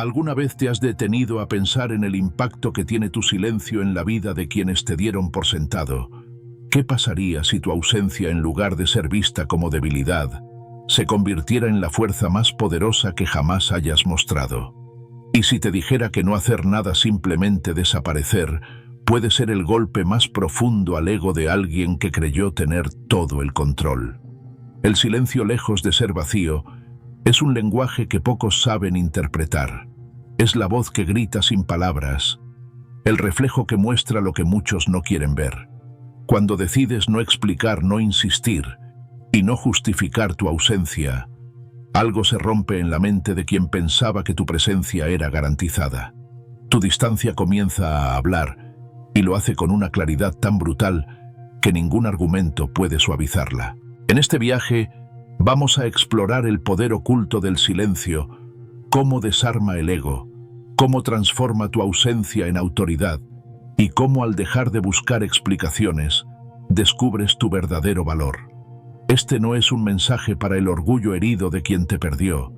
¿Alguna vez te has detenido a pensar en el impacto que tiene tu silencio en la vida de quienes te dieron por sentado? ¿Qué pasaría si tu ausencia, en lugar de ser vista como debilidad, se convirtiera en la fuerza más poderosa que jamás hayas mostrado? Y si te dijera que no hacer nada, simplemente desaparecer, puede ser el golpe más profundo al ego de alguien que creyó tener todo el control. El silencio, lejos de ser vacío, es un lenguaje que pocos saben interpretar. Es la voz que grita sin palabras, el reflejo que muestra lo que muchos no quieren ver. Cuando decides no explicar, no insistir y no justificar tu ausencia, algo se rompe en la mente de quien pensaba que tu presencia era garantizada. Tu distancia comienza a hablar y lo hace con una claridad tan brutal que ningún argumento puede suavizarla. En este viaje vamos a explorar el poder oculto del silencio, cómo desarma el ego, cómo transforma tu ausencia en autoridad y cómo al dejar de buscar explicaciones, descubres tu verdadero valor. Este no es un mensaje para el orgullo herido de quien te perdió,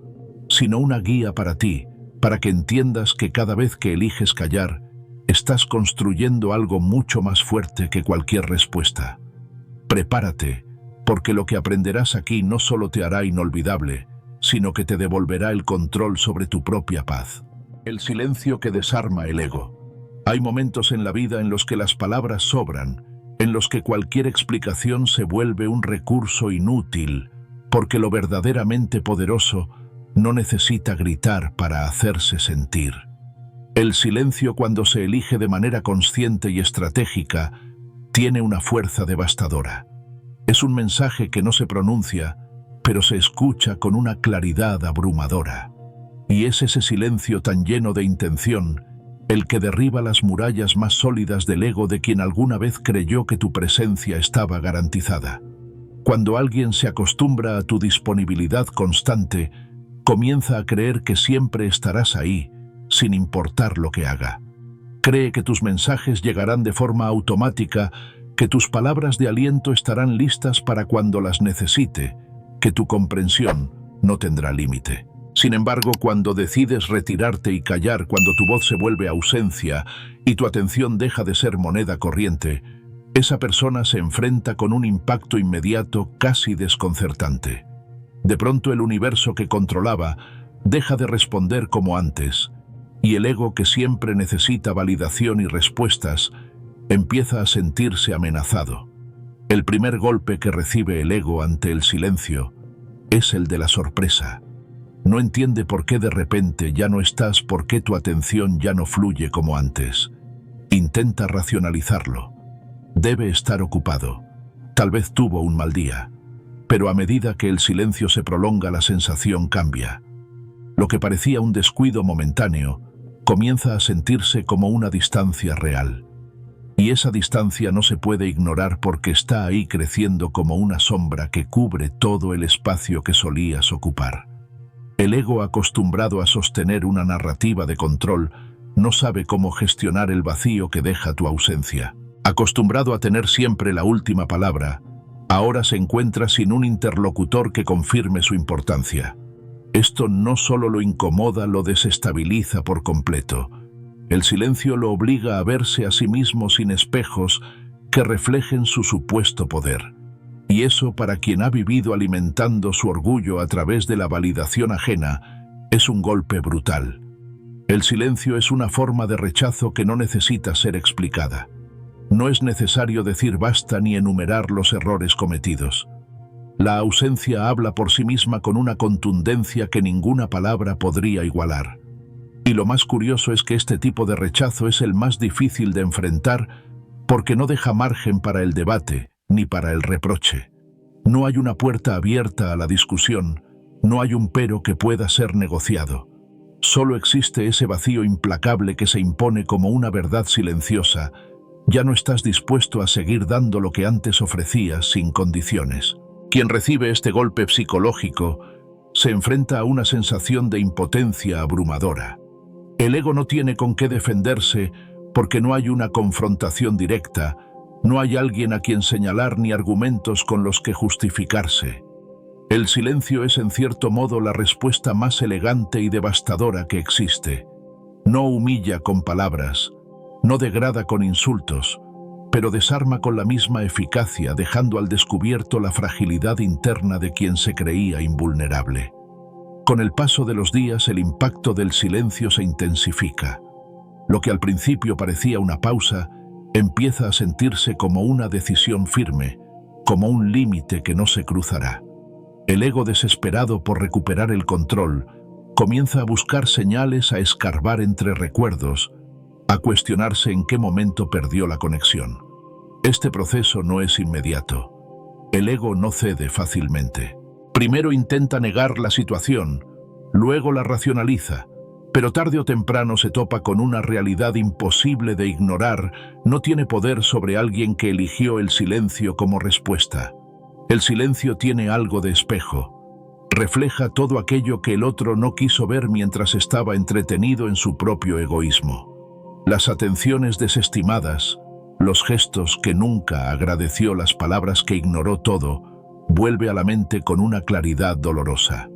sino una guía para ti, para que entiendas que cada vez que eliges callar, estás construyendo algo mucho más fuerte que cualquier respuesta. Prepárate, porque lo que aprenderás aquí no solo te hará inolvidable, sino que te devolverá el control sobre tu propia paz. El silencio que desarma el ego. Hay momentos en la vida en los que las palabras sobran, en los que cualquier explicación se vuelve un recurso inútil, porque lo verdaderamente poderoso no necesita gritar para hacerse sentir. El silencio, cuando se elige de manera consciente y estratégica, tiene una fuerza devastadora. Es un mensaje que no se pronuncia, pero se escucha con una claridad abrumadora. Y es ese silencio tan lleno de intención el que derriba las murallas más sólidas del ego de quien alguna vez creyó que tu presencia estaba garantizada. Cuando alguien se acostumbra a tu disponibilidad constante, comienza a creer que siempre estarás ahí, sin importar lo que haga. Cree que tus mensajes llegarán de forma automática, que tus palabras de aliento estarán listas para cuando las necesite, que tu comprensión no tendrá límite. Sin embargo, cuando decides retirarte y callar, cuando tu voz se vuelve ausencia y tu atención deja de ser moneda corriente, esa persona se enfrenta con un impacto inmediato casi desconcertante. De pronto el universo que controlaba deja de responder como antes, y el ego, que siempre necesita validación y respuestas, empieza a sentirse amenazado. El primer golpe que recibe el ego ante el silencio es el de la sorpresa. No entiende por qué de repente ya no estás, por qué tu atención ya no fluye como antes. Intenta racionalizarlo. Debe estar ocupado. Tal vez tuvo un mal día. Pero a medida que el silencio se prolonga, la sensación cambia. Lo que parecía un descuido momentáneo comienza a sentirse como una distancia real. Y esa distancia no se puede ignorar porque está ahí creciendo como una sombra que cubre todo el espacio que solías ocupar. El ego, acostumbrado a sostener una narrativa de control, no sabe cómo gestionar el vacío que deja tu ausencia. Acostumbrado a tener siempre la última palabra, ahora se encuentra sin un interlocutor que confirme su importancia. Esto no solo lo incomoda, lo desestabiliza por completo. El silencio lo obliga a verse a sí mismo sin espejos que reflejen su supuesto poder. Y eso, para quien ha vivido alimentando su orgullo a través de la validación ajena, es un golpe brutal. El silencio es una forma de rechazo que no necesita ser explicada. No es necesario decir basta ni enumerar los errores cometidos. La ausencia habla por sí misma con una contundencia que ninguna palabra podría igualar. Y lo más curioso es que este tipo de rechazo es el más difícil de enfrentar porque no deja margen para el debate ni para el reproche. No hay una puerta abierta a la discusión, no hay un pero que pueda ser negociado. Solo existe ese vacío implacable que se impone como una verdad silenciosa. Ya no estás dispuesto a seguir dando lo que antes ofrecías sin condiciones. Quien recibe este golpe psicológico se enfrenta a una sensación de impotencia abrumadora. El ego no tiene con qué defenderse porque no hay una confrontación directa, no hay alguien a quien señalar ni argumentos con los que justificarse. El silencio es en cierto modo la respuesta más elegante y devastadora que existe. No humilla con palabras, no degrada con insultos, pero desarma con la misma eficacia, dejando al descubierto la fragilidad interna de quien se creía invulnerable. Con el paso de los días, el impacto del silencio se intensifica. Lo que al principio parecía una pausa, empieza a sentirse como una decisión firme, como un límite que no se cruzará. El ego, desesperado por recuperar el control, comienza a buscar señales, a escarbar entre recuerdos, a cuestionarse en qué momento perdió la conexión. Este proceso no es inmediato. El ego no cede fácilmente. Primero intenta negar la situación, luego la racionaliza, pero tarde o temprano se topa con una realidad imposible de ignorar. No tiene poder sobre alguien que eligió el silencio como respuesta. El silencio tiene algo de espejo. Refleja todo aquello que el otro no quiso ver mientras estaba entretenido en su propio egoísmo. Las atenciones desestimadas, los gestos que nunca agradeció, las palabras que ignoró, todo vuelve a la mente con una claridad dolorosa.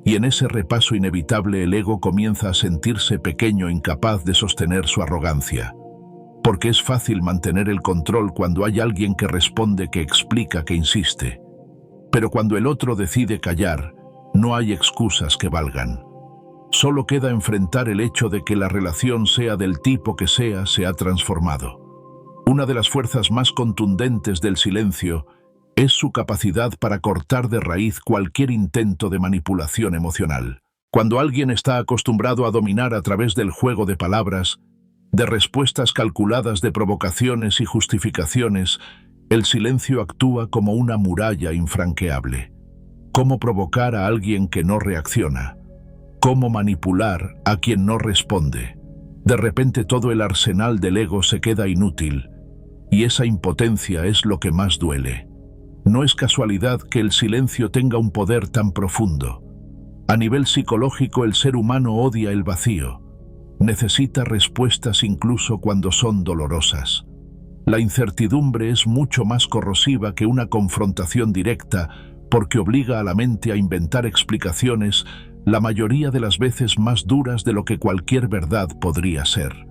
Y en ese repaso inevitable el ego comienza a sentirse pequeño, incapaz de sostener su arrogancia. Porque es fácil mantener el control cuando hay alguien que responde, que explica, que insiste. Pero cuando el otro decide callar, no hay excusas que valgan. Solo queda enfrentar el hecho de que la relación, sea del tipo que sea, se ha transformado. Una de las fuerzas más contundentes del silencio es su capacidad para cortar de raíz cualquier intento de manipulación emocional. Cuando alguien está acostumbrado a dominar a través del juego de palabras, de respuestas calculadas, de provocaciones y justificaciones, el silencio actúa como una muralla infranqueable. ¿Cómo provocar a alguien que no reacciona? ¿Cómo manipular a quien no responde? De repente todo el arsenal del ego se queda inútil, y esa impotencia es lo que más duele. No es casualidad que el silencio tenga un poder tan profundo. A nivel psicológico, el ser humano odia el vacío. Necesita respuestas incluso cuando son dolorosas. La incertidumbre es mucho más corrosiva que una confrontación directa, porque obliga a la mente a inventar explicaciones, la mayoría de las veces más duras de lo que cualquier verdad podría ser.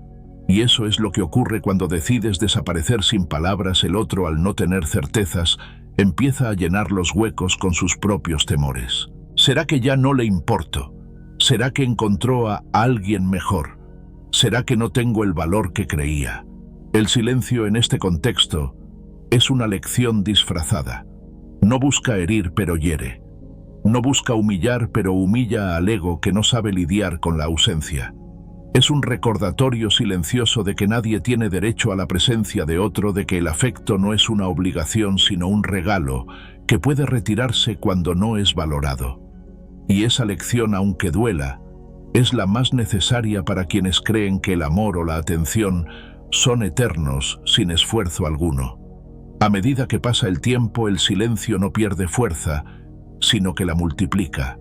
Y eso es lo que ocurre cuando decides desaparecer sin palabras. El otro, al no tener certezas, empieza a llenar los huecos con sus propios temores. ¿Será que ya no le importo? ¿Será que encontró a alguien mejor? ¿Será que no tengo el valor que creía? El silencio en este contexto es una lección disfrazada. No busca herir, pero hiere. No busca humillar, pero humilla al ego que no sabe lidiar con la ausencia. Es un recordatorio silencioso de que nadie tiene derecho a la presencia de otro, de que el afecto no es una obligación sino un regalo que puede retirarse cuando no es valorado. Y esa lección, aunque duela, es la más necesaria para quienes creen que el amor o la atención son eternos sin esfuerzo alguno. A medida que pasa el tiempo, el silencio no pierde fuerza, sino que la multiplica.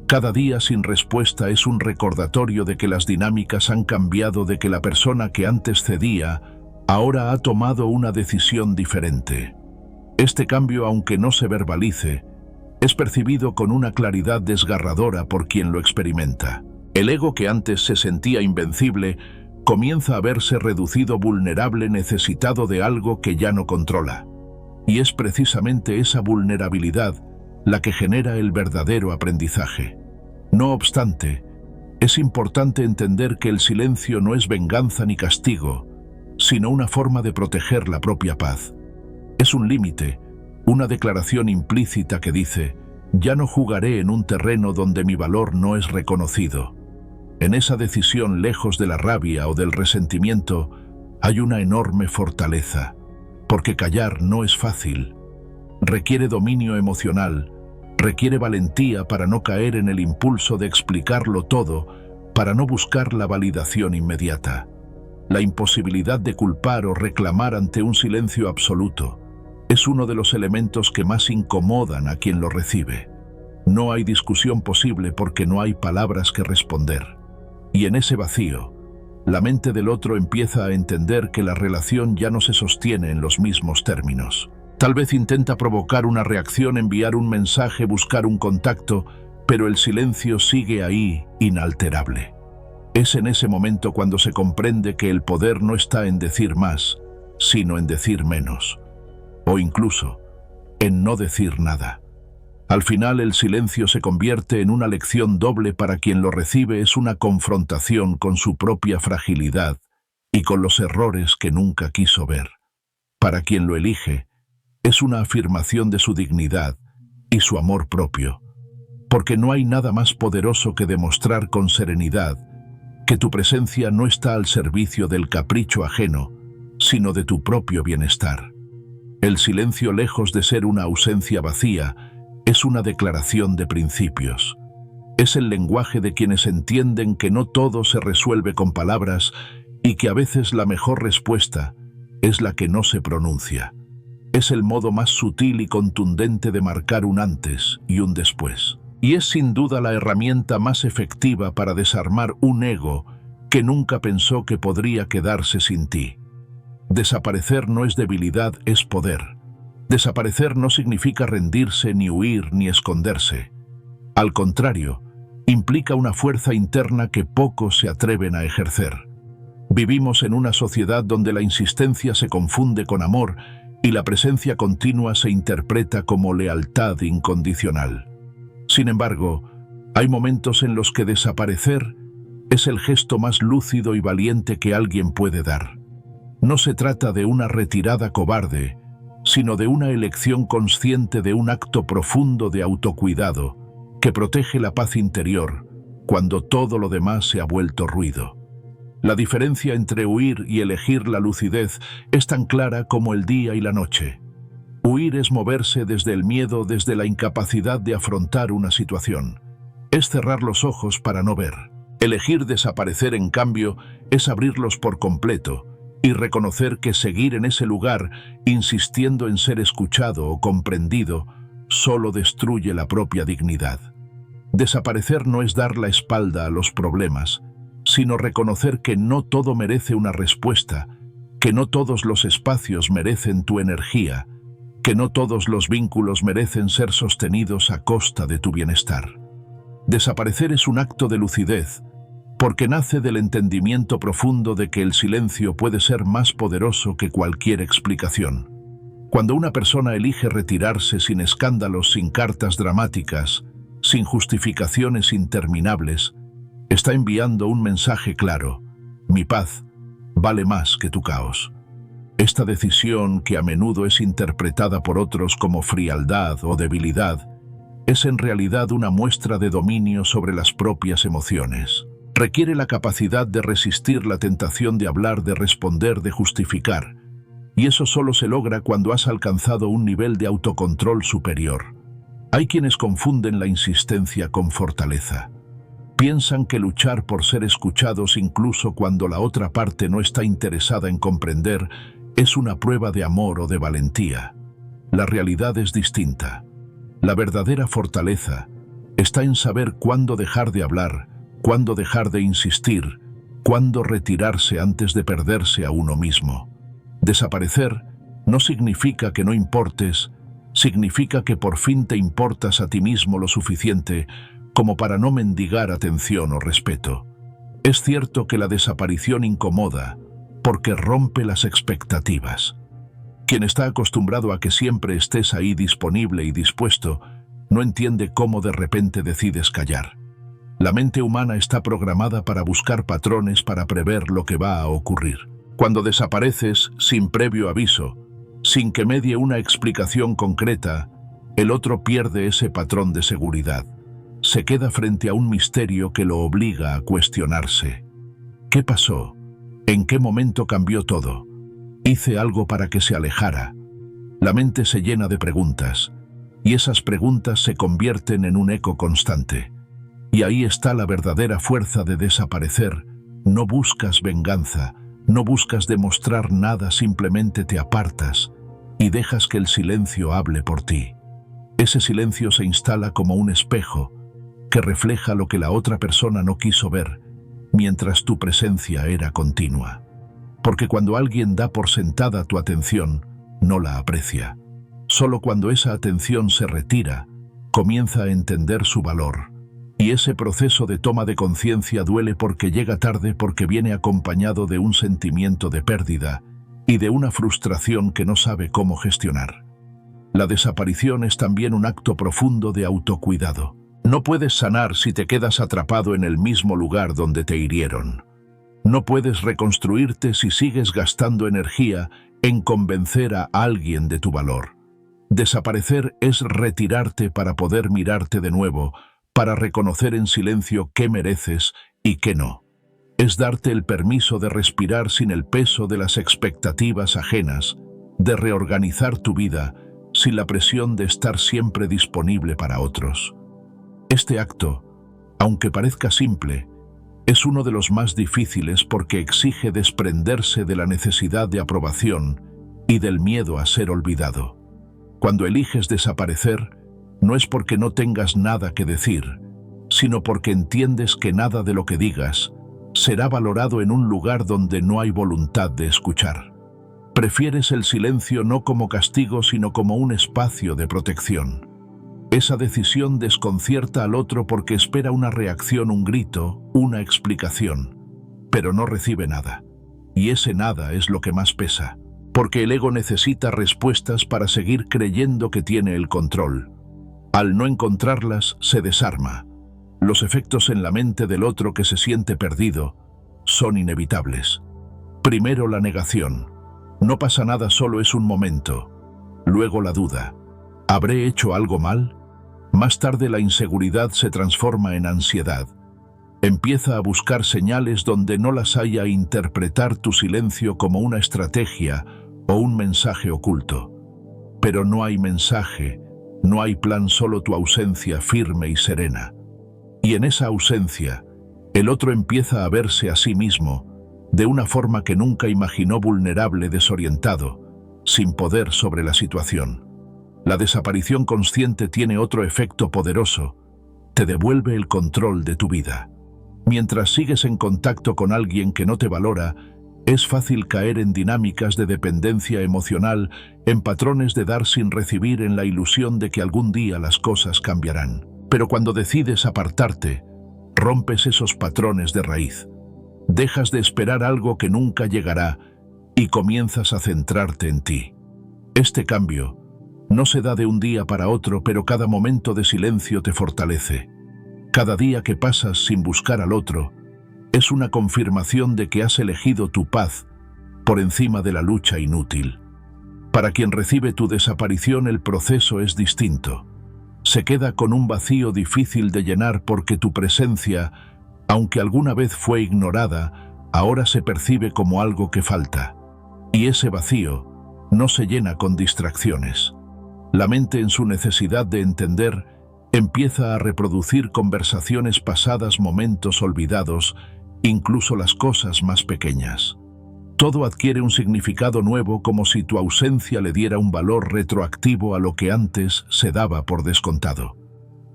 Cada día sin respuesta es un recordatorio de que las dinámicas han cambiado, de que la persona que antes cedía ahora ha tomado una decisión diferente. Este cambio, aunque no se verbalice, es percibido con una claridad desgarradora por quien lo experimenta. El ego, que antes se sentía invencible, comienza a verse reducido, vulnerable, necesitado de algo que ya no controla. Y es precisamente esa vulnerabilidad la que genera el verdadero aprendizaje. No obstante, es importante entender que el silencio no es venganza ni castigo, sino una forma de proteger la propia paz. Es un límite, una declaración implícita que dice: ya no jugaré en un terreno donde mi valor no es reconocido. En esa decisión, lejos de la rabia o del resentimiento, hay una enorme fortaleza, porque callar no es fácil. Requiere dominio emocional, requiere valentía para no caer en el impulso de explicarlo todo, para no buscar la validación inmediata. La imposibilidad de culpar o reclamar ante un silencio absoluto es uno de los elementos que más incomodan a quien lo recibe. No hay discusión posible porque no hay palabras que responder. Y en ese vacío, la mente del otro empieza a entender que la relación ya no se sostiene en los mismos términos. Tal vez intenta provocar una reacción, enviar un mensaje, buscar un contacto, pero el silencio sigue ahí, inalterable. Es en ese momento cuando se comprende que el poder no está en decir más, sino en decir menos, o incluso en no decir nada. Al final el silencio se convierte en una lección doble para quien lo recibe, es una confrontación con su propia fragilidad y con los errores que nunca quiso ver. Para quien lo elige, es una afirmación de su dignidad y su amor propio, porque no hay nada más poderoso que demostrar con serenidad que tu presencia no está al servicio del capricho ajeno, sino de tu propio bienestar. El silencio, lejos de ser una ausencia vacía, es una declaración de principios. Es el lenguaje de quienes entienden que no todo se resuelve con palabras y que a veces la mejor respuesta es la que no se pronuncia. Es el modo más sutil y contundente de marcar un antes y un después. Y es sin duda la herramienta más efectiva para desarmar un ego que nunca pensó que podría quedarse sin ti. Desaparecer no es debilidad, es poder. Desaparecer no significa rendirse, ni huir, ni esconderse. Al contrario, implica una fuerza interna que pocos se atreven a ejercer. Vivimos en una sociedad donde la insistencia se confunde con amor y la presencia continua se interpreta como lealtad incondicional. Sin embargo, hay momentos en los que desaparecer es el gesto más lúcido y valiente que alguien puede dar. No se trata de una retirada cobarde, sino de una elección consciente, de un acto profundo de autocuidado que protege la paz interior cuando todo lo demás se ha vuelto ruido. La diferencia entre huir y elegir la lucidez es tan clara como el día y la noche. Huir es moverse desde el miedo, desde la incapacidad de afrontar una situación. Es cerrar los ojos para no ver. Elegir desaparecer, en cambio, es abrirlos por completo y reconocer que seguir en ese lugar, insistiendo en ser escuchado o comprendido, solo destruye la propia dignidad. Desaparecer no es dar la espalda a los problemas, sino reconocer que no todo merece una respuesta, que no todos los espacios merecen tu energía, que no todos los vínculos merecen ser sostenidos a costa de tu bienestar. Desaparecer es un acto de lucidez, porque nace del entendimiento profundo de que el silencio puede ser más poderoso que cualquier explicación. Cuando una persona elige retirarse sin escándalos, sin cartas dramáticas, sin justificaciones interminables, está enviando un mensaje claro: mi paz vale más que tu caos. Esta decisión, que a menudo es interpretada por otros como frialdad o debilidad, es en realidad una muestra de dominio sobre las propias emociones. Requiere la capacidad de resistir la tentación de hablar, de responder, de justificar, y eso solo se logra cuando has alcanzado un nivel de autocontrol superior. Hay quienes confunden la insistencia con fortaleza. Piensan que luchar por ser escuchados, incluso cuando la otra parte no está interesada en comprender, es una prueba de amor o de valentía. La realidad es distinta. La verdadera fortaleza está en saber cuándo dejar de hablar, cuándo dejar de insistir, cuándo retirarse antes de perderse a uno mismo. Desaparecer no significa que no importes, significa que por fin te importas a ti mismo lo suficiente como para no mendigar atención o respeto. Es cierto que la desaparición incomoda, porque rompe las expectativas. Quien está acostumbrado a que siempre estés ahí disponible y dispuesto, no entiende cómo de repente decides callar. La mente humana está programada para buscar patrones, para prever lo que va a ocurrir. Cuando desapareces sin previo aviso, sin que medie una explicación concreta, el otro pierde ese patrón de seguridad. Se queda frente a un misterio que lo obliga a cuestionarse. ¿Qué pasó? ¿En qué momento cambió todo? ¿Hice algo para que se alejara? La mente se llena de preguntas, y esas preguntas se convierten en un eco constante. Y ahí está la verdadera fuerza de desaparecer. No buscas venganza, no buscas demostrar nada, simplemente te apartas y dejas que el silencio hable por ti. Ese silencio se instala como un espejo que refleja lo que la otra persona no quiso ver, mientras tu presencia era continua. Porque cuando alguien da por sentada tu atención, no la aprecia. Solo cuando esa atención se retira, comienza a entender su valor. Y ese proceso de toma de conciencia duele porque llega tarde, porque viene acompañado de un sentimiento de pérdida y de una frustración que no sabe cómo gestionar. La desaparición es también un acto profundo de autocuidado. No puedes sanar si te quedas atrapado en el mismo lugar donde te hirieron. No puedes reconstruirte si sigues gastando energía en convencer a alguien de tu valor. Desaparecer es retirarte para poder mirarte de nuevo, para reconocer en silencio qué mereces y qué no. Es darte el permiso de respirar sin el peso de las expectativas ajenas, de reorganizar tu vida sin la presión de estar siempre disponible para otros. Este acto, aunque parezca simple, es uno de los más difíciles porque exige desprenderse de la necesidad de aprobación y del miedo a ser olvidado. Cuando eliges desaparecer, no es porque no tengas nada que decir, sino porque entiendes que nada de lo que digas será valorado en un lugar donde no hay voluntad de escuchar. Prefieres el silencio no como castigo, sino como un espacio de protección. Esa decisión desconcierta al otro porque espera una reacción, un grito, una explicación, pero no recibe nada. Y ese nada es lo que más pesa, porque el ego necesita respuestas para seguir creyendo que tiene el control. Al no encontrarlas, se desarma. Los efectos en la mente del otro que se siente perdido son inevitables. Primero la negación. No pasa nada, solo es un momento. Luego la duda. ¿Habré hecho algo mal? Más tarde la inseguridad se transforma en ansiedad. Empieza a buscar señales donde no las haya, a interpretar tu silencio como una estrategia o un mensaje oculto. Pero no hay mensaje, no hay plan, solo tu ausencia firme y serena. Y en esa ausencia, el otro empieza a verse a sí mismo de una forma que nunca imaginó, vulnerable, desorientado, sin poder sobre la situación. La desaparición consciente tiene otro efecto poderoso: te devuelve el control de tu vida. Mientras sigues en contacto con alguien que no te valora, es fácil caer en dinámicas de dependencia emocional, en patrones de dar sin recibir, en la ilusión de que algún día las cosas cambiarán. Pero cuando decides apartarte, rompes esos patrones de raíz. Dejas de esperar algo que nunca llegará y comienzas a centrarte en ti. Este cambio no se da de un día para otro, pero cada momento de silencio te fortalece. Cada día que pasas sin buscar al otro es una confirmación de que has elegido tu paz por encima de la lucha inútil. Para quien recibe tu desaparición, el proceso es distinto. Se queda con un vacío difícil de llenar porque tu presencia, aunque alguna vez fue ignorada, ahora se percibe como algo que falta. Y ese vacío no se llena con distracciones. La mente, en su necesidad de entender, empieza a reproducir conversaciones pasadas, momentos olvidados, incluso las cosas más pequeñas. Todo adquiere un significado nuevo, como si tu ausencia le diera un valor retroactivo a lo que antes se daba por descontado.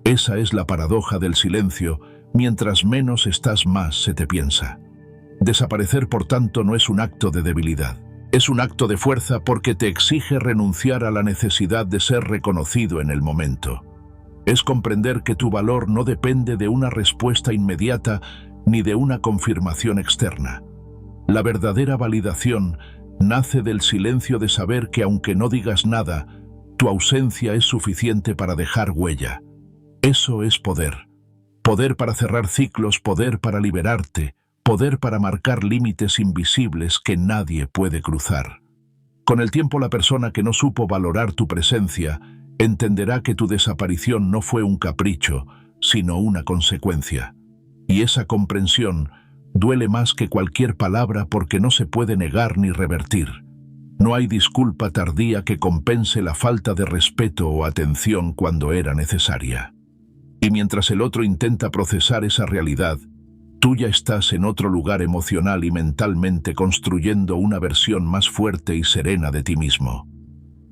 Esa es la paradoja del silencio: mientras menos estás, más se te piensa. Desaparecer, por tanto, no es un acto de debilidad. Es un acto de fuerza porque te exige renunciar a la necesidad de ser reconocido en el momento. Es comprender que tu valor no depende de una respuesta inmediata ni de una confirmación externa. La verdadera validación nace del silencio, de saber que aunque no digas nada, tu ausencia es suficiente para dejar huella. Eso es poder. Poder para cerrar ciclos, poder para liberarte, poder para marcar límites invisibles que nadie puede cruzar. Con el tiempo, la persona que no supo valorar tu presencia entenderá que tu desaparición no fue un capricho, sino una consecuencia. Y esa comprensión duele más que cualquier palabra, porque no se puede negar ni revertir. No hay disculpa tardía que compense la falta de respeto o atención cuando era necesaria. Y mientras el otro intenta procesar esa realidad, tú ya estás en otro lugar emocional y mentalmente, construyendo una versión más fuerte y serena de ti mismo.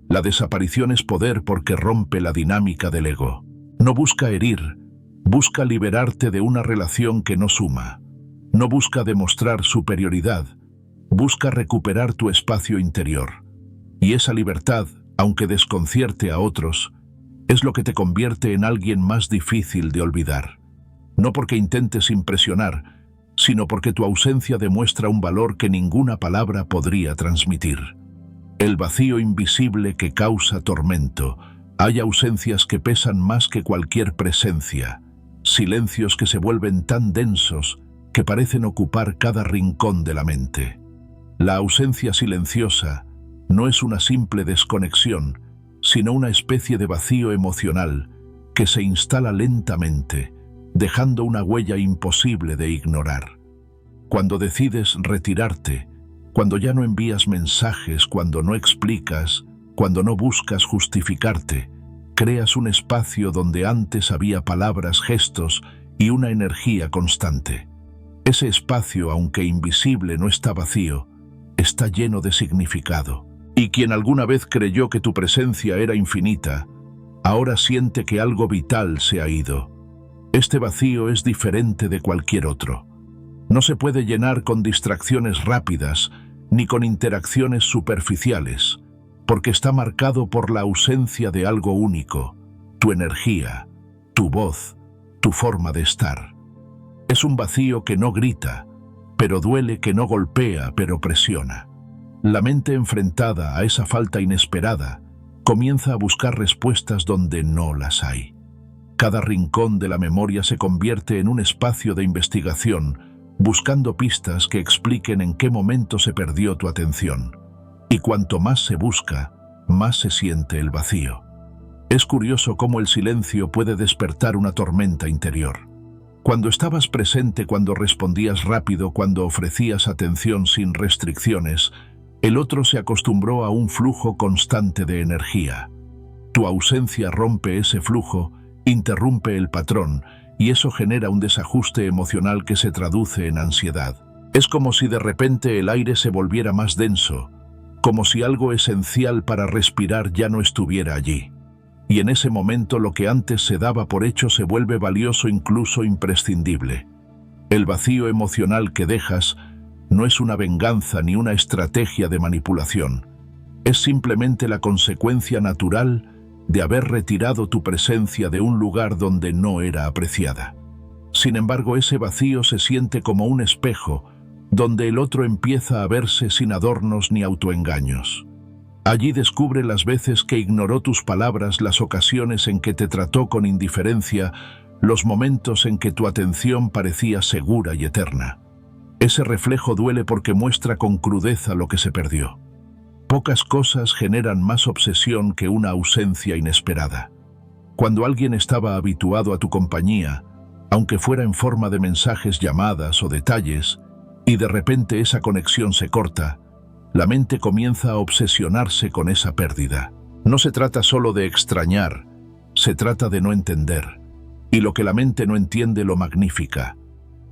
La desaparición es poder porque rompe la dinámica del ego. No busca herir, busca liberarte de una relación que no suma. No busca demostrar superioridad, busca recuperar tu espacio interior. Y esa libertad Aunque desconcierte a otros, es lo que te convierte en alguien más difícil de olvidar. No porque intentes impresionar, sino porque tu ausencia demuestra un valor que ninguna palabra podría transmitir. El vacío invisible que causa tormento. Hay ausencias que pesan más que cualquier presencia, silencios que se vuelven tan densos que parecen ocupar cada rincón de la mente. La ausencia silenciosa no es una simple desconexión, sino una especie de vacío emocional que se instala lentamente, dejando una huella imposible de ignorar. Cuando decides retirarte, cuando ya no envías mensajes, cuando no explicas, cuando no buscas justificarte, creas un espacio donde antes había palabras, gestos y una energía constante. Ese espacio, aunque invisible, no está vacío, está lleno de significado. Y quien alguna vez creyó que tu presencia era infinita, ahora siente que algo vital se ha ido. Este vacío es diferente de cualquier otro. No se puede llenar con distracciones rápidas ni con interacciones superficiales, porque está marcado por la ausencia de algo único, tu energía, tu voz, tu forma de estar. Es un vacío que no grita, pero duele, que no golpea, pero presiona. La mente, enfrentada a esa falta inesperada, comienza a buscar respuestas donde no las hay. Cada rincón de la memoria se convierte en un espacio de investigación, buscando pistas que expliquen en qué momento se perdió tu atención. Y cuanto más se busca, más se siente el vacío. Es curioso cómo el silencio puede despertar una tormenta interior. Cuando estabas presente, cuando respondías rápido, cuando ofrecías atención sin restricciones, el otro se acostumbró a un flujo constante de energía. Tu ausencia rompe ese flujo, interrumpe el patrón, y eso genera un desajuste emocional que se traduce en ansiedad. Es como si de repente el aire se volviera más denso, como si algo esencial para respirar ya no estuviera allí. Y en ese momento lo que antes se daba por hecho se vuelve valioso, incluso imprescindible. El vacío emocional que dejas no es una venganza ni una estrategia de manipulación. Es simplemente la consecuencia natural de haber retirado tu presencia de un lugar donde no era apreciada. Sin embargo, ese vacío se siente como un espejo, donde el otro empieza a verse sin adornos ni autoengaños. Allí descubre las veces que ignoró tus palabras, las ocasiones en que te trató con indiferencia, los momentos en que tu atención parecía segura y eterna. Ese reflejo duele porque muestra con crudeza lo que se perdió. Pocas cosas generan más obsesión que una ausencia inesperada. Cuando alguien estaba habituado a tu compañía, aunque fuera en forma de mensajes, llamadas o detalles, y de repente esa conexión se corta, la mente comienza a obsesionarse con esa pérdida. No se trata solo de extrañar, se trata de no entender. Y lo que la mente no entiende lo magnifica.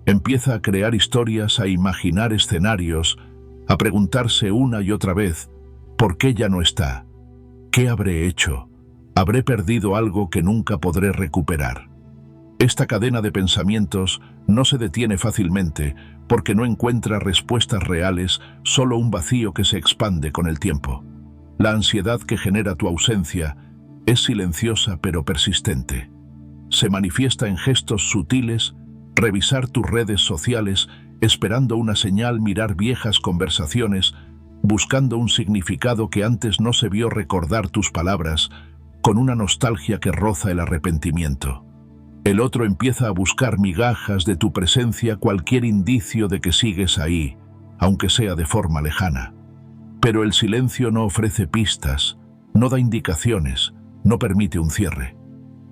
Empieza a crear historias, a imaginar escenarios, a preguntarse una y otra vez, ¿por qué ya no está? ¿Qué habré hecho? ¿Habré perdido algo que nunca podré recuperar? Esta cadena de pensamientos no se detiene fácilmente porque no encuentra respuestas reales, solo un vacío que se expande con el tiempo. La ansiedad que genera tu ausencia es silenciosa pero persistente. Se manifiesta en gestos sutiles, revisar tus redes sociales, esperando una señal, mirar viejas conversaciones, buscando un significado que antes no se vio, recordar tus palabras, con una nostalgia que roza el arrepentimiento. El otro empieza a buscar migajas de tu presencia, cualquier indicio de que sigues ahí, aunque sea de forma lejana. Pero el silencio no ofrece pistas, no da indicaciones, no permite un cierre.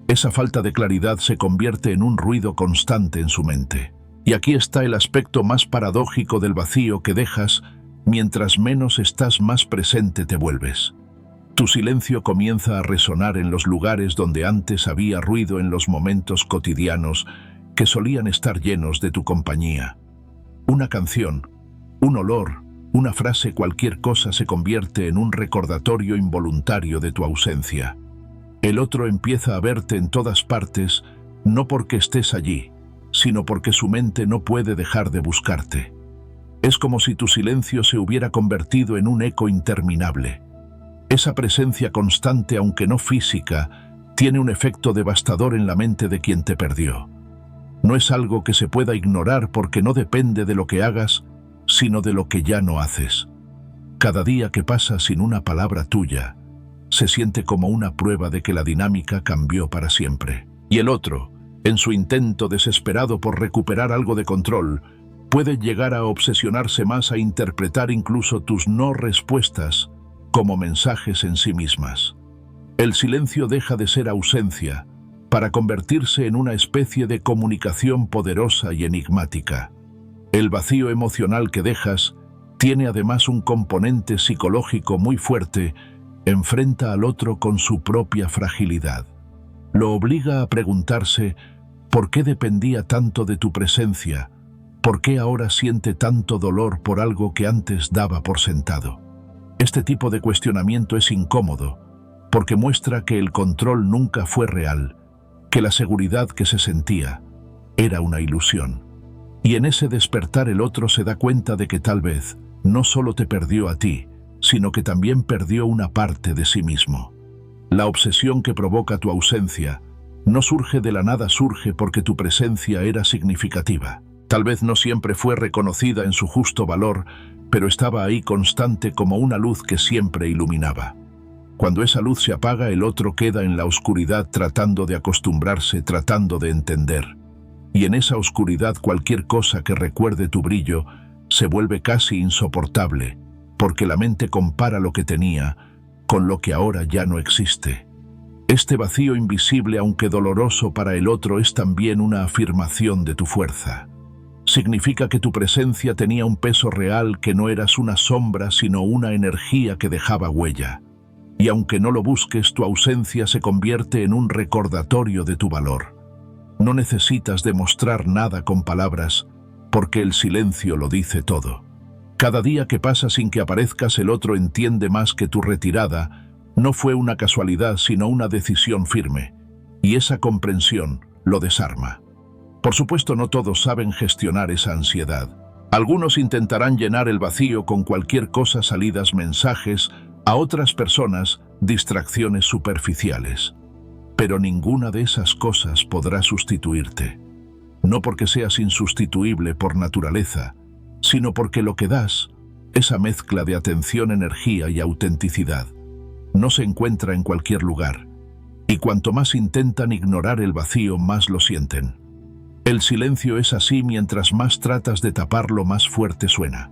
Esa falta de claridad se convierte en un ruido constante en su mente. Y aquí está el aspecto más paradójico del vacío que dejas. Mientras menos estás, más presente te vuelves. Tu silencio comienza a resonar en los lugares donde antes había ruido, en los momentos cotidianos que solían estar llenos de tu compañía. Una canción, un olor, una frase, cualquier cosa se convierte en un recordatorio involuntario de tu ausencia. El otro empieza a verte en todas partes, no porque estés allí, sino porque su mente no puede dejar de buscarte. Es como si tu silencio se hubiera convertido en un eco interminable. Esa presencia constante, aunque no física, tiene un efecto devastador en la mente de quien te perdió. No es algo que se pueda ignorar porque no depende de lo que hagas, sino de lo que ya no haces. Cada día que pasa sin una palabra tuya, se siente como una prueba de que la dinámica cambió para siempre. Y el otro, en su intento desesperado por recuperar algo de control, puede llegar a obsesionarse más, a interpretar incluso tus no respuestas como mensajes en sí mismas. El silencio deja de ser ausencia para convertirse en una especie de comunicación poderosa y enigmática. El vacío emocional que dejas tiene además un componente psicológico muy fuerte. Enfrenta al otro con su propia fragilidad. Lo obliga a preguntarse por qué dependía tanto de tu presencia, por qué ahora siente tanto dolor por algo que antes daba por sentado. Este tipo de cuestionamiento es incómodo, porque muestra que el control nunca fue real, que la seguridad que se sentía era una ilusión. Y en ese despertar el otro se da cuenta de que tal vez no solo te perdió a ti, sino que también perdió una parte de sí mismo. La obsesión que provoca tu ausencia no surge de la nada, surge porque tu presencia era significativa. Tal vez no siempre fue reconocida en su justo valor, pero estaba ahí constante como una luz que siempre iluminaba. Cuando esa luz se apaga, el otro queda en la oscuridad tratando de acostumbrarse, tratando de entender. Y en esa oscuridad cualquier cosa que recuerde tu brillo se vuelve casi insoportable, porque la mente compara lo que tenía con lo que ahora ya no existe. Este vacío invisible, aunque doloroso para el otro, es también una afirmación de tu fuerza. Significa que tu presencia tenía un peso real, que no eras una sombra, sino una energía que dejaba huella. Y aunque no lo busques, tu ausencia se convierte en un recordatorio de tu valor. No necesitas demostrar nada con palabras, porque el silencio lo dice todo. Cada día que pasa sin que aparezcas, el otro entiende más que tu retirada no fue una casualidad, sino una decisión firme. Y esa comprensión lo desarma. Por supuesto, no todos saben gestionar esa ansiedad. Algunos intentarán llenar el vacío con cualquier cosa, salidas, mensajes, a otras personas, distracciones superficiales. Pero ninguna de esas cosas podrá sustituirte. No porque seas insustituible por naturaleza, sino porque lo que das, esa mezcla de atención, energía y autenticidad, no se encuentra en cualquier lugar. Y cuanto más intentan ignorar el vacío, más lo sienten. El silencio es así: mientras más tratas de taparlo, más fuerte suena.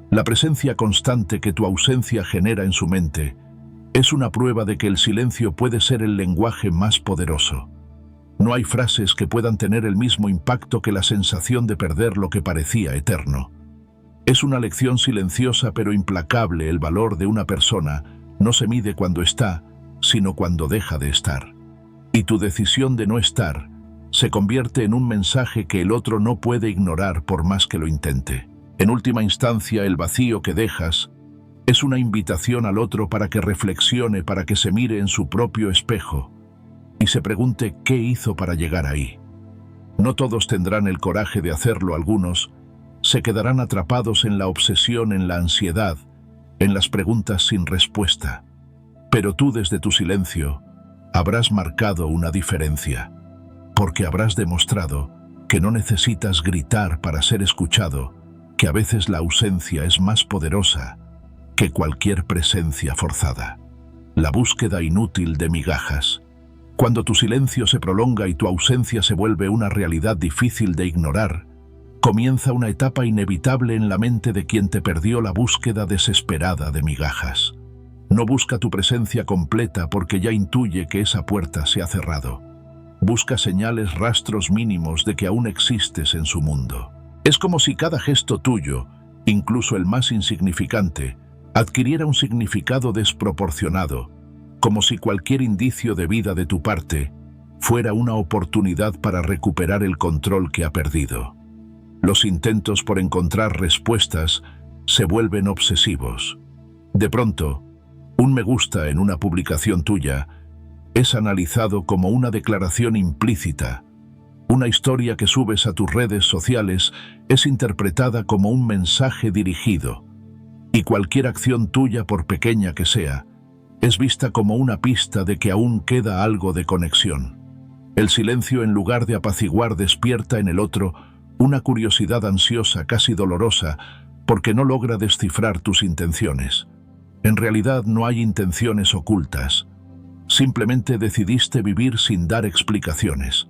La presencia constante que tu ausencia genera en su mente es una prueba de que el silencio puede ser el lenguaje más poderoso. No hay frases que puedan tener el mismo impacto que la sensación de perder lo que parecía eterno. Es una lección silenciosa pero implacable. El valor de una persona no se mide cuando está, sino cuando deja de estar. Y tu decisión de no estar se convierte en un mensaje que el otro no puede ignorar por más que lo intente. En última instancia, el vacío que dejas es una invitación al otro para que reflexione, para que se mire en su propio espejo y se pregunte qué hizo para llegar ahí. No todos tendrán el coraje de hacerlo. Algunos se quedarán atrapados en la obsesión, en la ansiedad, en las preguntas sin respuesta. Pero tú, desde tu silencio, habrás marcado una diferencia, porque habrás demostrado que no necesitas gritar para ser escuchado, que a veces la ausencia es más poderosa que cualquier presencia forzada. La búsqueda inútil de migajas. Cuando tu silencio se prolonga y tu ausencia se vuelve una realidad difícil de ignorar, comienza una etapa inevitable en la mente de quien te perdió: la búsqueda desesperada de migajas. No busca tu presencia completa porque ya intuye que esa puerta se ha cerrado. Busca señales, rastros mínimos de que aún existes en su mundo. Es como si cada gesto tuyo, incluso el más insignificante, adquiriera un significado desproporcionado, como si cualquier indicio de vida de tu parte fuera una oportunidad para recuperar el control que ha perdido. Los intentos por encontrar respuestas se vuelven obsesivos. De pronto, un me gusta en una publicación tuya es analizado como una declaración implícita. Una historia que subes a tus redes sociales es interpretada como un mensaje dirigido. Y cualquier acción tuya, por pequeña que sea, Es vista como una pista de que aún queda algo de conexión. El silencio, en lugar de apaciguar, despierta en el otro una curiosidad ansiosa, casi dolorosa, porque no logra descifrar tus intenciones. En realidad no hay intenciones ocultas. Simplemente decidiste vivir sin dar explicaciones.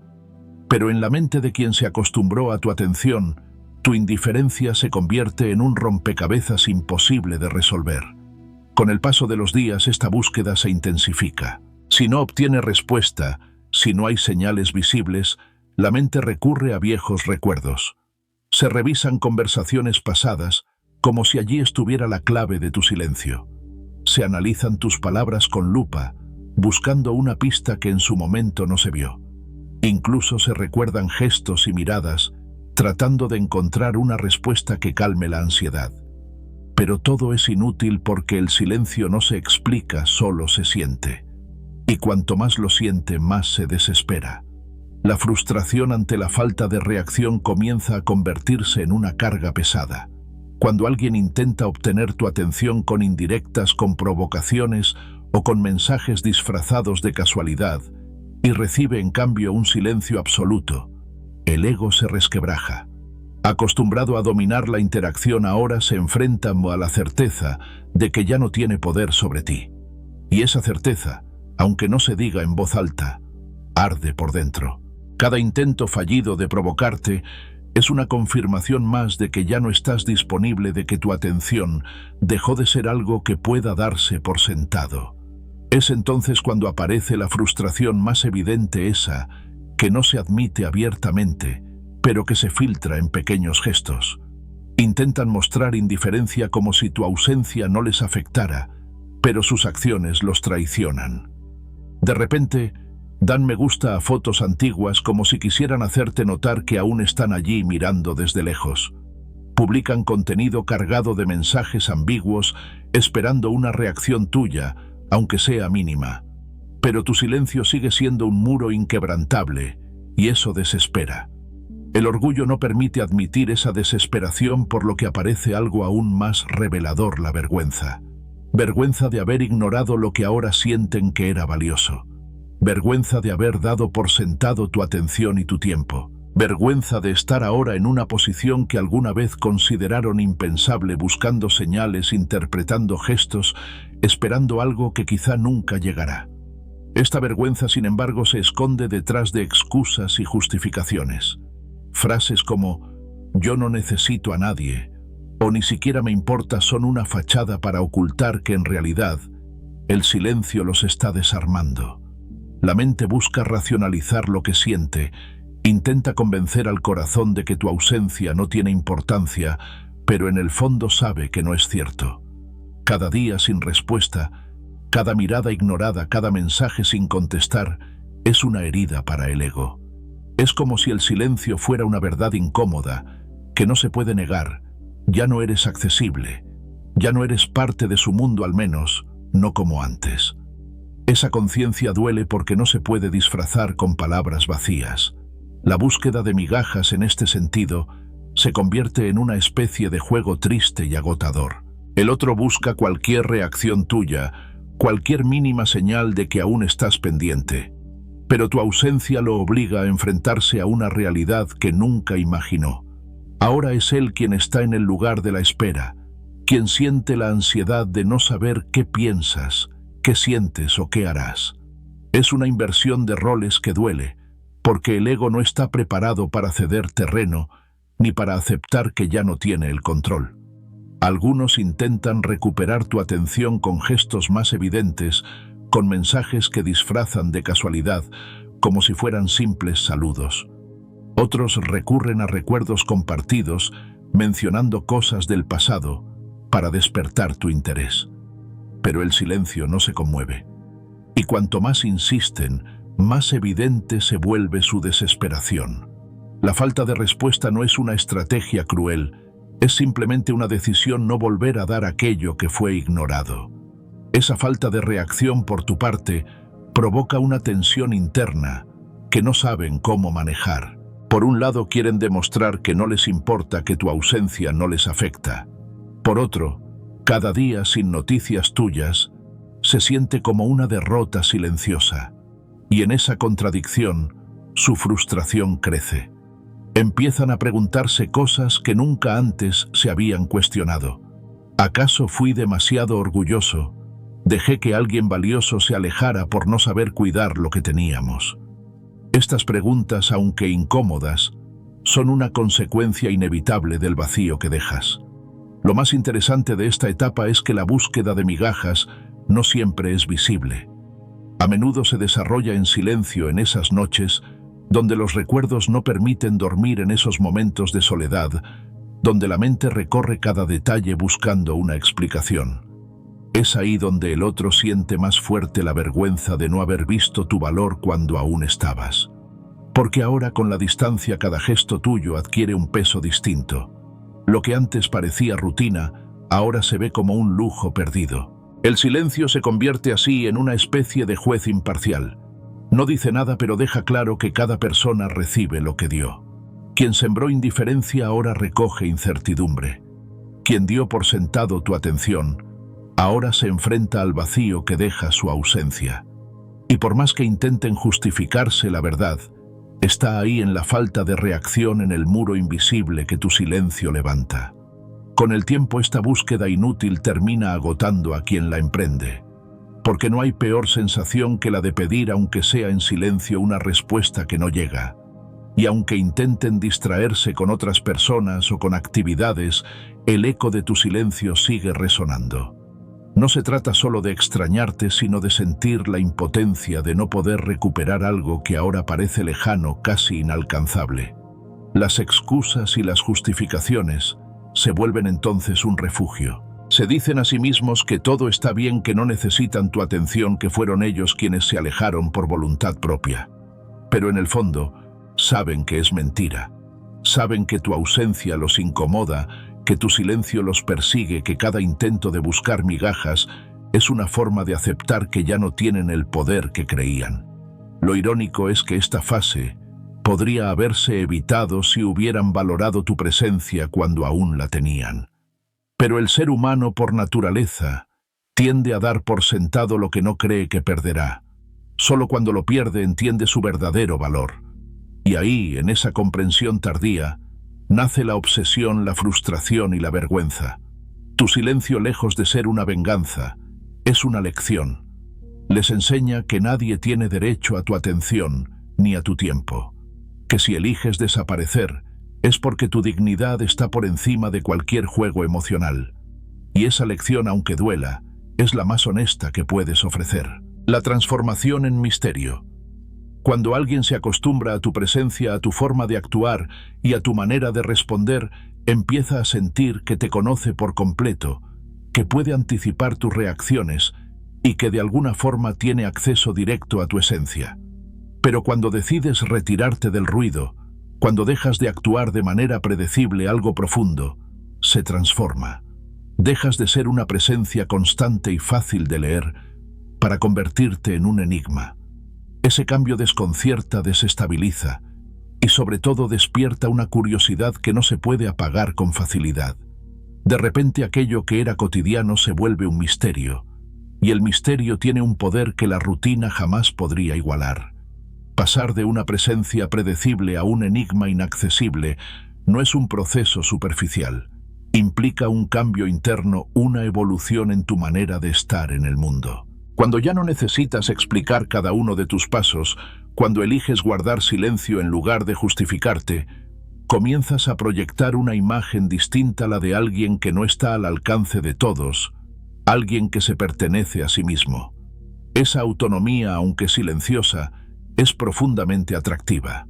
Pero en la mente de quien se acostumbró a tu atención, tu indiferencia se convierte en un rompecabezas imposible de resolver. Con el paso de los días, esta búsqueda se intensifica. Si no obtiene respuesta, si no hay señales visibles, la mente recurre a viejos recuerdos. Se revisan conversaciones pasadas como si allí estuviera la clave de tu silencio. Se analizan tus palabras con lupa, buscando una pista que en su momento no se vio. Incluso se recuerdan gestos y miradas, tratando de encontrar una respuesta que calme la ansiedad. Pero todo es inútil porque el silencio no se explica, solo se siente. Y cuanto más lo siente, más se desespera. La frustración ante la falta de reacción comienza a convertirse en una carga pesada. Cuando alguien intenta obtener tu atención con indirectas, con provocaciones o con mensajes disfrazados de casualidad, y recibe en cambio un silencio absoluto, el ego se resquebraja. Acostumbrado a dominar la interacción, ahora se enfrenta a la certeza de que ya no tiene poder sobre ti. Y esa certeza, aunque no se diga en voz alta, arde por dentro. Cada intento fallido de provocarte es una confirmación más de que ya no estás disponible, de que tu atención dejó de ser algo que pueda darse por sentado. Es entonces cuando aparece la frustración más evidente, esa que no se admite abiertamente, pero que se filtra en pequeños gestos. Intentan mostrar indiferencia como si tu ausencia no les afectara, pero sus acciones los traicionan. De repente, dan me gusta a fotos antiguas como si quisieran hacerte notar que aún están allí mirando desde lejos. Publican contenido cargado de mensajes ambiguos, esperando una reacción tuya, aunque sea mínima. Pero tu silencio sigue siendo un muro inquebrantable, y eso desespera. El orgullo no permite admitir esa desesperación, por lo que aparece algo aún más revelador: la vergüenza. Vergüenza de haber ignorado lo que ahora sienten que era valioso. Vergüenza de haber dado por sentado tu atención y tu tiempo. Vergüenza de estar ahora en una posición que alguna vez consideraron impensable, buscando señales, interpretando gestos, esperando algo que quizá nunca llegará. Esta vergüenza, sin embargo, se esconde detrás de excusas y justificaciones. Frases como «yo no necesito a nadie» o «ni siquiera me importa» son una fachada para ocultar que en realidad el silencio los está desarmando. La mente busca racionalizar lo que siente, intenta convencer al corazón de que tu ausencia no tiene importancia, pero en el fondo sabe que no es cierto. Cada día sin respuesta, cada mirada ignorada, cada mensaje sin contestar, es una herida para el ego. Es como si el silencio fuera una verdad incómoda, que no se puede negar. Ya no eres accesible, ya no eres parte de su mundo, al menos no como antes. Esa conciencia duele porque no se puede disfrazar con palabras vacías. La búsqueda de migajas en este sentido se convierte en una especie de juego triste y agotador. El otro busca cualquier reacción tuya, cualquier mínima señal de que aún estás pendiente. Pero tu ausencia lo obliga a enfrentarse a una realidad que nunca imaginó. Ahora es él quien está en el lugar de la espera, quien siente la ansiedad de no saber qué piensas, qué sientes o qué harás. Es una inversión de roles que duele, porque el ego no está preparado para ceder terreno ni para aceptar que ya no tiene el control. Algunos intentan recuperar tu atención con gestos más evidentes, con mensajes que disfrazan de casualidad, como si fueran simples saludos. Otros recurren a recuerdos compartidos, mencionando cosas del pasado, para despertar tu interés. Pero el silencio no se conmueve. Y cuanto más insisten, más evidente se vuelve su desesperación. La falta de respuesta no es una estrategia cruel, es simplemente una decisión: no volver a dar aquello que fue ignorado. Esa falta de reacción por tu parte provoca una tensión interna que no saben cómo manejar. Por un lado, quieren demostrar que no les importa, que tu ausencia no les afecta. Por otro, cada día sin noticias tuyas se siente como una derrota silenciosa. Y en esa contradicción, su frustración crece. Empiezan a preguntarse cosas que nunca antes se habían cuestionado. ¿Acaso fui demasiado orgulloso? ¿Dejé que alguien valioso se alejara por no saber cuidar lo que teníamos? Estas preguntas, aunque incómodas, son una consecuencia inevitable del vacío que dejas. Lo más interesante de esta etapa es que la búsqueda de migajas no siempre es visible. A menudo se desarrolla en silencio en esas noches donde los recuerdos no permiten dormir, en esos momentos de soledad, donde la mente recorre cada detalle buscando una explicación. Es ahí donde el otro siente más fuerte la vergüenza de no haber visto tu valor cuando aún estabas. Porque ahora, con la distancia, cada gesto tuyo adquiere un peso distinto. Lo que antes parecía rutina, ahora se ve como un lujo perdido. El silencio se convierte así en una especie de juez imparcial. No dice nada, pero deja claro que cada persona recibe lo que dio. Quien sembró indiferencia ahora recoge incertidumbre. Quien dio por sentado tu atención, ahora se enfrenta al vacío que deja su ausencia. Y por más que intenten justificarse, la verdad está ahí, en la falta de reacción, en el muro invisible que tu silencio levanta. Con el tiempo, esta búsqueda inútil termina agotando a quien la emprende, porque no hay peor sensación que la de pedir, aunque sea en silencio, una respuesta que no llega. Y aunque intenten distraerse con otras personas o con actividades, el eco de tu silencio sigue resonando. No se trata solo de extrañarte, sino de sentir la impotencia de no poder recuperar algo que ahora parece lejano, casi inalcanzable. Las excusas y las justificaciones se vuelven entonces un refugio. Se dicen a sí mismos que todo está bien, que no necesitan tu atención, que fueron ellos quienes se alejaron por voluntad propia. Pero en el fondo, saben que es mentira. Saben que tu ausencia los incomoda, que tu silencio los persigue, que cada intento de buscar migajas es una forma de aceptar que ya no tienen el poder que creían. Lo irónico es que esta fase podría haberse evitado si hubieran valorado tu presencia cuando aún la tenían. Pero el ser humano, por naturaleza, tiende a dar por sentado lo que no cree que perderá. Solo cuando lo pierde entiende su verdadero valor. Y ahí, en esa comprensión tardía, nace la obsesión, la frustración y la vergüenza. Tu silencio, lejos de ser una venganza, es una lección. Les enseña que nadie tiene derecho a tu atención ni a tu tiempo. Que si eliges desaparecer, es porque tu dignidad está por encima de cualquier juego emocional. Y esa lección, aunque duela, es la más honesta que puedes ofrecer. La transformación en misterio. Cuando alguien se acostumbra a tu presencia, a tu forma de actuar y a tu manera de responder, empieza a sentir que te conoce por completo, que puede anticipar tus reacciones y que de alguna forma tiene acceso directo a tu esencia. Pero cuando decides retirarte del ruido, cuando dejas de actuar de manera predecible, algo profundo se transforma. Dejas de ser una presencia constante y fácil de leer para convertirte en un enigma. Ese cambio desconcierta, desestabiliza y sobre todo despierta una curiosidad que no se puede apagar con facilidad. De repente aquello que era cotidiano se vuelve un misterio, y el misterio tiene un poder que la rutina jamás podría igualar. Pasar de una presencia predecible a un enigma inaccesible no es un proceso superficial. Implica un cambio interno, una evolución en tu manera de estar en el mundo. Cuando ya no necesitas explicar cada uno de tus pasos, cuando eliges guardar silencio en lugar de justificarte, comienzas a proyectar una imagen distinta a la de alguien que no está al alcance de todos, alguien que se pertenece a sí mismo. Esa autonomía, aunque silenciosa, es profundamente atractiva,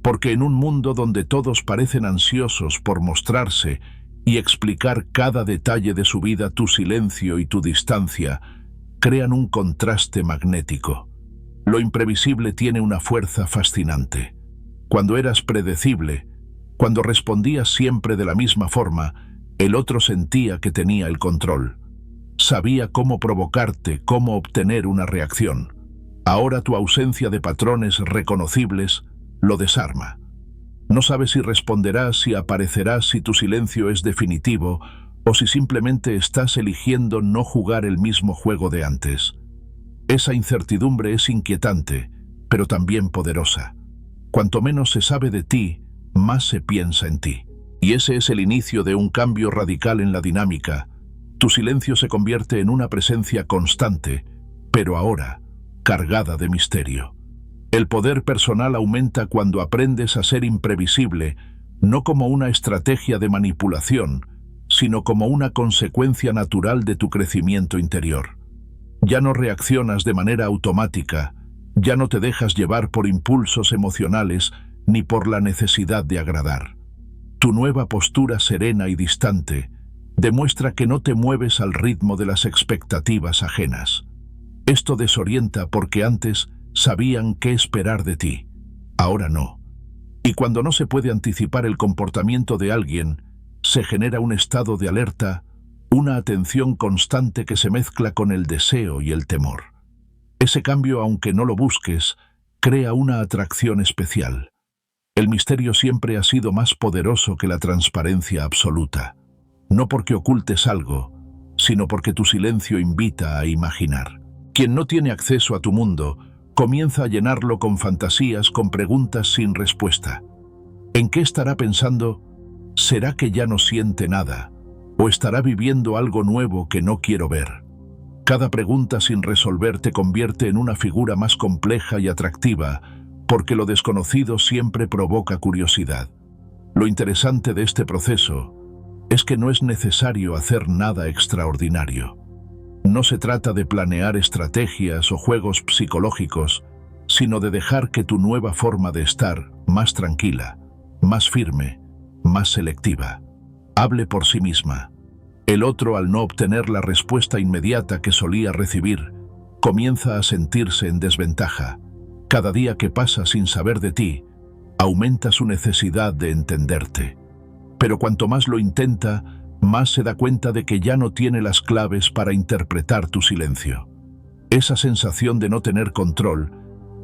porque en un mundo donde todos parecen ansiosos por mostrarse y explicar cada detalle de su vida, tu silencio y tu distancia crean un contraste magnético. Lo imprevisible tiene una fuerza fascinante. Cuando eras predecible, cuando respondías siempre de la misma forma, el otro sentía que tenía el control. Sabía cómo provocarte, cómo obtener una reacción. Ahora tu ausencia de patrones reconocibles lo desarma. No sabes si responderás, si aparecerás, si tu silencio es definitivo o si simplemente estás eligiendo no jugar el mismo juego de antes. Esa incertidumbre es inquietante, pero también poderosa. Cuanto menos se sabe de ti, más se piensa en ti. Y ese es el inicio de un cambio radical en la dinámica. Tu silencio se convierte en una presencia constante, pero ahora cargada de misterio. El poder personal aumenta cuando aprendes a ser imprevisible, no como una estrategia de manipulación, sino como una consecuencia natural de tu crecimiento interior. Ya no reaccionas de manera automática, ya no te dejas llevar por impulsos emocionales ni por la necesidad de agradar. Tu nueva postura serena y distante demuestra que no te mueves al ritmo de las expectativas ajenas. Esto desorienta porque antes sabían qué esperar de ti, ahora no. Y cuando no se puede anticipar el comportamiento de alguien, se genera un estado de alerta, una atención constante que se mezcla con el deseo y el temor. Ese cambio, aunque no lo busques, crea una atracción especial. El misterio siempre ha sido más poderoso que la transparencia absoluta, no porque ocultes algo, sino porque tu silencio invita a imaginar. Quien no tiene acceso a tu mundo, comienza a llenarlo con fantasías, con preguntas sin respuesta. ¿En qué estará pensando? ¿Será que ya no siente nada? ¿O estará viviendo algo nuevo que no quiero ver? Cada pregunta sin resolver te convierte en una figura más compleja y atractiva, porque lo desconocido siempre provoca curiosidad. Lo interesante de este proceso es que no es necesario hacer nada extraordinario. No se trata de planear estrategias o juegos psicológicos, sino de dejar que tu nueva forma de estar, más tranquila, más firme, más selectiva, hable por sí misma. El otro, al no obtener la respuesta inmediata que solía recibir, comienza a sentirse en desventaja. Cada día que pasa sin saber de ti, aumenta su necesidad de entenderte. Pero cuanto más lo intenta, más se da cuenta de que ya no tiene las claves para interpretar tu silencio. Esa sensación de no tener control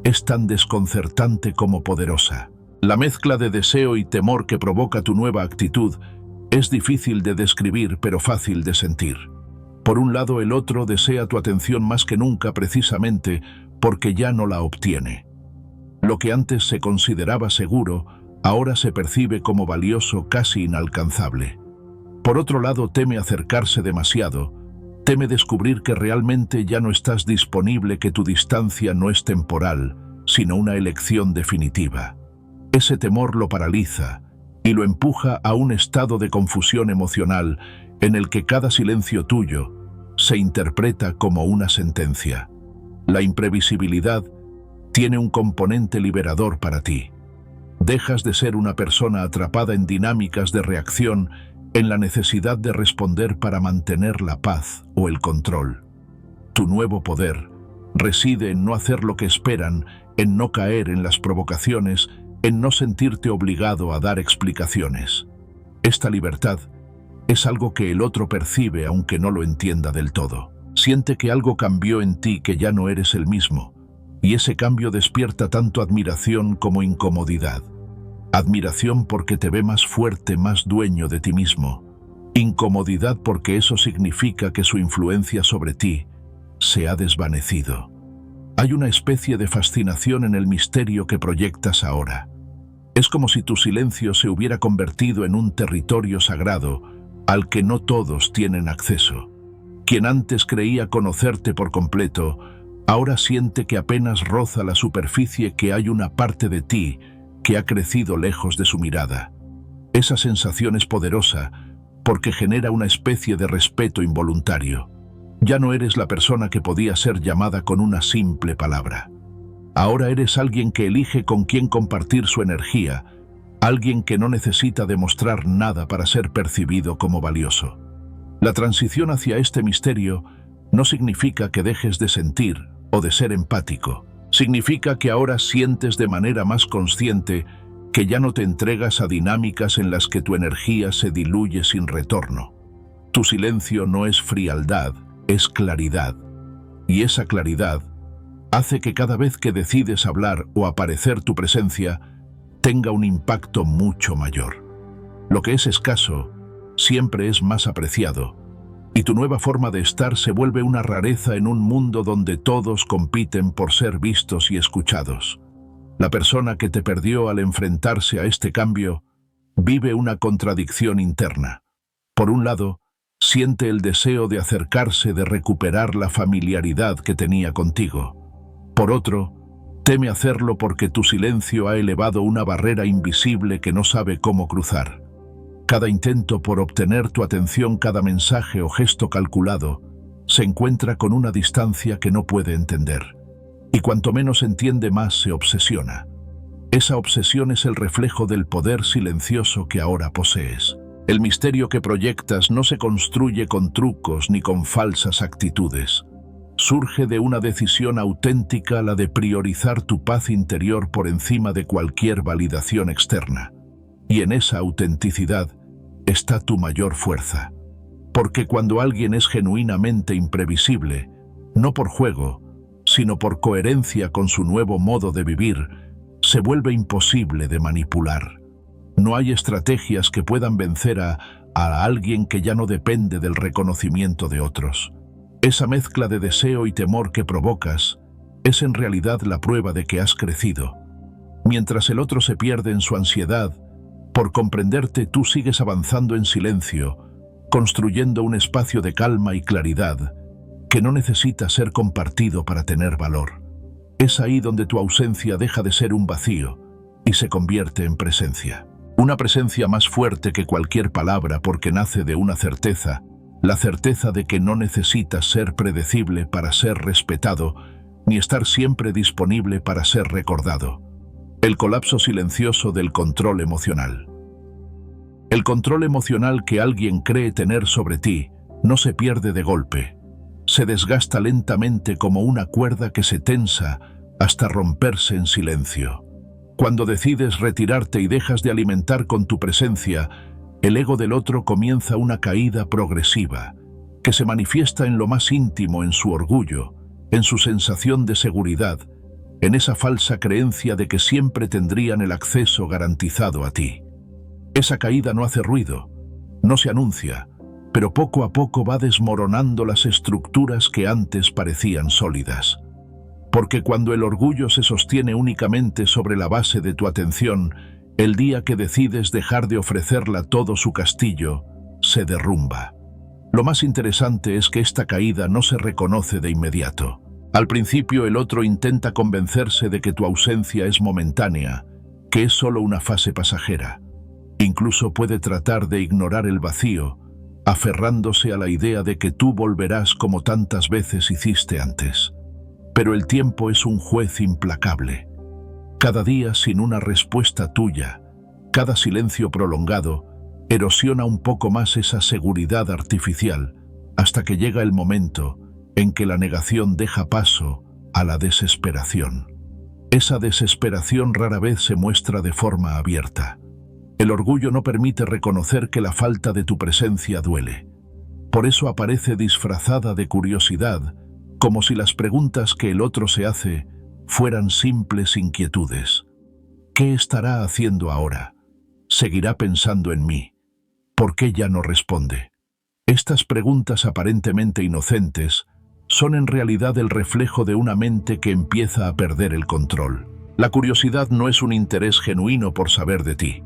es tan desconcertante como poderosa. La mezcla de deseo y temor que provoca tu nueva actitud es difícil de describir, pero fácil de sentir. Por un lado, el otro desea tu atención más que nunca, precisamente porque ya no la obtiene. Lo que antes se consideraba seguro, ahora se percibe como valioso, casi inalcanzable. Por otro lado, teme acercarse demasiado, teme descubrir que realmente ya no estás disponible, que tu distancia no es temporal, sino una elección definitiva. Ese temor lo paraliza y lo empuja a un estado de confusión emocional en el que cada silencio tuyo se interpreta como una sentencia. La imprevisibilidad tiene un componente liberador para ti. Dejas de ser una persona atrapada en dinámicas de reacción, en la necesidad de responder para mantener la paz o el control. Tu nuevo poder reside en no hacer lo que esperan, en no caer en las provocaciones, en no sentirte obligado a dar explicaciones. Esta libertad es algo que el otro percibe aunque no lo entienda del todo. Siente que algo cambió en ti, que ya no eres el mismo, y ese cambio despierta tanto admiración como incomodidad. Admiración porque te ve más fuerte, más dueño de ti mismo. Incomodidad porque eso significa que su influencia sobre ti se ha desvanecido. Hay una especie de fascinación en el misterio que proyectas ahora. Es como si tu silencio se hubiera convertido en un territorio sagrado al que no todos tienen acceso. Quien antes creía conocerte por completo, ahora siente que apenas roza la superficie, que hay una parte de ti que ha crecido lejos de su mirada. Esa sensación es poderosa porque genera una especie de respeto involuntario. Ya no eres la persona que podía ser llamada con una simple palabra. Ahora eres alguien que elige con quién compartir su energía, alguien que no necesita demostrar nada para ser percibido como valioso. La transición hacia este misterio no significa que dejes de sentir o de ser empático. Significa que ahora sientes de manera más consciente, que ya no te entregas a dinámicas en las que tu energía se diluye sin retorno. Tu silencio no es frialdad, es claridad. Y esa claridad hace que cada vez que decides hablar o aparecer, tu presencia tenga un impacto mucho mayor. Lo que es escaso siempre es más apreciado, y tu nueva forma de estar se vuelve una rareza en un mundo donde todos compiten por ser vistos y escuchados. La persona que te perdió al enfrentarse a este cambio vive una contradicción interna. Por un lado, siente el deseo de acercarse, de recuperar la familiaridad que tenía contigo. Por otro, teme hacerlo porque tu silencio ha elevado una barrera invisible que no sabe cómo cruzar. Cada intento por obtener tu atención, cada mensaje o gesto calculado, se encuentra con una distancia que no puede entender. Y cuanto menos entiende, más se obsesiona. Esa obsesión es el reflejo del poder silencioso que ahora posees. El misterio que proyectas no se construye con trucos ni con falsas actitudes. Surge de una decisión auténtica, la de priorizar tu paz interior por encima de cualquier validación externa. Y en esa autenticidad está tu mayor fuerza. Porque cuando alguien es genuinamente imprevisible, no por juego, sino por coherencia con su nuevo modo de vivir, se vuelve imposible de manipular. No hay estrategias que puedan vencer a alguien que ya no depende del reconocimiento de otros. Esa mezcla de deseo y temor que provocas es en realidad la prueba de que has crecido. Mientras el otro se pierde en su ansiedad, por comprenderte tú sigues avanzando en silencio, construyendo un espacio de calma y claridad que no necesita ser compartido para tener valor. Es ahí donde tu ausencia deja de ser un vacío y se convierte en presencia. Una presencia más fuerte que cualquier palabra porque nace de una certeza, la certeza de que no necesitas ser predecible para ser respetado, ni estar siempre disponible para ser recordado. El colapso silencioso del control emocional. El control emocional que alguien cree tener sobre ti no se pierde de golpe. Se desgasta lentamente como una cuerda que se tensa hasta romperse en silencio. Cuando decides retirarte y dejas de alimentar con tu presencia, el ego del otro comienza una caída progresiva, que se manifiesta en lo más íntimo, en su orgullo, en su sensación de seguridad, en esa falsa creencia de que siempre tendrían el acceso garantizado a ti. Esa caída no hace ruido, no se anuncia, pero poco a poco va desmoronando las estructuras que antes parecían sólidas. Porque cuando el orgullo se sostiene únicamente sobre la base de tu atención, el día que decides dejar de ofrecerla todo su castillo, se derrumba. Lo más interesante es que esta caída no se reconoce de inmediato. Al principio el otro intenta convencerse de que tu ausencia es momentánea, que es solo una fase pasajera. Incluso puede tratar de ignorar el vacío, aferrándose a la idea de que tú volverás como tantas veces hiciste antes. Pero el tiempo es un juez implacable. Cada día sin una respuesta tuya, cada silencio prolongado, erosiona un poco más esa seguridad artificial, hasta que llega el momento en que la negación deja paso a la desesperación. Esa desesperación rara vez se muestra de forma abierta. El orgullo no permite reconocer que la falta de tu presencia duele. Por eso aparece disfrazada de curiosidad, como si las preguntas que el otro se hace fueran simples inquietudes. ¿Qué estará haciendo ahora? ¿Seguirá pensando en mí? ¿Por qué ya no responde? Estas preguntas aparentemente inocentes son en realidad el reflejo de una mente que empieza a perder el control. La curiosidad no es un interés genuino por saber de ti.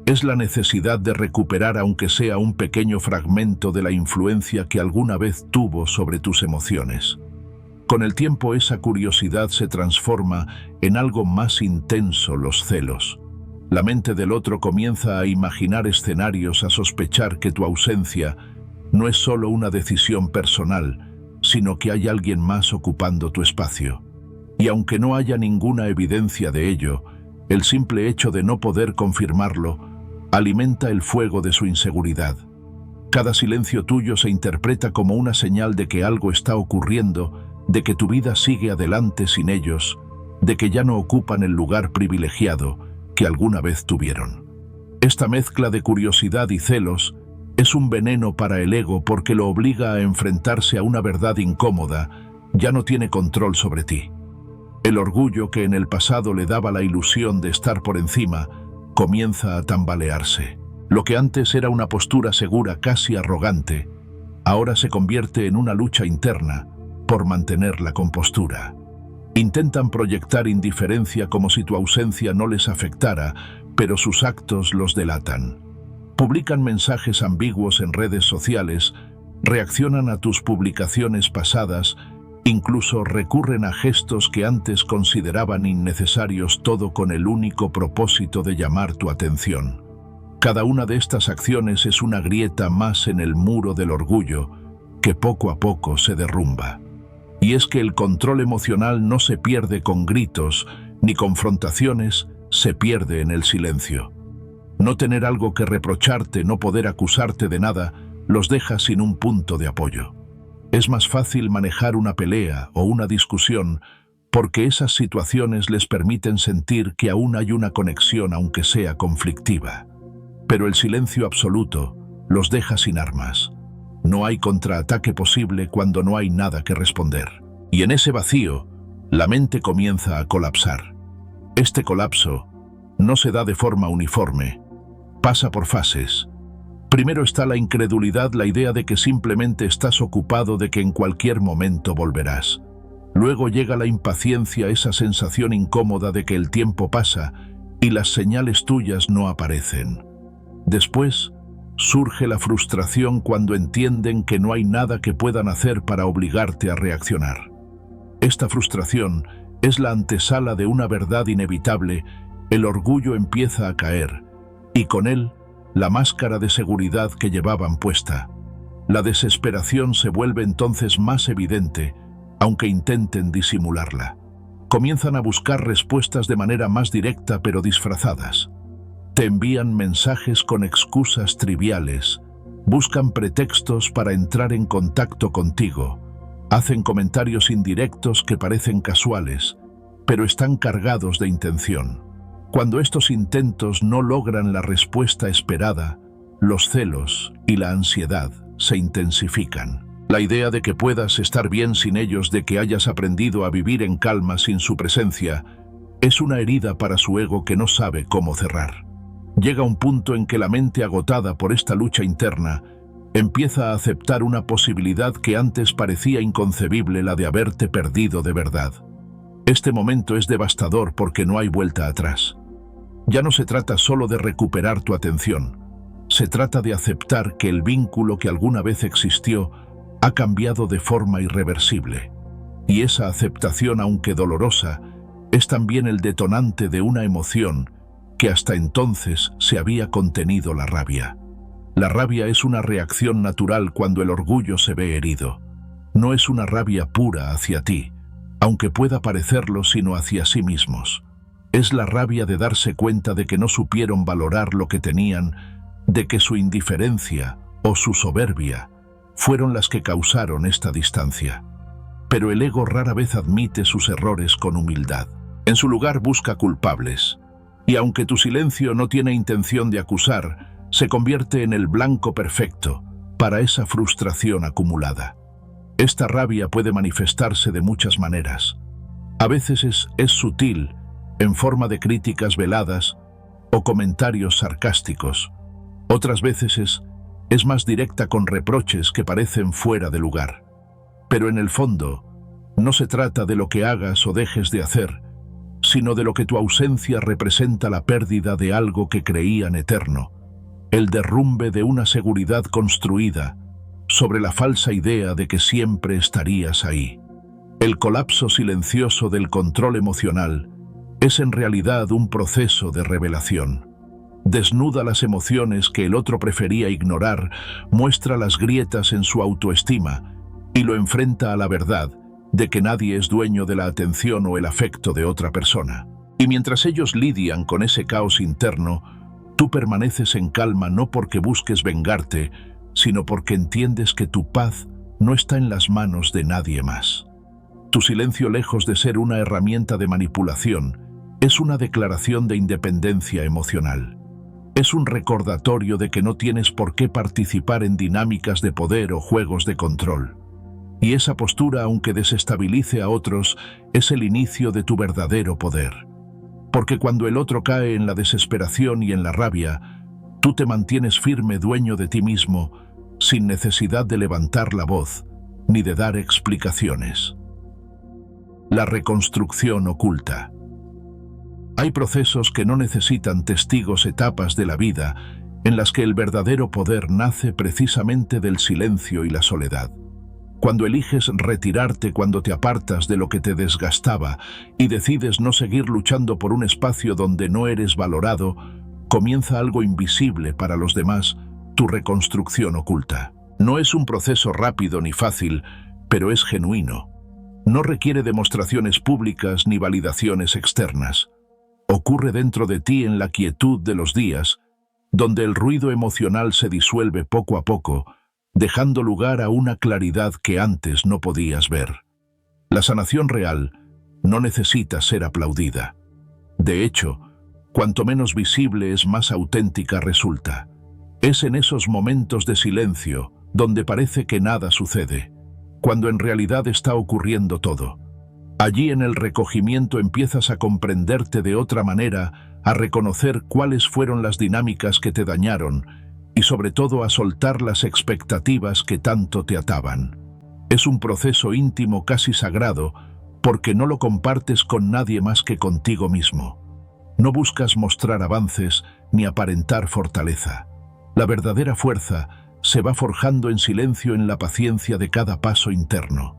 Es la necesidad de recuperar, aunque sea un pequeño fragmento de la influencia que alguna vez tuvo sobre tus emociones. Con el tiempo esa curiosidad se transforma en algo más intenso, los celos. La mente del otro comienza a imaginar escenarios, a sospechar que tu ausencia no es solo una decisión personal, sino que hay alguien más ocupando tu espacio. Y aunque no haya ninguna evidencia de ello, el simple hecho de no poder confirmarlo alimenta el fuego de su inseguridad. Cada silencio tuyo se interpreta como una señal de que algo está ocurriendo, de que tu vida sigue adelante sin ellos, de que ya no ocupan el lugar privilegiado que alguna vez tuvieron. Esta mezcla de curiosidad y celos es un veneno para el ego porque lo obliga a enfrentarse a una verdad incómoda. Ya no tiene control sobre ti. El orgullo que en el pasado le daba la ilusión de estar por encima comienza a tambalearse. Lo que antes era una postura segura, casi arrogante, ahora se convierte en una lucha interna por mantener la compostura. Intentan proyectar indiferencia como si tu ausencia no les afectara, pero sus actos los delatan. Publican mensajes ambiguos en redes sociales, reaccionan a tus publicaciones pasadas, incluso recurren a gestos que antes consideraban innecesarios, todo con el único propósito de llamar tu atención. Cada una de estas acciones es una grieta más en el muro del orgullo que poco a poco se derrumba. Y es que el control emocional no se pierde con gritos ni confrontaciones, se pierde en el silencio. No tener algo que reprocharte, no poder acusarte de nada, los deja sin un punto de apoyo. Es más fácil manejar una pelea o una discusión porque esas situaciones les permiten sentir que aún hay una conexión, aunque sea conflictiva. Pero el silencio absoluto los deja sin armas. No hay contraataque posible cuando no hay nada que responder. Y en ese vacío, la mente comienza a colapsar. Este colapso no se da de forma uniforme, pasa por fases. Primero está la incredulidad, la idea de que simplemente estás ocupado, de que en cualquier momento volverás. Luego llega la impaciencia, esa sensación incómoda de que el tiempo pasa y las señales tuyas no aparecen. Después, surge la frustración cuando entienden que no hay nada que puedan hacer para obligarte a reaccionar. Esta frustración es la antesala de una verdad inevitable. El orgullo empieza a caer, y con él, la máscara de seguridad que llevaban puesta. La desesperación se vuelve entonces más evidente, aunque intenten disimularla. Comienzan a buscar respuestas de manera más directa pero disfrazadas. Te envían mensajes con excusas triviales, buscan pretextos para entrar en contacto contigo, hacen comentarios indirectos que parecen casuales, pero están cargados de intención. Cuando estos intentos no logran la respuesta esperada, los celos y la ansiedad se intensifican. La idea de que puedas estar bien sin ellos, de que hayas aprendido a vivir en calma sin su presencia, es una herida para su ego que no sabe cómo cerrar. Llega un punto en que la mente, agotada por esta lucha interna, empieza a aceptar una posibilidad que antes parecía inconcebible, la de haberte perdido de verdad. Este momento es devastador porque no hay vuelta atrás. Ya no se trata solo de recuperar tu atención, se trata de aceptar que el vínculo que alguna vez existió ha cambiado de forma irreversible. Y esa aceptación, aunque dolorosa, es también el detonante de una emoción que hasta entonces se había contenido: la rabia. La rabia es una reacción natural cuando el orgullo se ve herido. No es una rabia pura hacia ti, aunque pueda parecerlo, sino hacia sí mismos. Es la rabia de darse cuenta de que no supieron valorar lo que tenían, de que su indiferencia o su soberbia fueron las que causaron esta distancia. Pero el ego rara vez admite sus errores con humildad. En su lugar busca culpables. Y aunque tu silencio no tiene intención de acusar, se convierte en el blanco perfecto para esa frustración acumulada. Esta rabia puede manifestarse de muchas maneras. A veces es sutil, en forma de críticas veladas o comentarios sarcásticos. Otras veces es más directa, con reproches que parecen fuera de lugar. Pero en el fondo, no se trata de lo que hagas o dejes de hacer, sino de lo que tu ausencia representa: la pérdida de algo que creían eterno, el derrumbe de una seguridad construida sobre la falsa idea de que siempre estarías ahí. El colapso silencioso del control emocional es en realidad un proceso de revelación. Desnuda las emociones que el otro prefería ignorar, muestra las grietas en su autoestima y lo enfrenta a la verdad de que nadie es dueño de la atención o el afecto de otra persona. Y mientras ellos lidian con ese caos interno, tú permaneces en calma, no porque busques vengarte, sino porque entiendes que tu paz no está en las manos de nadie más. Tu silencio, lejos de ser una herramienta de manipulación, es una declaración de independencia emocional. Es un recordatorio de que no tienes por qué participar en dinámicas de poder o juegos de control. Y esa postura, aunque desestabilice a otros, es el inicio de tu verdadero poder. Porque cuando el otro cae en la desesperación y en la rabia, Tú te mantienes firme, dueño de ti mismo, sin necesidad de levantar la voz ni de dar explicaciones. La reconstrucción oculta. Hay procesos que no necesitan testigos, etapas de la vida en las que el verdadero poder nace precisamente del silencio y la soledad. Cuando eliges retirarte, cuando te apartas de lo que te desgastaba y decides no seguir luchando por un espacio donde no eres valorado, comienza algo invisible para los demás, tu reconstrucción oculta. No es un proceso rápido ni fácil, pero es genuino. No requiere demostraciones públicas ni validaciones externas. Ocurre dentro de ti en la quietud de los días, donde el ruido emocional se disuelve poco a poco, dejando lugar a una claridad que antes no podías ver. La sanación real no necesita ser aplaudida. De hecho, cuanto menos visible es, más auténtica resulta. Es en esos momentos de silencio donde parece que nada sucede, cuando en realidad está ocurriendo todo. Allí en el recogimiento empiezas a comprenderte de otra manera, a reconocer cuáles fueron las dinámicas que te dañaron y sobre todo a soltar las expectativas que tanto te ataban. Es un proceso íntimo, casi sagrado, porque no lo compartes con nadie más que contigo mismo. No buscas mostrar avances ni aparentar fortaleza. La verdadera fuerza se va forjando en silencio, en la paciencia de cada paso interno.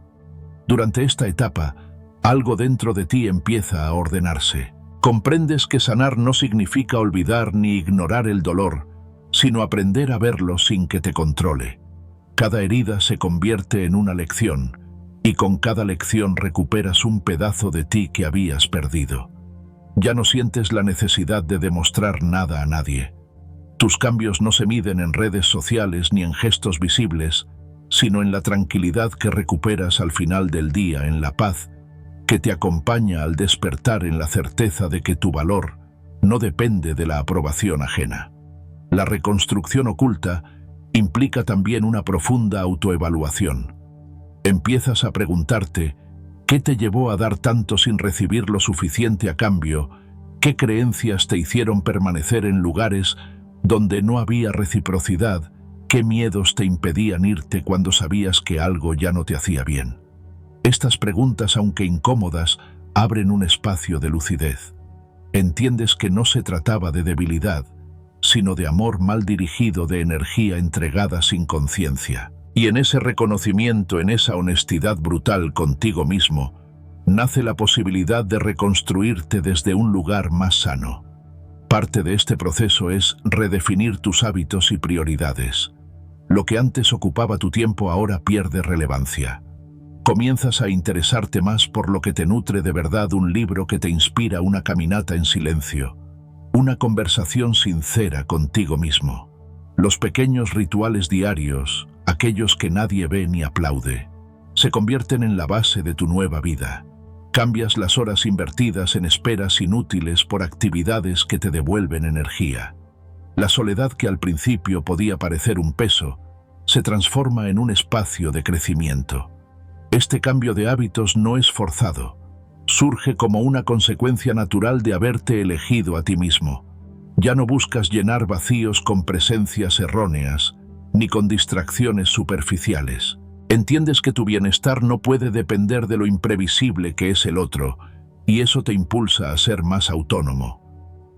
Durante esta etapa, algo dentro de ti empieza a ordenarse. Comprendes que sanar no significa olvidar ni ignorar el dolor, sino aprender a verlo sin que te controle. Cada herida se convierte en una lección, y con cada lección recuperas un pedazo de ti que habías perdido. Ya no sientes la necesidad de demostrar nada a nadie. Tus cambios no se miden en redes sociales ni en gestos visibles, sino en la tranquilidad que recuperas al final del día, en la paz que te acompaña al despertar, en la certeza de que tu valor no depende de la aprobación ajena. La reconstrucción oculta implica también una profunda autoevaluación. Empiezas a preguntarte, ¿qué te llevó a dar tanto sin recibir lo suficiente a cambio? ¿Qué creencias te hicieron permanecer en lugares donde no había reciprocidad? ¿Qué miedos te impedían irte cuando sabías que algo ya no te hacía bien? Estas preguntas, aunque incómodas, abren un espacio de lucidez. Entiendes que no se trataba de debilidad, sino de amor mal dirigido, de energía entregada sin conciencia. Y en ese reconocimiento, en esa honestidad brutal contigo mismo, nace la posibilidad de reconstruirte desde un lugar más sano. Parte de este proceso es redefinir tus hábitos y prioridades. Lo que antes ocupaba tu tiempo ahora pierde relevancia. Comienzas a interesarte más por lo que te nutre de verdad: un libro que te inspira, una caminata en silencio, una conversación sincera contigo mismo. Los pequeños rituales diarios, aquellos que nadie ve ni aplaude, se convierten en la base de tu nueva vida. Cambias las horas invertidas en esperas inútiles por actividades que te devuelven energía. La soledad, que al principio podía parecer un peso, se transforma en un espacio de crecimiento. Este cambio de hábitos no es forzado. Surge como una consecuencia natural de haberte elegido a ti mismo. Ya no buscas llenar vacíos con presencias erróneas, ni con distracciones superficiales. Entiendes que tu bienestar no puede depender de lo imprevisible que es el otro, y eso te impulsa a ser más autónomo.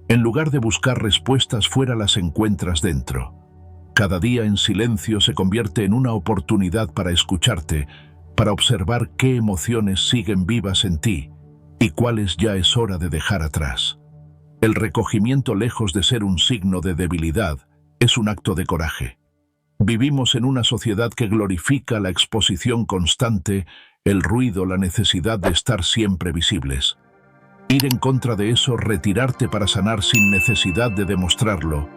En lugar de buscar respuestas fuera, las encuentras dentro. Cada día en silencio se convierte en una oportunidad para escucharte, para observar qué emociones siguen vivas en ti y cuáles ya es hora de dejar atrás. El recogimiento, lejos de ser un signo de debilidad, es un acto de coraje. Vivimos en una sociedad que glorifica la exposición constante, el ruido, la necesidad de estar siempre visibles. Ir en contra de eso, retirarte para sanar sin necesidad de demostrarlo,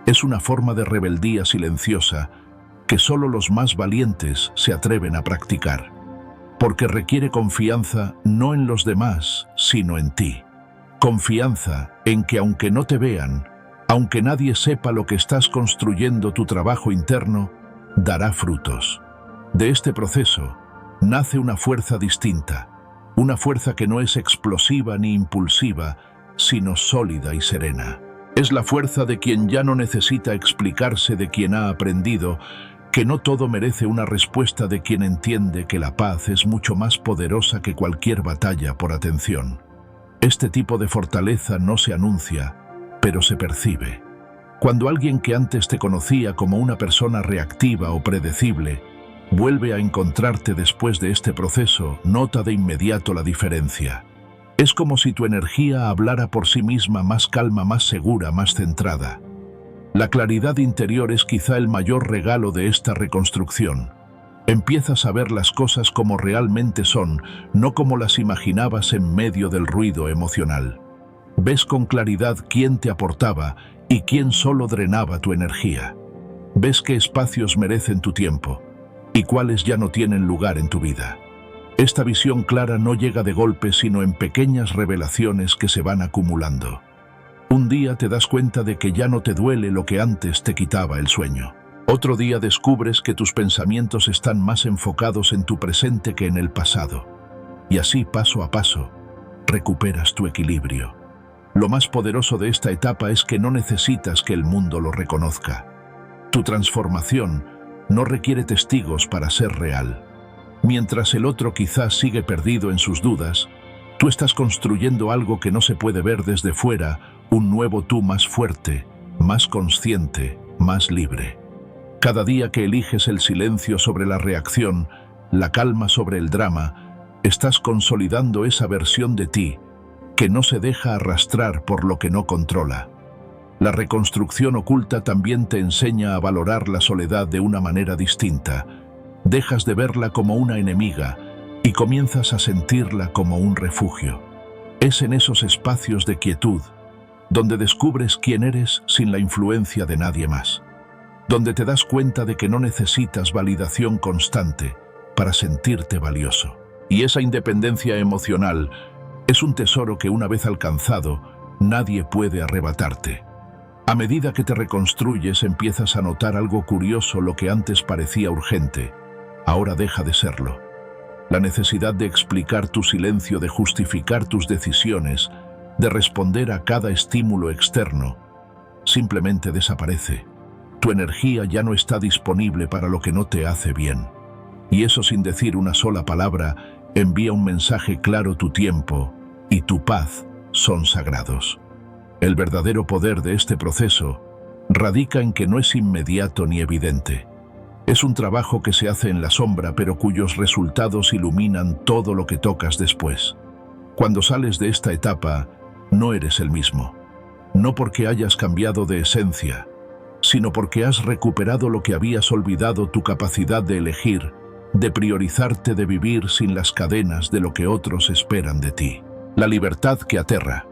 es una forma de rebeldía silenciosa que solo los más valientes se atreven a practicar, porque requiere confianza no en los demás, sino en ti. Confianza en que, aunque no te vean, aunque nadie sepa lo que estás construyendo, tu trabajo interno dará frutos. De este proceso nace una fuerza distinta, una fuerza que no es explosiva ni impulsiva, sino sólida y serena. Es la fuerza de quien ya no necesita explicarse, de quien ha aprendido que no todo merece una respuesta, de quien entiende que la paz es mucho más poderosa que cualquier batalla por atención. Este tipo de fortaleza no se anuncia, pero se percibe. Cuando alguien que antes te conocía como una persona reactiva o predecible vuelve a encontrarte después de este proceso, nota de inmediato la diferencia. Es como si tu energía hablara por sí misma, más calma, más segura, más centrada. La claridad interior es quizá el mayor regalo de esta reconstrucción. Empiezas a ver las cosas como realmente son, no como las imaginabas en medio del ruido emocional. Ves con claridad quién te aportaba y quién solo drenaba tu energía. Ves qué espacios merecen tu tiempo y cuáles ya no tienen lugar en tu vida. Esta visión clara no llega de golpe, sino en pequeñas revelaciones que se van acumulando. Un día te das cuenta de que ya no te duele lo que antes te quitaba el sueño. Otro día descubres que tus pensamientos están más enfocados en tu presente que en el pasado. Y así, paso a paso, recuperas tu equilibrio. Lo más poderoso de esta etapa es que no necesitas que el mundo lo reconozca. Tu transformación no requiere testigos para ser real. Mientras el otro quizás sigue perdido en sus dudas, tú estás construyendo algo que no se puede ver desde fuera, un nuevo tú más fuerte, más consciente, más libre. Cada día que eliges el silencio sobre la reacción, la calma sobre el drama, estás consolidando esa versión de ti que no se deja arrastrar por lo que no controla. La reconstrucción oculta también te enseña a valorar la soledad de una manera distinta. Dejas de verla como una enemiga y comienzas a sentirla como un refugio. Es en esos espacios de quietud donde descubres quién eres sin la influencia de nadie más, donde te das cuenta de que no necesitas validación constante para sentirte valioso. Y esa independencia emocional es un tesoro que, una vez alcanzado, nadie puede arrebatarte. A medida que te reconstruyes, empiezas a notar algo curioso. Lo que antes parecía urgente, ahora deja de serlo. La necesidad de explicar tu silencio, de justificar tus decisiones, de responder a cada estímulo externo, simplemente desaparece. Tu energía ya no está disponible para lo que no te hace bien. Y eso, sin decir una sola palabra, envía un mensaje claro: tu tiempo y tu paz son sagrados. El verdadero poder de este proceso radica en que no es inmediato ni evidente. Es un trabajo que se hace en la sombra, pero cuyos resultados iluminan todo lo que tocas después. Cuando sales de esta etapa, no eres el mismo. No porque hayas cambiado de esencia, sino porque has recuperado lo que habías olvidado: tu capacidad de elegir, de priorizarte, de vivir sin las cadenas de lo que otros esperan de ti. La libertad que aterra.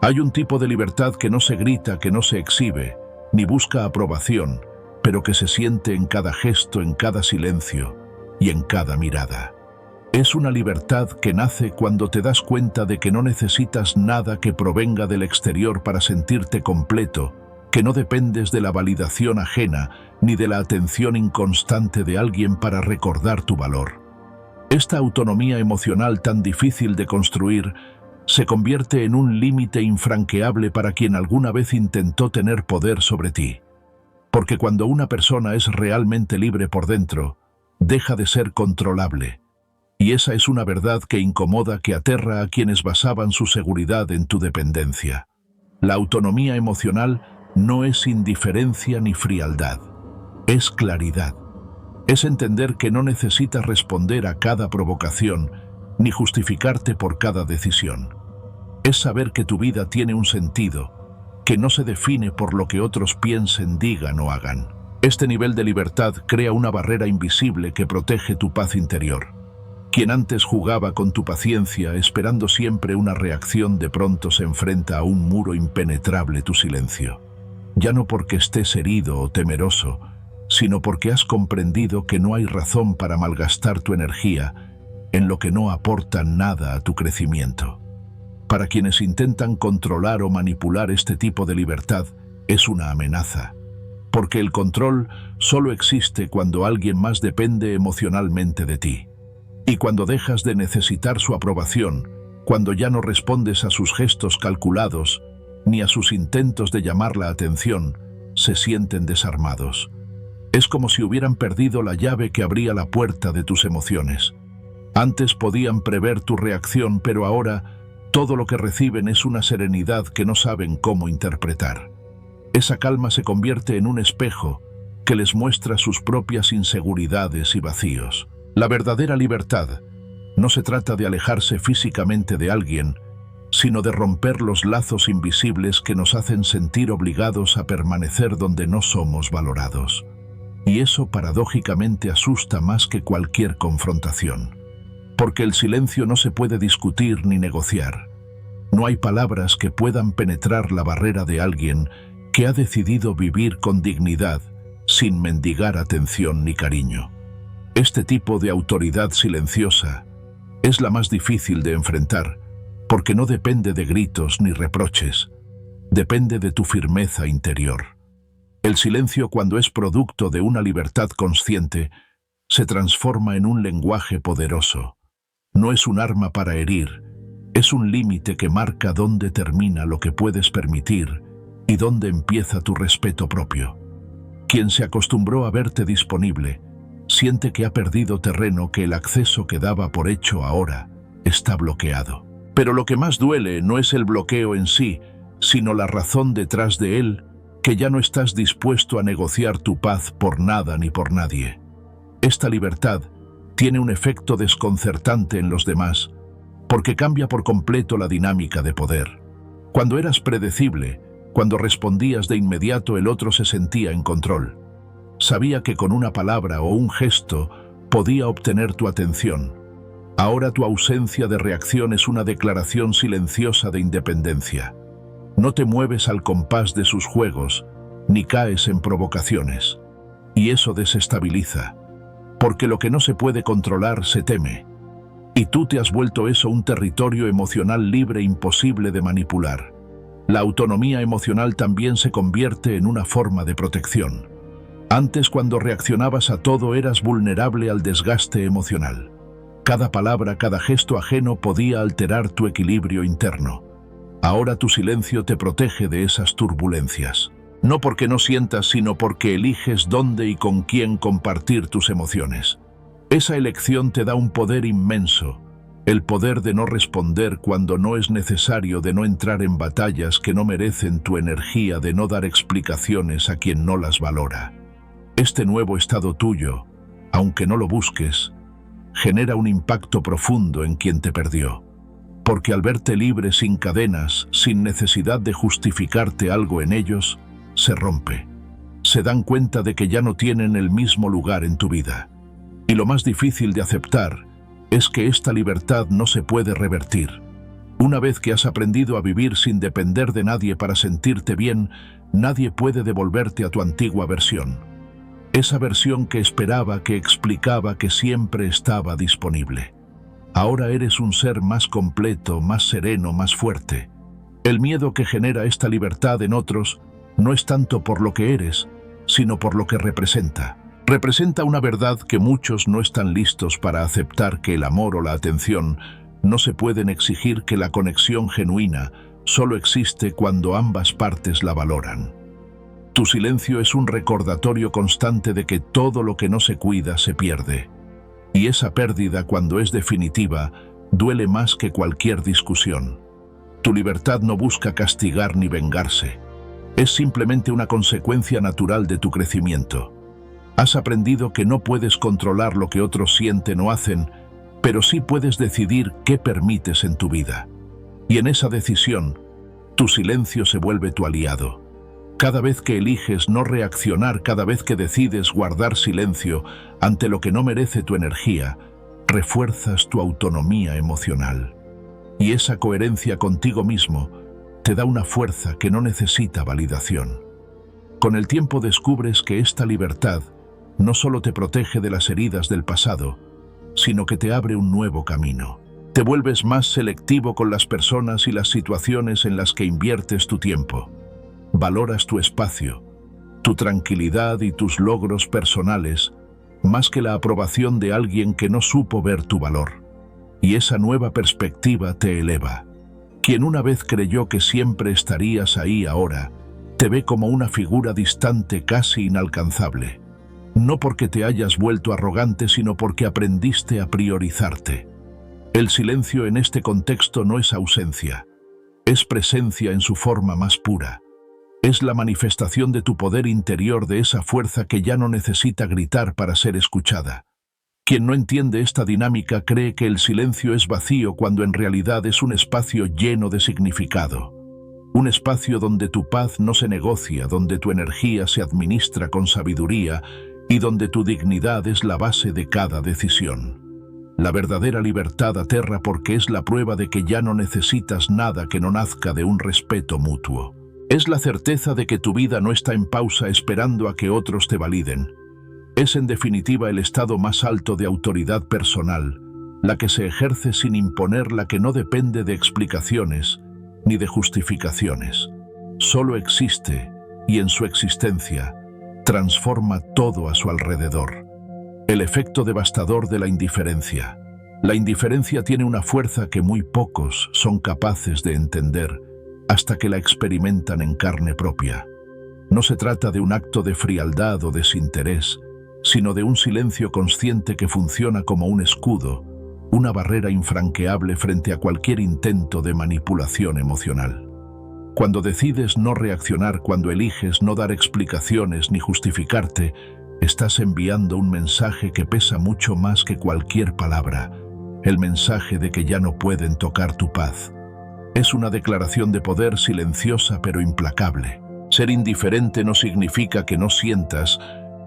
Hay un tipo de libertad que no se grita, que no se exhibe, ni busca aprobación, pero que se siente en cada gesto, en cada silencio y en cada mirada. Es una libertad que nace cuando te das cuenta de que no necesitas nada que provenga del exterior para sentirte completo, que no dependes de la validación ajena ni de la atención inconstante de alguien para recordar tu valor. Esta autonomía emocional, tan difícil de construir, se convierte en un límite infranqueable para quien alguna vez intentó tener poder sobre ti. Porque cuando una persona es realmente libre por dentro, deja de ser controlable. Y esa es una verdad que incomoda, que aterra a quienes basaban su seguridad en tu dependencia. La autonomía emocional no es indiferencia ni frialdad, es claridad. Es entender que no necesitas responder a cada provocación, ni justificarte por cada decisión. Es saber que tu vida tiene un sentido, que no se define por lo que otros piensen, digan o hagan. Este nivel de libertad crea una barrera invisible que protege tu paz interior. Quien antes jugaba con tu paciencia, esperando siempre una reacción, de pronto se enfrenta a un muro impenetrable: tu silencio. Ya no porque estés herido o temeroso, sino porque has comprendido que no hay razón para malgastar tu energía en lo que no aporta nada a tu crecimiento. Para quienes intentan controlar o manipular, este tipo de libertad es una amenaza, porque el control solo existe cuando alguien más depende emocionalmente de ti. Y cuando dejas de necesitar su aprobación, cuando ya no respondes a sus gestos calculados, ni a sus intentos de llamar la atención, se sienten desarmados. Es como si hubieran perdido la llave que abría la puerta de tus emociones. Antes podían prever tu reacción, pero ahora todo lo que reciben es una serenidad que no saben cómo interpretar. Esa calma se convierte en un espejo que les muestra sus propias inseguridades y vacíos. La verdadera libertad no se trata de alejarse físicamente de alguien, sino de romper los lazos invisibles que nos hacen sentir obligados a permanecer donde no somos valorados. Y eso paradójicamente asusta más que cualquier confrontación. Porque el silencio no se puede discutir ni negociar. No hay palabras que puedan penetrar la barrera de alguien que ha decidido vivir con dignidad, sin mendigar atención ni cariño. Este tipo de autoridad silenciosa es la más difícil de enfrentar, porque no depende de gritos ni reproches, depende de tu firmeza interior. El silencio, cuando es producto de una libertad consciente, se transforma en un lenguaje poderoso. No es un arma para herir, es un límite que marca dónde termina lo que puedes permitir y dónde empieza tu respeto propio. Quien se acostumbró a verte disponible, siente que ha perdido terreno, que el acceso que daba por hecho ahora está bloqueado. Pero lo que más duele no es el bloqueo en sí, sino la razón detrás de él, que ya no estás dispuesto a negociar tu paz por nada ni por nadie. Esta libertad tiene un efecto desconcertante en los demás, porque cambia por completo la dinámica de poder. Cuando eras predecible, cuando respondías de inmediato, el otro se sentía en control. Sabía que con una palabra o un gesto podía obtener tu atención. Ahora tu ausencia de reacción es una declaración silenciosa de independencia. No te mueves al compás de sus juegos, ni caes en provocaciones. Y eso desestabiliza, porque lo que no se puede controlar se teme. Y tú te has vuelto eso, un territorio emocional libre, imposible de manipular. La autonomía emocional también se convierte en una forma de protección. Antes, cuando reaccionabas a todo, eras vulnerable al desgaste emocional. Cada palabra, cada gesto ajeno podía alterar tu equilibrio interno. Ahora tu silencio te protege de esas turbulencias. No porque no sientas, sino porque eliges dónde y con quién compartir tus emociones. Esa elección te da un poder inmenso, el poder de no responder cuando no es necesario, de no entrar en batallas que no merecen tu energía, de no dar explicaciones a quien no las valora. Este nuevo estado tuyo, aunque no lo busques, genera un impacto profundo en quien te perdió. Porque al verte libre, sin cadenas, sin necesidad de justificarte algo en ellos, se rompe. Se dan cuenta de que ya no tienen el mismo lugar en tu vida. Y lo más difícil de aceptar es que esta libertad no se puede revertir. Una vez que has aprendido a vivir sin depender de nadie para sentirte bien, nadie puede devolverte a tu antigua versión. Esa versión que esperaba, que explicaba, que siempre estaba disponible. Ahora eres un ser más completo, más sereno, más fuerte. El miedo que genera esta libertad en otros no es tanto por lo que eres, sino por lo que representa. Representa una verdad que muchos no están listos para aceptar: que el amor o la atención no se pueden exigir, que la conexión genuina solo existe cuando ambas partes la valoran. Tu silencio es un recordatorio constante de que todo lo que no se cuida se pierde. Y esa pérdida, cuando es definitiva, duele más que cualquier discusión. Tu libertad no busca castigar ni vengarse. Es simplemente una consecuencia natural de tu crecimiento. Has aprendido que no puedes controlar lo que otros sienten o hacen, pero sí puedes decidir qué permites en tu vida. Y en esa decisión, tu silencio se vuelve tu aliado. Cada vez que eliges no reaccionar, cada vez que decides guardar silencio ante lo que no merece tu energía, refuerzas tu autonomía emocional. Y esa coherencia contigo mismo te da una fuerza que no necesita validación. Con el tiempo descubres que esta libertad no solo te protege de las heridas del pasado, sino que te abre un nuevo camino. Te vuelves más selectivo con las personas y las situaciones en las que inviertes tu tiempo. Valoras tu espacio, tu tranquilidad y tus logros personales, más que la aprobación de alguien que no supo ver tu valor. Y esa nueva perspectiva te eleva. Quien una vez creyó que siempre estarías ahí ahora, te ve como una figura distante, casi inalcanzable. No porque te hayas vuelto arrogante, sino porque aprendiste a priorizarte. El silencio en este contexto no es ausencia, es presencia en su forma más pura. Es la manifestación de tu poder interior, de esa fuerza que ya no necesita gritar para ser escuchada. Quien no entiende esta dinámica cree que el silencio es vacío cuando en realidad es un espacio lleno de significado. Un espacio donde tu paz no se negocia, donde tu energía se administra con sabiduría y donde tu dignidad es la base de cada decisión. La verdadera libertad aterra porque es la prueba de que ya no necesitas nada que no nazca de un respeto mutuo. Es la certeza de que tu vida no está en pausa esperando a que otros te validen. Es en definitiva el estado más alto de autoridad personal, la que se ejerce sin imponer, la que no depende de explicaciones ni de justificaciones. Solo existe y en su existencia transforma todo a su alrededor. El efecto devastador de la indiferencia. La indiferencia tiene una fuerza que muy pocos son capaces de entender hasta que la experimentan en carne propia. No se trata de un acto de frialdad o desinterés, sino de un silencio consciente que funciona como un escudo, una barrera infranqueable frente a cualquier intento de manipulación emocional. Cuando decides no reaccionar, cuando eliges no dar explicaciones ni justificarte, estás enviando un mensaje que pesa mucho más que cualquier palabra, el mensaje de que ya no pueden tocar tu paz. Es una declaración de poder silenciosa pero implacable. Ser indiferente no significa que no sientas,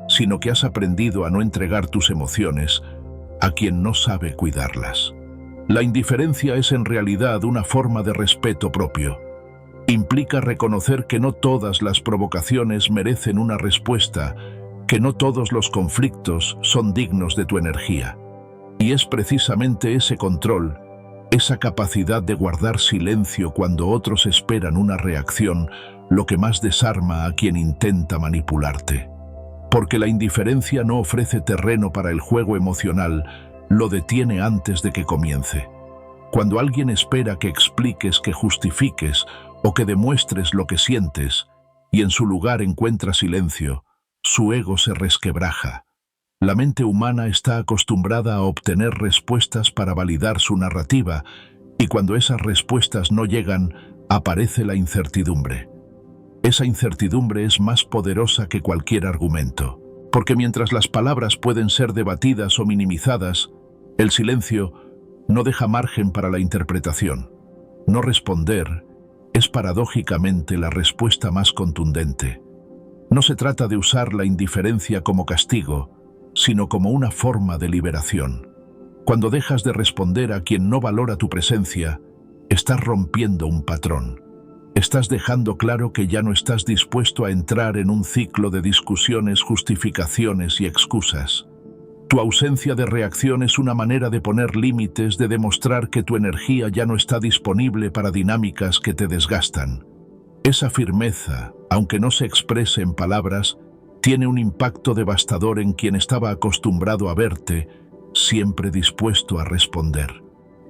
sino que has aprendido a no entregar tus emociones a quien no sabe cuidarlas. La indiferencia es en realidad una forma de respeto propio. Implica reconocer que no todas las provocaciones merecen una respuesta, que no todos los conflictos son dignos de tu energía. Y es precisamente ese control, esa capacidad de guardar silencio cuando otros esperan una reacción, lo que más desarma a quien intenta manipularte. Porque la indiferencia no ofrece terreno para el juego emocional, lo detiene antes de que comience. Cuando alguien espera que expliques, que justifiques o que demuestres lo que sientes, y en su lugar encuentra silencio, su ego se resquebraja. La mente humana está acostumbrada a obtener respuestas para validar su narrativa, y cuando esas respuestas no llegan, aparece la incertidumbre. Esa incertidumbre es más poderosa que cualquier argumento, porque mientras las palabras pueden ser debatidas o minimizadas, el silencio no deja margen para la interpretación. No responder es paradójicamente la respuesta más contundente. No se trata de usar la indiferencia como castigo, sino como una forma de liberación. Cuando dejas de responder a quien no valora tu presencia, estás rompiendo un patrón. Estás dejando claro que ya no estás dispuesto a entrar en un ciclo de discusiones, justificaciones y excusas. Tu ausencia de reacción es una manera de poner límites, de demostrar que tu energía ya no está disponible para dinámicas que te desgastan. Esa firmeza, aunque no se exprese en palabras, tiene un impacto devastador en quien estaba acostumbrado a verte, siempre dispuesto a responder.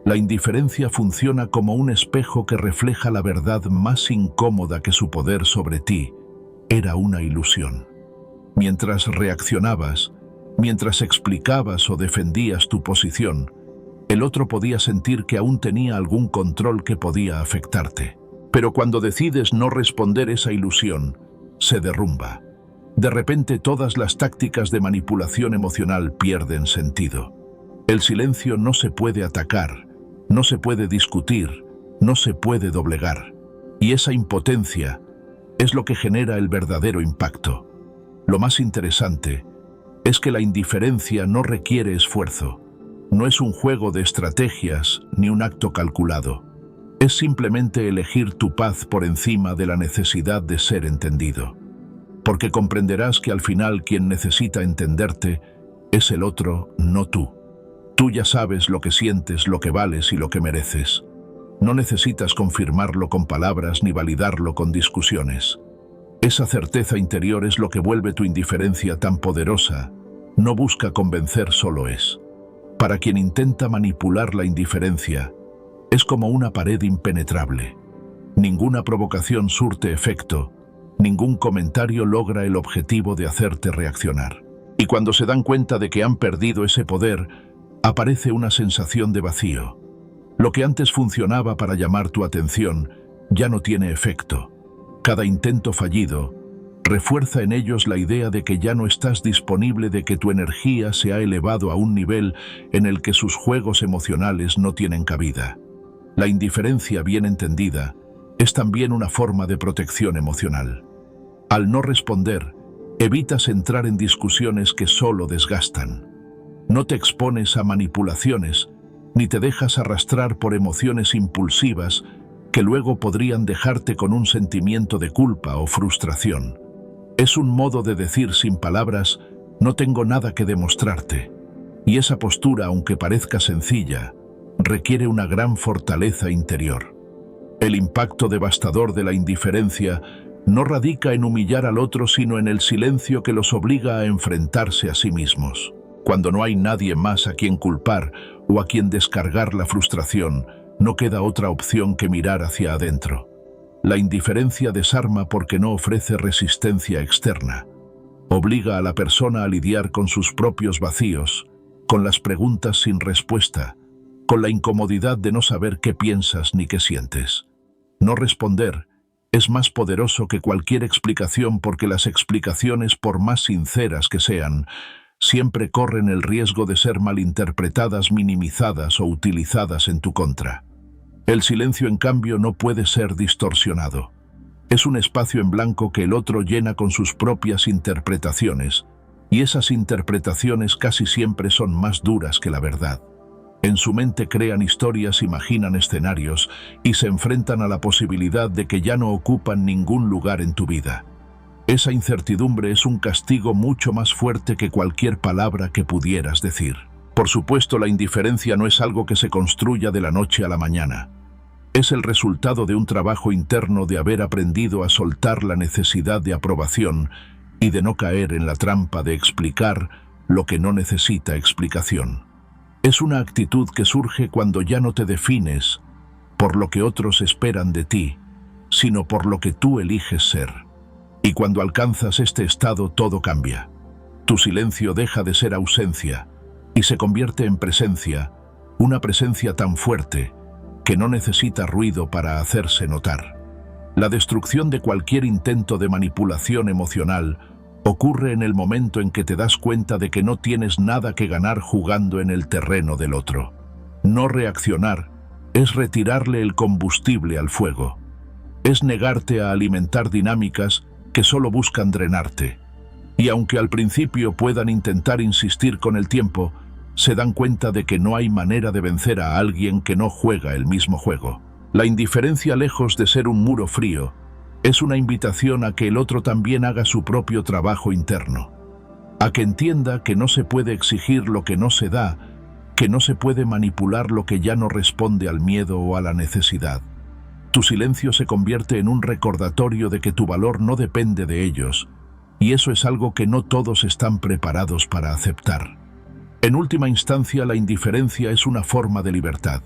La indiferencia funciona como un espejo que refleja la verdad más incómoda, que su poder sobre ti era una ilusión. Mientras reaccionabas, mientras explicabas o defendías tu posición, el otro podía sentir que aún tenía algún control que podía afectarte. Pero cuando decides no responder, esa ilusión se derrumba. De repente todas las tácticas de manipulación emocional pierden sentido. El silencio no se puede atacar, no se puede discutir, no se puede doblegar. Y esa impotencia es lo que genera el verdadero impacto. Lo más interesante es que la indiferencia no requiere esfuerzo. No es un juego de estrategias ni un acto calculado. Es simplemente elegir tu paz por encima de la necesidad de ser entendido. Porque comprenderás que al final quien necesita entenderte es el otro, no tú. Tú ya sabes lo que sientes, lo que vales y lo que mereces. No necesitas confirmarlo con palabras ni validarlo con discusiones. Esa certeza interior es lo que vuelve tu indiferencia tan poderosa. No busca convencer, solo es. Para quien intenta manipular la indiferencia, Es como una pared impenetrable. Ninguna provocación surte efecto, ningún comentario logra el objetivo de hacerte reaccionar. Y cuando se dan cuenta de que han perdido ese poder, aparece una sensación de vacío. Lo que antes funcionaba para llamar tu atención ya no tiene efecto. Cada intento fallido refuerza en ellos la idea de que ya no estás disponible, de que tu energía se ha elevado a un nivel en el que sus juegos emocionales no tienen cabida. La indiferencia bien entendida es también una forma de protección emocional. Al no responder, evitas entrar en discusiones que solo desgastan. No te expones a manipulaciones, ni te dejas arrastrar por emociones impulsivas que luego podrían dejarte con un sentimiento de culpa o frustración. Es un modo de decir sin palabras: no tengo nada que demostrarte. Y esa postura, aunque parezca sencilla, requiere una gran fortaleza interior. El impacto devastador de la indiferencia no radica en humillar al otro, sino en el silencio que los obliga a enfrentarse a sí mismos. Cuando no hay nadie más a quien culpar o a quien descargar la frustración, no queda otra opción que mirar hacia adentro. La indiferencia desarma porque no ofrece resistencia externa. Obliga a la persona a lidiar con sus propios vacíos, con las preguntas sin respuesta, con la incomodidad de no saber qué piensas ni qué sientes. No responder es más poderoso que cualquier explicación, porque las explicaciones, por más sinceras que sean, siempre corren el riesgo de ser malinterpretadas, minimizadas o utilizadas en tu contra. El silencio, en cambio, no puede ser distorsionado. Es un espacio en blanco que el otro llena con sus propias interpretaciones, y esas interpretaciones casi siempre son más duras que la verdad. En su mente crean historias, imaginan escenarios y se enfrentan a la posibilidad de que ya no ocupan ningún lugar en tu vida. Esa incertidumbre es un castigo mucho más fuerte que cualquier palabra que pudieras decir. Por supuesto, la indiferencia no es algo que se construya de la noche a la mañana. Es el resultado de un trabajo interno, de haber aprendido a soltar la necesidad de aprobación y de no caer en la trampa de explicar lo que no necesita explicación. Es una actitud que surge cuando ya no te defines por lo que otros esperan de ti, sino por lo que tú eliges ser. Y cuando alcanzas este estado, todo cambia. Tu silencio deja de ser ausencia y se convierte en presencia, una presencia tan fuerte que no necesita ruido para hacerse notar. La destrucción de cualquier intento de manipulación emocional ocurre en el momento en que te das cuenta de que no tienes nada que ganar jugando en el terreno del otro. No reaccionar es retirarle el combustible al fuego. Es negarte a alimentar dinámicas que solo buscan drenarte. Y aunque al principio puedan intentar insistir, con el tiempo se dan cuenta de que no hay manera de vencer a alguien que no juega el mismo juego. La indiferencia, lejos de ser un muro frío, es una invitación a que el otro también haga su propio trabajo interno, a que entienda que no se puede exigir lo que no se da, que no se puede manipular lo que ya no responde al miedo o a la necesidad. Tu silencio se convierte en un recordatorio de que tu valor no depende de ellos, y eso es algo que no todos están preparados para aceptar. En última instancia, la indiferencia es una forma de libertad.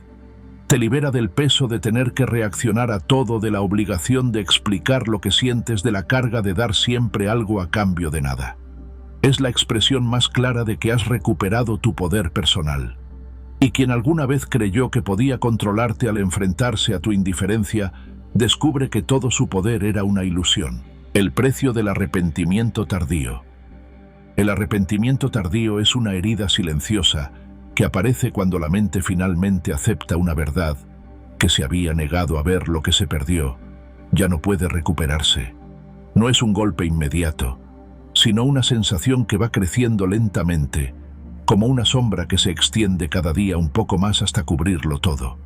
Te libera del peso de tener que reaccionar a todo, de la obligación de explicar lo que sientes, de la carga de dar siempre algo a cambio de nada. Es la expresión más clara de que has recuperado tu poder personal. Y quien alguna vez creyó que podía controlarte al enfrentarse a tu indiferencia, descubre que todo su poder era una ilusión. El precio del arrepentimiento tardío. El arrepentimiento tardío es una herida silenciosa que aparece cuando la mente finalmente acepta una verdad que se había negado a ver. Lo que se perdió ya no puede recuperarse. No es un golpe inmediato, sino una sensación que va creciendo lentamente, como una sombra que se extiende cada día un poco más hasta cubrirlo todo.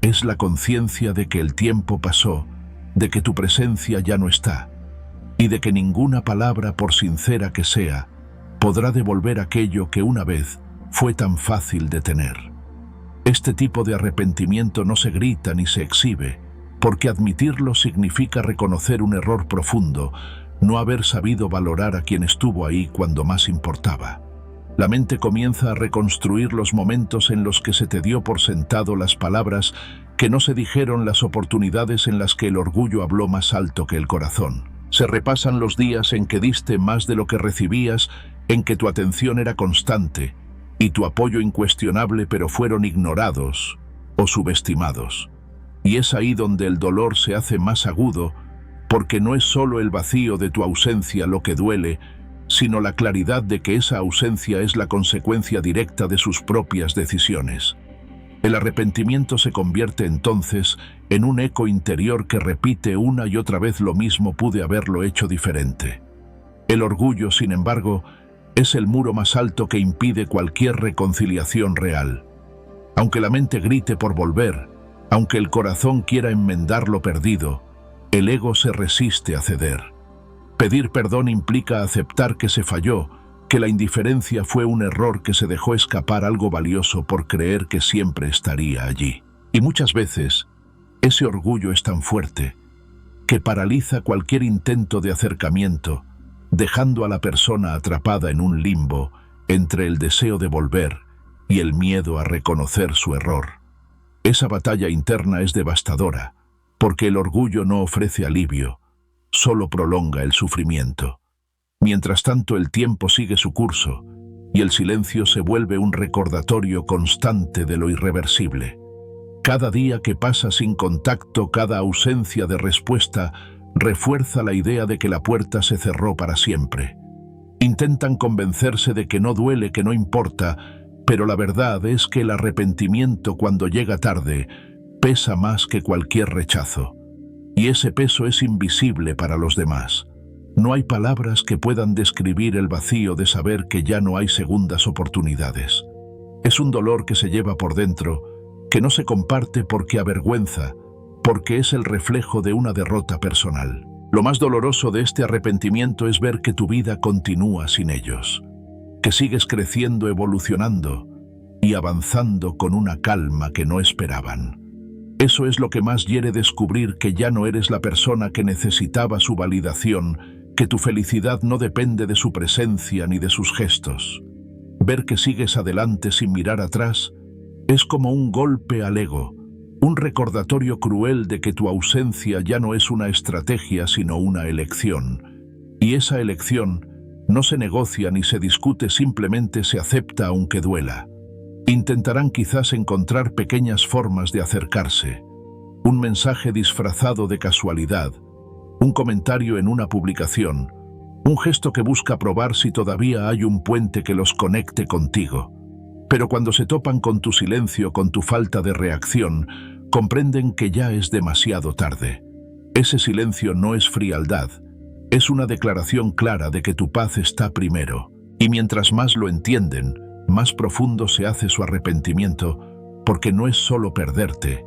Es la conciencia de que el tiempo pasó, de que tu presencia ya no está, y de que ninguna palabra, por sincera que sea, podrá devolver aquello que una vez fue tan fácil de tener. Este tipo de arrepentimiento no se grita ni se exhibe, porque admitirlo significa reconocer un error profundo, no haber sabido valorar a quien estuvo ahí cuando más importaba. La mente comienza a reconstruir los momentos en los que se te dio por sentado, las palabras que no se dijeron las oportunidades en las que el orgullo habló más alto que el corazón. Se repasan los días en que diste más de lo que recibías, en que tu atención era constante y tu apoyo incuestionable, pero fueron ignorados o subestimados. Y es ahí donde el dolor se hace más agudo, porque no es solo el vacío de tu ausencia lo que duele, sino la claridad de que esa ausencia es la consecuencia directa de sus propias decisiones. El arrepentimiento se convierte entonces en un eco interior que repite una y otra vez lo mismo: pude haberlo hecho diferente. El orgullo, sin embargo, es el muro más alto que impide cualquier reconciliación real. Aunque la mente grite por volver, aunque el corazón quiera enmendar lo perdido, el ego se resiste a ceder. Pedir perdón implica aceptar que se falló, que la indiferencia fue un error, que se dejó escapar algo valioso por creer que siempre estaría allí. Y muchas veces, ese orgullo es tan fuerte que paraliza cualquier intento de acercamiento, dejando a la persona atrapada en un limbo entre el deseo de volver y el miedo a reconocer su error. Esa batalla interna es devastadora, porque el orgullo no ofrece alivio, solo prolonga el sufrimiento. Mientras tanto, el tiempo sigue su curso y el silencio se vuelve un recordatorio constante de lo irreversible. Cada día que pasa sin contacto, cada ausencia de respuesta, refuerza la idea de que la puerta se cerró para siempre. Intentan convencerse de que no duele, que no importa, pero la verdad es que el arrepentimiento, cuando llega tarde, pesa más que cualquier rechazo. Y ese peso es invisible para los demás. No hay palabras que puedan describir el vacío de saber que ya no hay segundas oportunidades. Es un dolor que se lleva por dentro, que no se comparte porque avergüenza, porque es el reflejo de una derrota personal. Lo más doloroso de este arrepentimiento es ver que tu vida continúa sin ellos, que sigues creciendo, evolucionando y avanzando con una calma que no esperaban. Eso es lo que más hiere: descubrir que ya no eres la persona que necesitaba su validación, que tu felicidad no depende de su presencia ni de sus gestos. Ver que sigues adelante sin mirar atrás es como un golpe al ego, un recordatorio cruel de que tu ausencia ya no es una estrategia sino una elección. Y esa elección no se negocia ni se discute, simplemente se acepta aunque duela. Intentarán quizás encontrar pequeñas formas de acercarse: un mensaje disfrazado de casualidad, un comentario en una publicación, un gesto que busca probar si todavía hay un puente que los conecte contigo. Pero cuando se topan con tu silencio, con tu falta de reacción, comprenden que ya es demasiado tarde. Ese silencio no es frialdad, es una declaración clara de que tu paz está primero. Y mientras más lo entienden, más profundo se hace su arrepentimiento, porque no es solo perderte,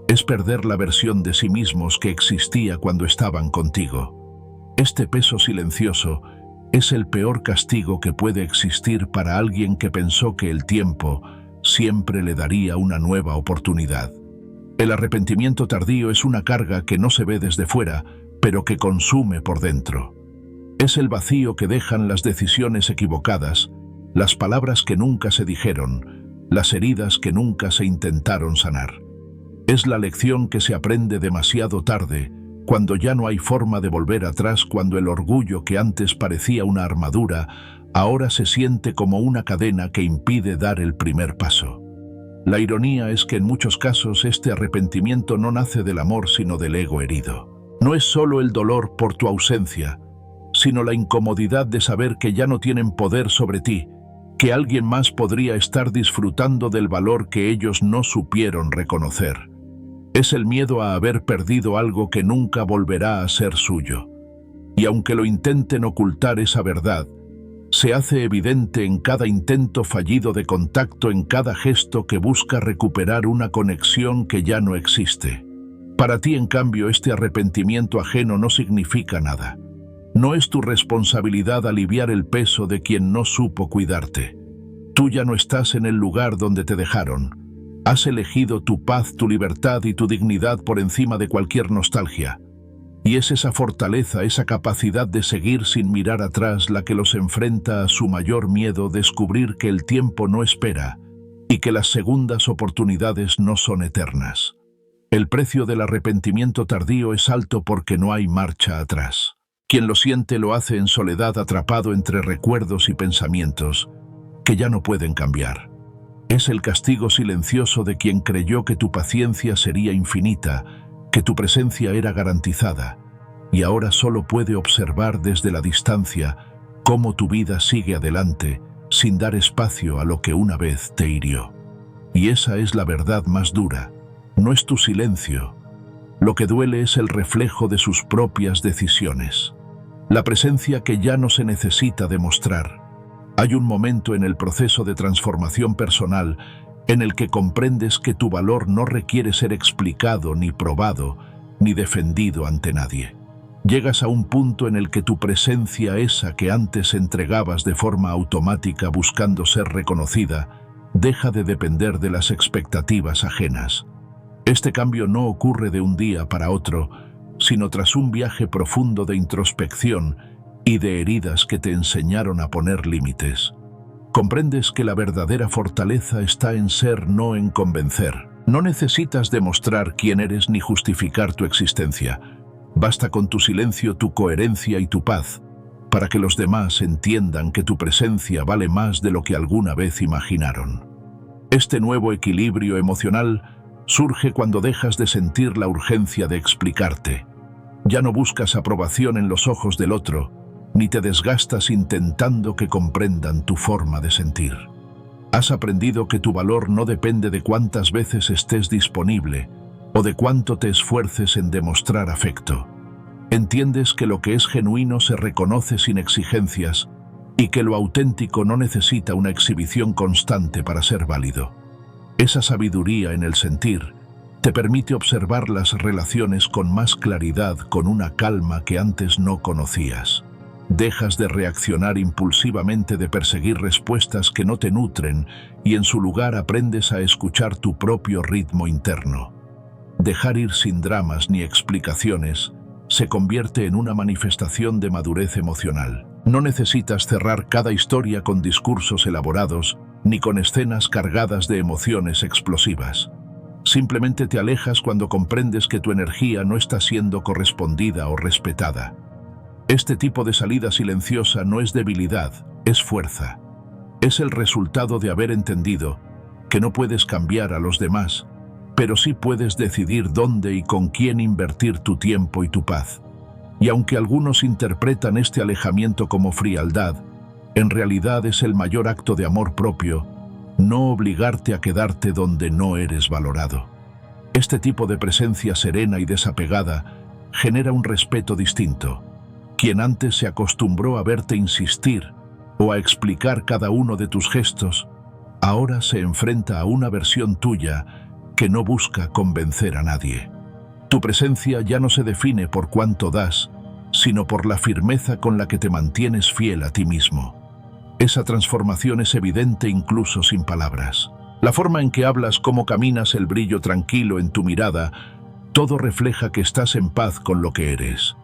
es perder la versión de sí mismos que existía cuando estaban contigo. Este peso silencioso es el peor castigo que puede existir para alguien que pensó que el tiempo siempre le daría una nueva oportunidad. El arrepentimiento tardío es una carga que no se ve desde fuera, pero que consume por dentro. Es el vacío que dejan las decisiones equivocadas, las palabras que nunca se dijeron, las heridas que nunca se intentaron sanar. Es la lección que se aprende demasiado tarde, cuando ya no hay forma de volver atrás, cuando el orgullo que antes parecía una armadura, ahora se siente como una cadena que impide dar el primer paso. La ironía es que en muchos casos este arrepentimiento no nace del amor sino del ego herido. No es solo el dolor por tu ausencia, sino la incomodidad de saber que ya no tienen poder sobre ti, que alguien más podría estar disfrutando del valor que ellos no supieron reconocer. Es el miedo a haber perdido algo que nunca volverá a ser suyo. Y aunque lo intenten ocultar, esa verdad se hace evidente en cada intento fallido de contacto, en cada gesto que busca recuperar una conexión que ya no existe. Para ti, en cambio, este arrepentimiento ajeno no significa nada. No es tu responsabilidad aliviar el peso de quien no supo cuidarte. Tú ya no estás en el lugar donde te dejaron. Has elegido tu paz, tu libertad y tu dignidad por encima de cualquier nostalgia. Y es esa fortaleza, esa capacidad de seguir sin mirar atrás la que los enfrenta a su mayor miedo: descubrir que el tiempo no espera y que las segundas oportunidades no son eternas. El precio del arrepentimiento tardío es alto porque no hay marcha atrás. Quien lo siente lo hace en soledad, atrapado entre recuerdos y pensamientos que ya no pueden cambiar. Es el castigo silencioso de quien creyó que tu paciencia sería infinita, que tu presencia era garantizada, y ahora solo puede observar desde la distancia cómo tu vida sigue adelante sin dar espacio a lo que una vez te hirió. Y esa es la verdad más dura. No es tu silencio. Lo que duele es el reflejo de sus propias decisiones. La presencia que ya no se necesita demostrar. Hay un momento en el proceso de transformación personal en el que comprendes que tu valor no requiere ser explicado, ni probado, ni defendido ante nadie. Llegas a un punto en el que tu presencia, esa que antes entregabas de forma automática buscando ser reconocida, deja de depender de las expectativas ajenas. Este cambio no ocurre de un día para otro, sino tras un viaje profundo de introspección y de heridas que te enseñaron a poner límites. Comprendes que la verdadera fortaleza está en ser, no en convencer. No necesitas demostrar quién eres ni justificar tu existencia. Basta con tu silencio, tu coherencia y tu paz, para que los demás entiendan que tu presencia vale más de lo que alguna vez imaginaron. Este nuevo equilibrio emocional surge cuando dejas de sentir la urgencia de explicarte. Ya no buscas aprobación en los ojos del otro, ni te desgastas intentando que comprendan tu forma de sentir. Has aprendido que tu valor no depende de cuántas veces estés disponible o de cuánto te esfuerces en demostrar afecto. Entiendes que lo que es genuino se reconoce sin exigencias y que lo auténtico no necesita una exhibición constante para ser válido. Esa sabiduría en el sentir te permite observar las relaciones con más claridad, con una calma que antes no conocías. Dejas de reaccionar impulsivamente, de perseguir respuestas que no te nutren, y en su lugar aprendes a escuchar tu propio ritmo interno. Dejar ir sin dramas ni explicaciones se convierte en una manifestación de madurez emocional. No necesitas cerrar cada historia con discursos elaborados ni con escenas cargadas de emociones explosivas. Simplemente te alejas cuando comprendes que tu energía no está siendo correspondida o respetada. Este tipo de salida silenciosa no es debilidad, es fuerza. Es el resultado de haber entendido que no puedes cambiar a los demás, pero sí puedes decidir dónde y con quién invertir tu tiempo y tu paz. Y aunque algunos interpretan este alejamiento como frialdad, en realidad es el mayor acto de amor propio, no obligarte a quedarte donde no eres valorado. Este tipo de presencia serena y desapegada genera un respeto distinto. Quien antes se acostumbró a verte insistir o a explicar cada uno de tus gestos, ahora se enfrenta a una versión tuya que no busca convencer a nadie. Tu presencia ya no se define por cuánto das, sino por la firmeza con la que te mantienes fiel a ti mismo. Esa transformación es evidente incluso sin palabras. La forma en que hablas, cómo caminas, el brillo tranquilo en tu mirada, todo refleja que estás en paz con lo que eres.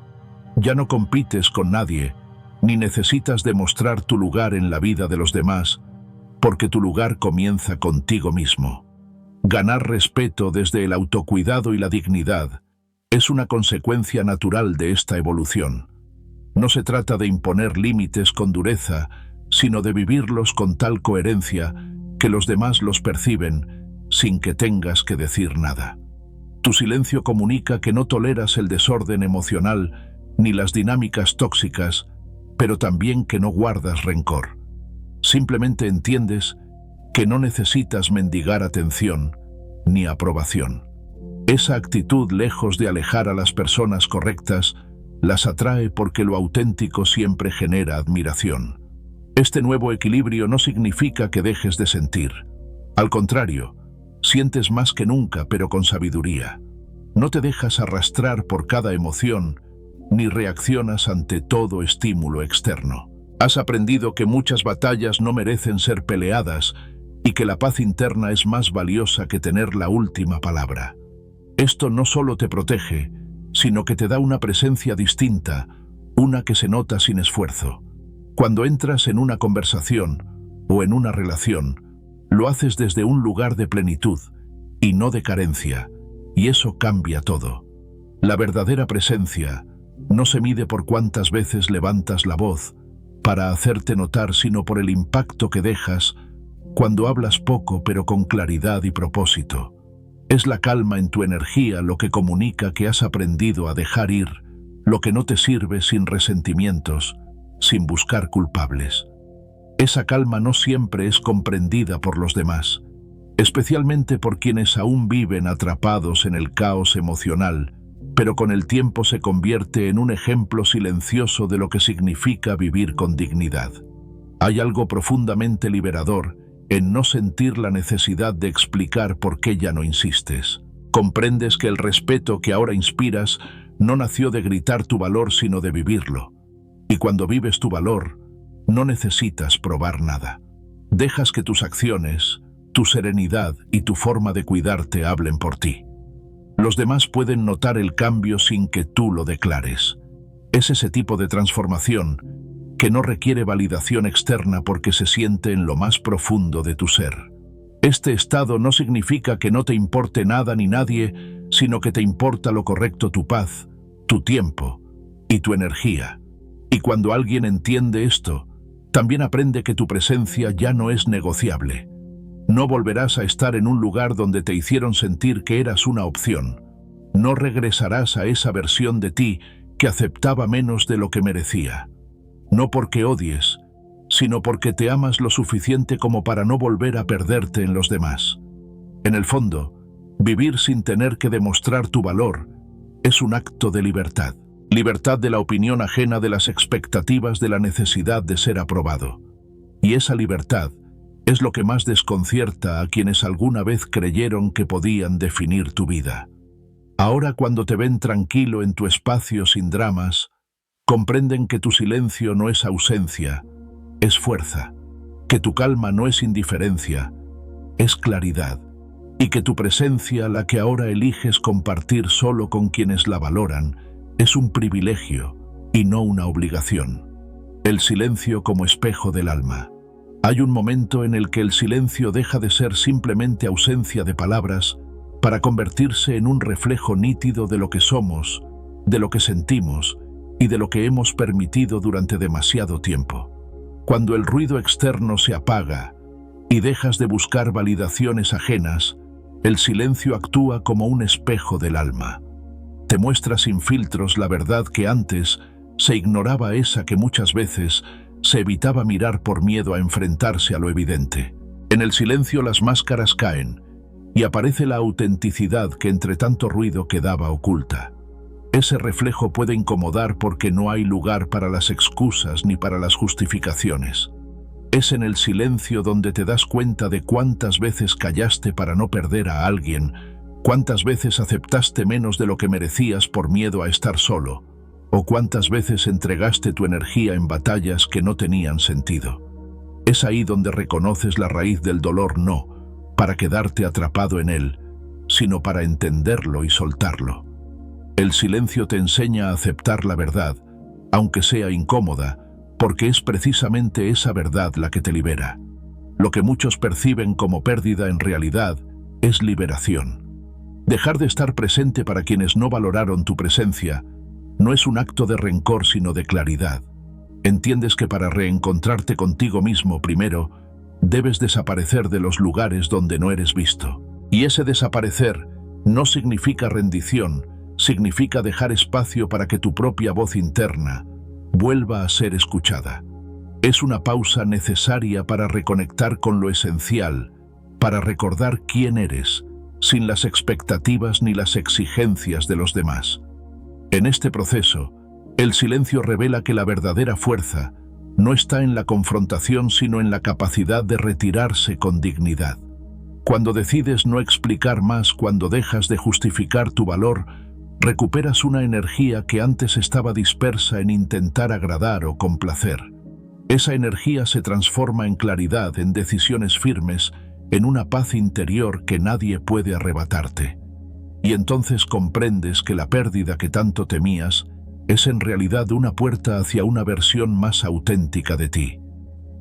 Ya no compites con nadie, ni necesitas demostrar tu lugar en la vida de los demás, porque tu lugar comienza contigo mismo. Ganar respeto desde el autocuidado y la dignidad es una consecuencia natural de esta evolución. No se trata de imponer límites con dureza, sino de vivirlos con tal coherencia que los demás los perciben sin que tengas que decir nada. Tu silencio comunica que no toleras el desorden emocional ni las dinámicas tóxicas, pero también que no guardas rencor. Simplemente entiendes que no necesitas mendigar atención ni aprobación. Esa actitud, lejos de alejar a las personas correctas, las atrae porque lo auténtico siempre genera admiración. Este nuevo equilibrio no significa que dejes de sentir. Al contrario, sientes más que nunca, pero con sabiduría. No te dejas arrastrar por cada emoción, ni reaccionas ante todo estímulo externo. Has aprendido que muchas batallas no merecen ser peleadas y que la paz interna es más valiosa que tener la última palabra. Esto no solo te protege, sino que te da una presencia distinta, una que se nota sin esfuerzo. Cuando entras en una conversación o en una relación, lo haces desde un lugar de plenitud y no de carencia, y eso cambia todo. La verdadera presencia no se mide por cuántas veces levantas la voz para hacerte notar, sino por el impacto que dejas cuando hablas poco pero con claridad y propósito. Es la calma en tu energía lo que comunica que has aprendido a dejar ir lo que no te sirve, sin resentimientos, sin buscar culpables. Esa calma no siempre es comprendida por los demás, especialmente por quienes aún viven atrapados en el caos emocional, pero con el tiempo se convierte en un ejemplo silencioso de lo que significa vivir con dignidad. Hay algo profundamente liberador en no sentir la necesidad de explicar por qué ya no insistes. Comprendes que el respeto que ahora inspiras no nació de gritar tu valor, sino de vivirlo. Y cuando vives tu valor, no necesitas probar nada. Dejas que tus acciones, tu serenidad y tu forma de cuidarte hablen por ti. Los demás pueden notar el cambio sin que tú lo declares. Es ese tipo de transformación que no requiere validación externa porque se siente en lo más profundo de tu ser. Este estado no significa que no te importe nada ni nadie, sino que te importa lo correcto, tu paz, tu tiempo y tu energía. Y cuando alguien entiende esto, también aprende que tu presencia ya no es negociable. No volverás a estar en un lugar donde te hicieron sentir que eras una opción. No regresarás a esa versión de ti que aceptaba menos de lo que merecía. No porque odies, sino porque te amas lo suficiente como para no volver a perderte en los demás. En el fondo, vivir sin tener que demostrar tu valor es un acto de libertad. Libertad de la opinión ajena, de las expectativas, de la necesidad de ser aprobado. Y esa libertad es lo que más desconcierta a quienes alguna vez creyeron que podían definir tu vida. Ahora, cuando te ven tranquilo en tu espacio sin dramas, comprenden que tu silencio no es ausencia, es fuerza, que tu calma no es indiferencia, es claridad, y que tu presencia, la que ahora eliges compartir solo con quienes la valoran, es un privilegio y no una obligación. El silencio como espejo del alma. Hay un momento en el que el silencio deja de ser simplemente ausencia de palabras para convertirse en un reflejo nítido de lo que somos, de lo que sentimos y de lo que hemos permitido durante demasiado tiempo. Cuando el ruido externo se apaga y dejas de buscar validaciones ajenas, el silencio actúa como un espejo del alma. Te muestra sin filtros la verdad que antes se ignoraba, esa que muchas veces se evitaba mirar por miedo a enfrentarse a lo evidente. En el silencio las máscaras caen y aparece la autenticidad que entre tanto ruido quedaba oculta. Ese reflejo puede incomodar porque no hay lugar para las excusas ni para las justificaciones. Es en el silencio donde te das cuenta de cuántas veces callaste para no perder a alguien, cuántas veces aceptaste menos de lo que merecías por miedo a estar solo, o cuántas veces entregaste tu energía en batallas que no tenían sentido. Es ahí donde reconoces la raíz del dolor, no para quedarte atrapado en él, sino para entenderlo y soltarlo. El silencio te enseña a aceptar la verdad, aunque sea incómoda, porque es precisamente esa verdad la que te libera. Lo que muchos perciben como pérdida en realidad es liberación. Dejar de estar presente para quienes no valoraron tu presencia no es un acto de rencor, sino de claridad. Entiendes que para reencontrarte contigo mismo primero, debes desaparecer de los lugares donde no eres visto. Y ese desaparecer no significa rendición, significa dejar espacio para que tu propia voz interna vuelva a ser escuchada. Es una pausa necesaria para reconectar con lo esencial, para recordar quién eres, sin las expectativas ni las exigencias de los demás. En este proceso, el silencio revela que la verdadera fuerza no está en la confrontación, sino en la capacidad de retirarse con dignidad. Cuando decides no explicar más, cuando dejas de justificar tu valor, recuperas una energía que antes estaba dispersa en intentar agradar o complacer. Esa energía se transforma en claridad, en decisiones firmes, en una paz interior que nadie puede arrebatarte. Y entonces comprendes que la pérdida que tanto temías es en realidad una puerta hacia una versión más auténtica de ti.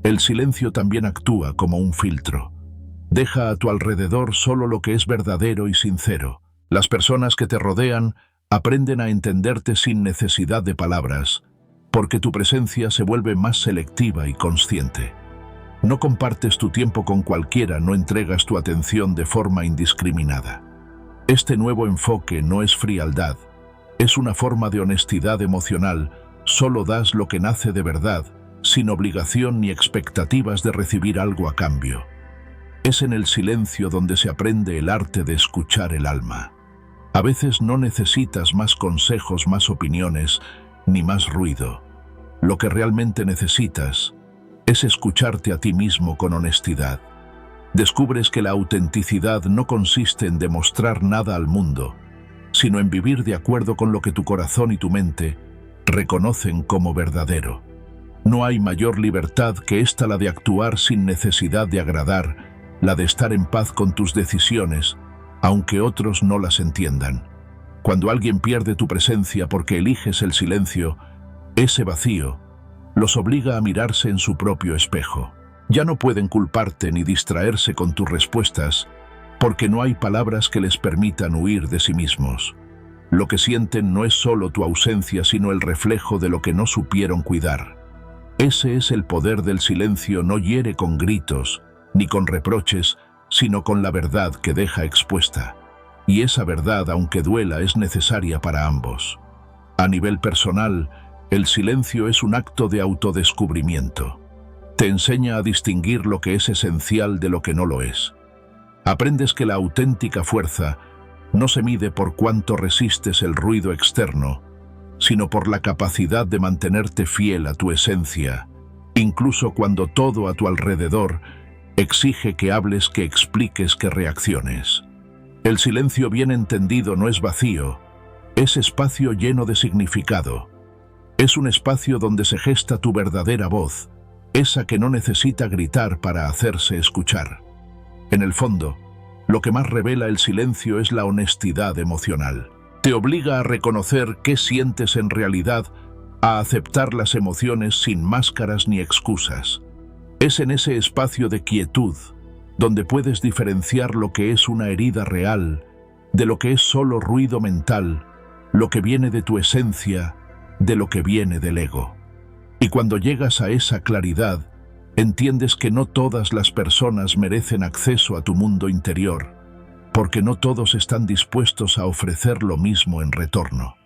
El silencio también actúa como un filtro. Deja a tu alrededor solo lo que es verdadero y sincero, Las personas que te rodean aprenden a entenderte sin necesidad de palabras, porque tu presencia se vuelve más selectiva y consciente. No compartes tu tiempo con cualquiera, no entregas tu atención de forma indiscriminada. Este nuevo enfoque no es frialdad, es una forma de honestidad emocional. Solo das lo que nace de verdad, sin obligación ni expectativas de recibir algo a cambio. Es en el silencio donde se aprende el arte de escuchar el alma. A veces no necesitas más consejos, más opiniones, ni más ruido. Lo que realmente necesitas es escucharte a ti mismo con honestidad. Descubres que la autenticidad no consiste en demostrar nada al mundo, sino en vivir de acuerdo con lo que tu corazón y tu mente reconocen como verdadero. No hay mayor libertad que esta, la de actuar sin necesidad de agradar, la de estar en paz con tus decisiones, aunque otros no las entiendan. Cuando alguien pierde tu presencia porque eliges el silencio, ese vacío los obliga a mirarse en su propio espejo. Ya no pueden culparte ni distraerse con tus respuestas, porque no hay palabras que les permitan huir de sí mismos. Lo que sienten no es solo tu ausencia, sino el reflejo de lo que no supieron cuidar. Ese es el poder del silencio, no hiere con gritos, ni con reproches, sino con la verdad que deja expuesta. Y esa verdad, aunque duela, es necesaria para ambos. A nivel personal, el silencio es un acto de autodescubrimiento. Te enseña a distinguir lo que es esencial de lo que no lo es. Aprendes que la auténtica fuerza no se mide por cuánto resistes el ruido externo, sino por la capacidad de mantenerte fiel a tu esencia, incluso cuando todo a tu alrededor exige que hables, que expliques, que reacciones. El silencio bien entendido no es vacío, es espacio lleno de significado. Es un espacio donde se gesta tu verdadera voz, esa que no necesita gritar para hacerse escuchar. En el fondo, lo que más revela el silencio es la honestidad emocional. Te obliga a reconocer qué sientes en realidad, a aceptar las emociones sin máscaras ni excusas. Es en ese espacio de quietud donde puedes diferenciar lo que es una herida real de lo que es solo ruido mental, lo que viene de tu esencia, de lo que viene del ego. Y cuando llegas a esa claridad, entiendes que no todas las personas merecen acceso a tu mundo interior, porque no todos están dispuestos a ofrecer lo mismo en retorno.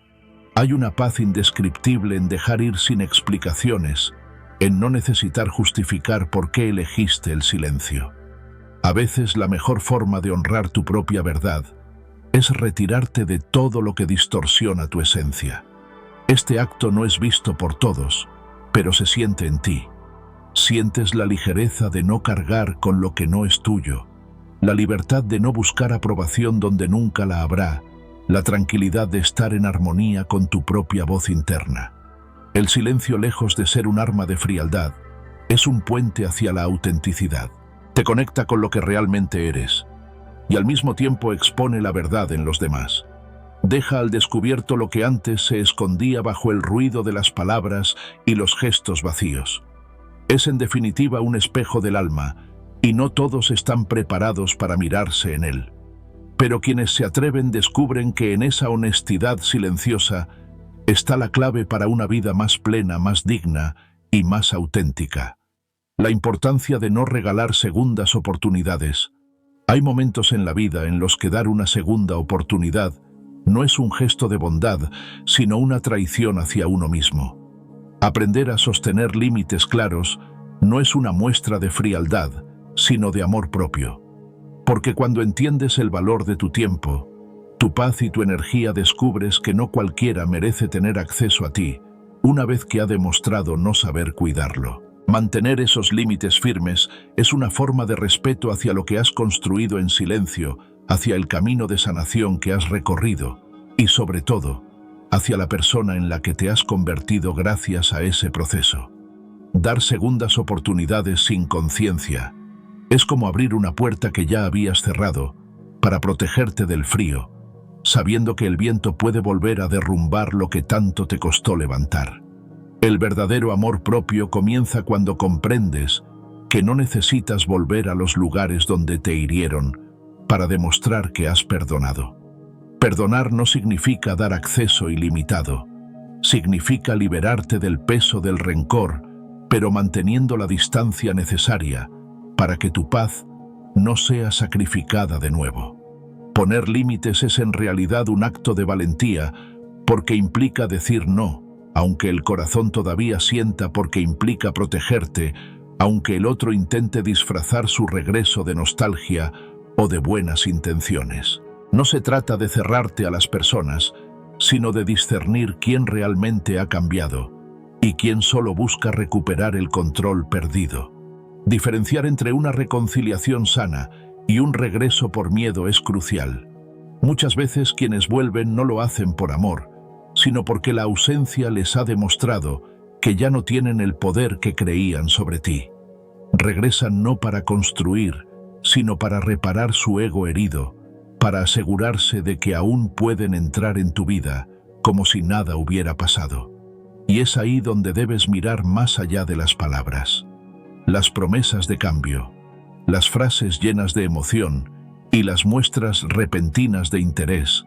Hay una paz indescriptible en dejar ir sin explicaciones, en no necesitar justificar por qué elegiste el silencio. A veces la mejor forma de honrar tu propia verdad es retirarte de todo lo que distorsiona tu esencia. Este acto no es visto por todos, pero se siente en ti. Sientes la ligereza de no cargar con lo que no es tuyo, la libertad de no buscar aprobación donde nunca la habrá, la tranquilidad de estar en armonía con tu propia voz interna. El silencio, lejos de ser un arma de frialdad, es un puente hacia la autenticidad. Te conecta con lo que realmente eres y al mismo tiempo expone la verdad en los demás. Deja al descubierto lo que antes se escondía bajo el ruido de las palabras y los gestos vacíos. Es en definitiva un espejo del alma, y no todos están preparados para mirarse en él. Pero quienes se atreven descubren que en esa honestidad silenciosa está la clave para una vida más plena, más digna y más auténtica. La importancia de no regalar segundas oportunidades. Hay momentos en la vida en los que dar una segunda oportunidad no es un gesto de bondad, sino una traición hacia uno mismo. Aprender a sostener límites claros no es una muestra de frialdad, sino de amor propio. Porque cuando entiendes el valor de tu tiempo, tu paz y tu energía, descubres que no cualquiera merece tener acceso a ti, una vez que ha demostrado no saber cuidarlo. Mantener esos límites firmes es una forma de respeto hacia lo que has construido en silencio, hacia el camino de sanación que has recorrido y, sobre todo, hacia la persona en la que te has convertido gracias a ese proceso. Dar segundas oportunidades sin conciencia es como abrir una puerta que ya habías cerrado para protegerte del frío, sabiendo que el viento puede volver a derrumbar lo que tanto te costó levantar. El verdadero amor propio comienza cuando comprendes que no necesitas volver a los lugares donde te hirieron para demostrar que has perdonado. Perdonar no significa dar acceso ilimitado. Significa liberarte del peso del rencor, pero manteniendo la distancia necesaria para que tu paz no sea sacrificada de nuevo. Poner límites es en realidad un acto de valentía, porque implica decir no, aunque el corazón todavía sienta, porque implica protegerte, aunque el otro intente disfrazar su regreso de nostalgia o de buenas intenciones. No se trata de cerrarte a las personas, sino de discernir quién realmente ha cambiado y quién solo busca recuperar el control perdido. Diferenciar entre una reconciliación sana y un regreso por miedo es crucial. Muchas veces quienes vuelven no lo hacen por amor, sino porque la ausencia les ha demostrado que ya no tienen el poder que creían sobre ti. Regresan no para construir, sino para reparar su ego herido, para asegurarse de que aún pueden entrar en tu vida como si nada hubiera pasado. Y es ahí donde debes mirar más allá de las palabras. Las promesas de cambio, las frases llenas de emoción y las muestras repentinas de interés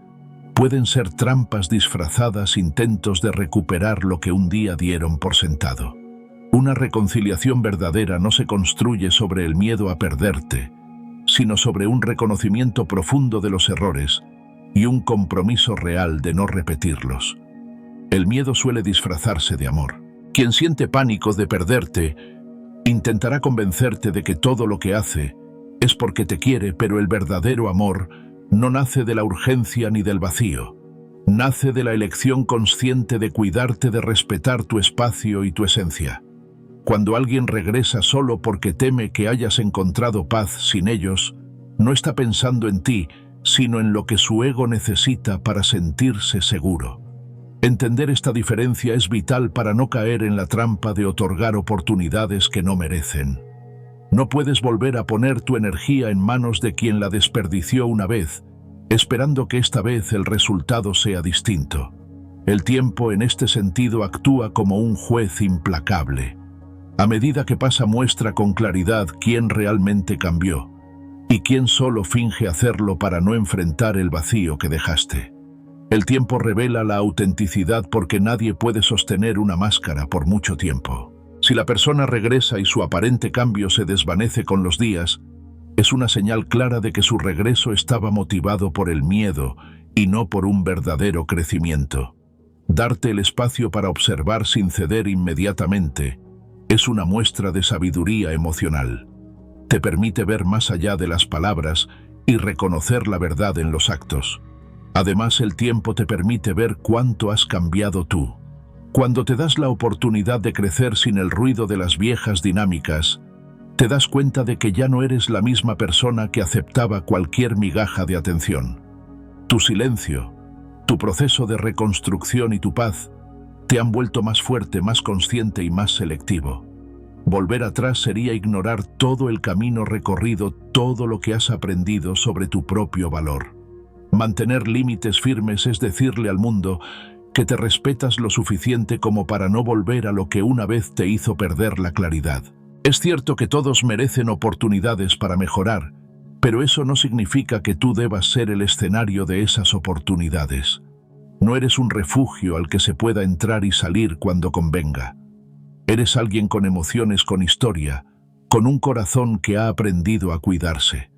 pueden ser trampas disfrazadas, intentos de recuperar lo que un día dieron por sentado. Una reconciliación verdadera no se construye sobre el miedo a perderte, sino sobre un reconocimiento profundo de los errores y un compromiso real de no repetirlos. El miedo suele disfrazarse de amor. Quien siente pánico de perderte intentará convencerte de que todo lo que hace es porque te quiere, pero el verdadero amor no nace de la urgencia ni del vacío. Nace de la elección consciente de cuidarte, de respetar tu espacio y tu esencia. Cuando alguien regresa solo porque teme que hayas encontrado paz sin ellos, no está pensando en ti, sino en lo que su ego necesita para sentirse seguro. Entender esta diferencia es vital para no caer en la trampa de otorgar oportunidades que no merecen. No puedes volver a poner tu energía en manos de quien la desperdició una vez, esperando que esta vez el resultado sea distinto. El tiempo en este sentido actúa como un juez implacable. A medida que pasa muestra con claridad quién realmente cambió y quién solo finge hacerlo para no enfrentar el vacío que dejaste. El tiempo revela la autenticidad porque nadie puede sostener una máscara por mucho tiempo. Si la persona regresa y su aparente cambio se desvanece con los días, es una señal clara de que su regreso estaba motivado por el miedo y no por un verdadero crecimiento. Darte el espacio para observar sin ceder inmediatamente es una muestra de sabiduría emocional. Te permite ver más allá de las palabras y reconocer la verdad en los actos. Además, el tiempo te permite ver cuánto has cambiado tú. Cuando te das la oportunidad de crecer sin el ruido de las viejas dinámicas, te das cuenta de que ya no eres la misma persona que aceptaba cualquier migaja de atención. Tu silencio, tu proceso de reconstrucción y tu paz te han vuelto más fuerte, más consciente y más selectivo. Volver atrás sería ignorar todo el camino recorrido, todo lo que has aprendido sobre tu propio valor. Mantener límites firmes es decirle al mundo que te respetas lo suficiente como para no volver a lo que una vez te hizo perder la claridad. Es cierto que todos merecen oportunidades para mejorar, pero eso no significa que tú debas ser el escenario de esas oportunidades. No eres un refugio al que se pueda entrar y salir cuando convenga. Eres alguien con emociones, con historia, con un corazón que ha aprendido a cuidarse.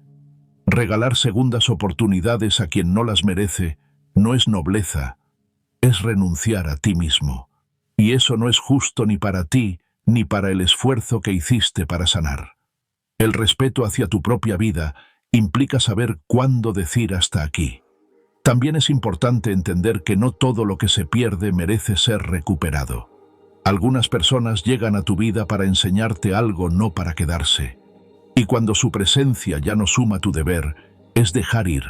Regalar segundas oportunidades a quien no las merece no es nobleza, es renunciar a ti mismo. Y eso no es justo ni para ti, ni para el esfuerzo que hiciste para sanar. El respeto hacia tu propia vida implica saber cuándo decir hasta aquí. También es importante entender que no todo lo que se pierde merece ser recuperado. Algunas personas llegan a tu vida para enseñarte algo, no para quedarse. Y cuando su presencia ya no suma, tu deber es dejar ir,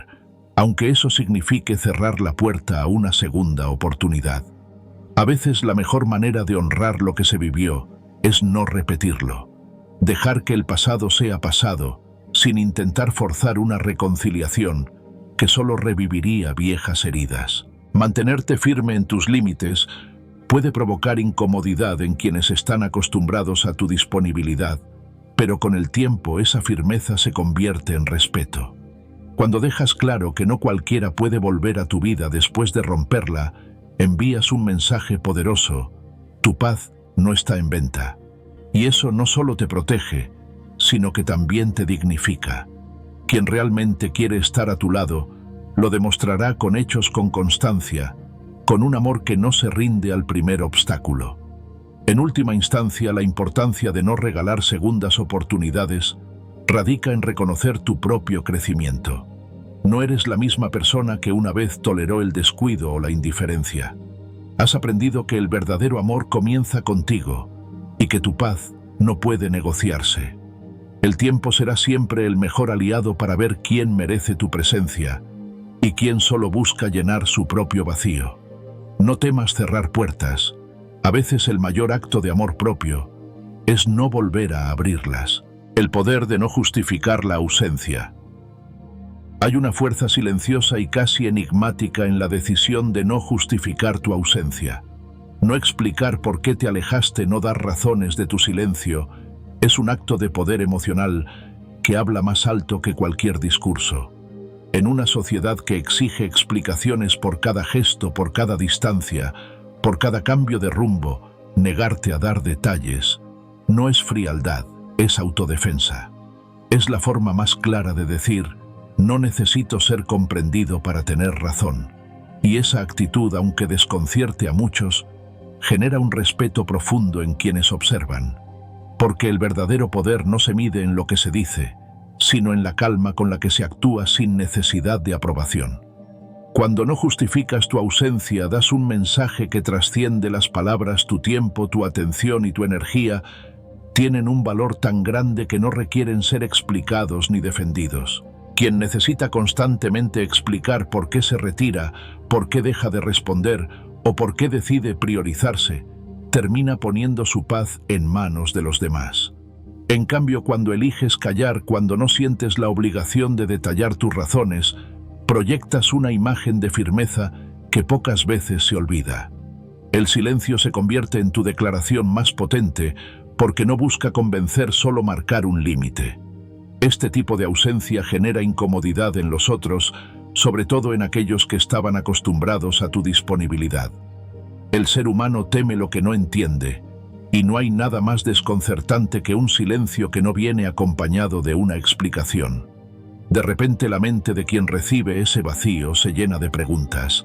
aunque eso signifique cerrar la puerta a una segunda oportunidad. A veces la mejor manera de honrar lo que se vivió es no repetirlo. Dejar que el pasado sea pasado, sin intentar forzar una reconciliación que solo reviviría viejas heridas. Mantenerte firme en tus límites puede provocar incomodidad en quienes están acostumbrados a tu disponibilidad, pero con el tiempo esa firmeza se convierte en respeto. Cuando dejas claro que no cualquiera puede volver a tu vida después de romperla, envías un mensaje poderoso: tu paz no está en venta. Y eso no solo te protege, sino que también te dignifica. Quien realmente quiere estar a tu lado, lo demostrará con hechos, con constancia, con un amor que no se rinde al primer obstáculo. En última instancia, la importancia de no regalar segundas oportunidades radica en reconocer tu propio crecimiento. No eres la misma persona que una vez toleró el descuido o la indiferencia. Has aprendido que el verdadero amor comienza contigo y que tu paz no puede negociarse. El tiempo será siempre el mejor aliado para ver quién merece tu presencia y quién solo busca llenar su propio vacío. No temas cerrar puertas. A veces el mayor acto de amor propio es no volver a abrirlas. El poder de no justificar la ausencia. Hay una fuerza silenciosa y casi enigmática en la decisión de no justificar tu ausencia. No explicar por qué te alejaste, no dar razones de tu silencio, es un acto de poder emocional que habla más alto que cualquier discurso. En una sociedad que exige explicaciones por cada gesto, por cada distancia, por cada cambio de rumbo, negarte a dar detalles no es frialdad, es autodefensa. Es la forma más clara de decir: no necesito ser comprendido para tener razón. Y esa actitud, aunque desconcierte a muchos, genera un respeto profundo en quienes observan. Porque el verdadero poder no se mide en lo que se dice, sino en la calma con la que se actúa sin necesidad de aprobación. Cuando no justificas tu ausencia, das un mensaje que trasciende las palabras. Tu tiempo, tu atención y tu energía tienen un valor tan grande que no requieren ser explicados ni defendidos. Quien necesita constantemente explicar por qué se retira, por qué deja de responder o por qué decide priorizarse, termina poniendo su paz en manos de los demás. En cambio, cuando eliges callar, cuando no sientes la obligación de detallar tus razones, proyectas una imagen de firmeza que pocas veces se olvida. El silencio se convierte en tu declaración más potente porque no busca convencer, solo marcar un límite. Este tipo de ausencia genera incomodidad en los otros, sobre todo en aquellos que estaban acostumbrados a tu disponibilidad. El ser humano teme lo que no entiende, y no hay nada más desconcertante que un silencio que no viene acompañado de una explicación. De repente la mente de quien recibe ese vacío se llena de preguntas.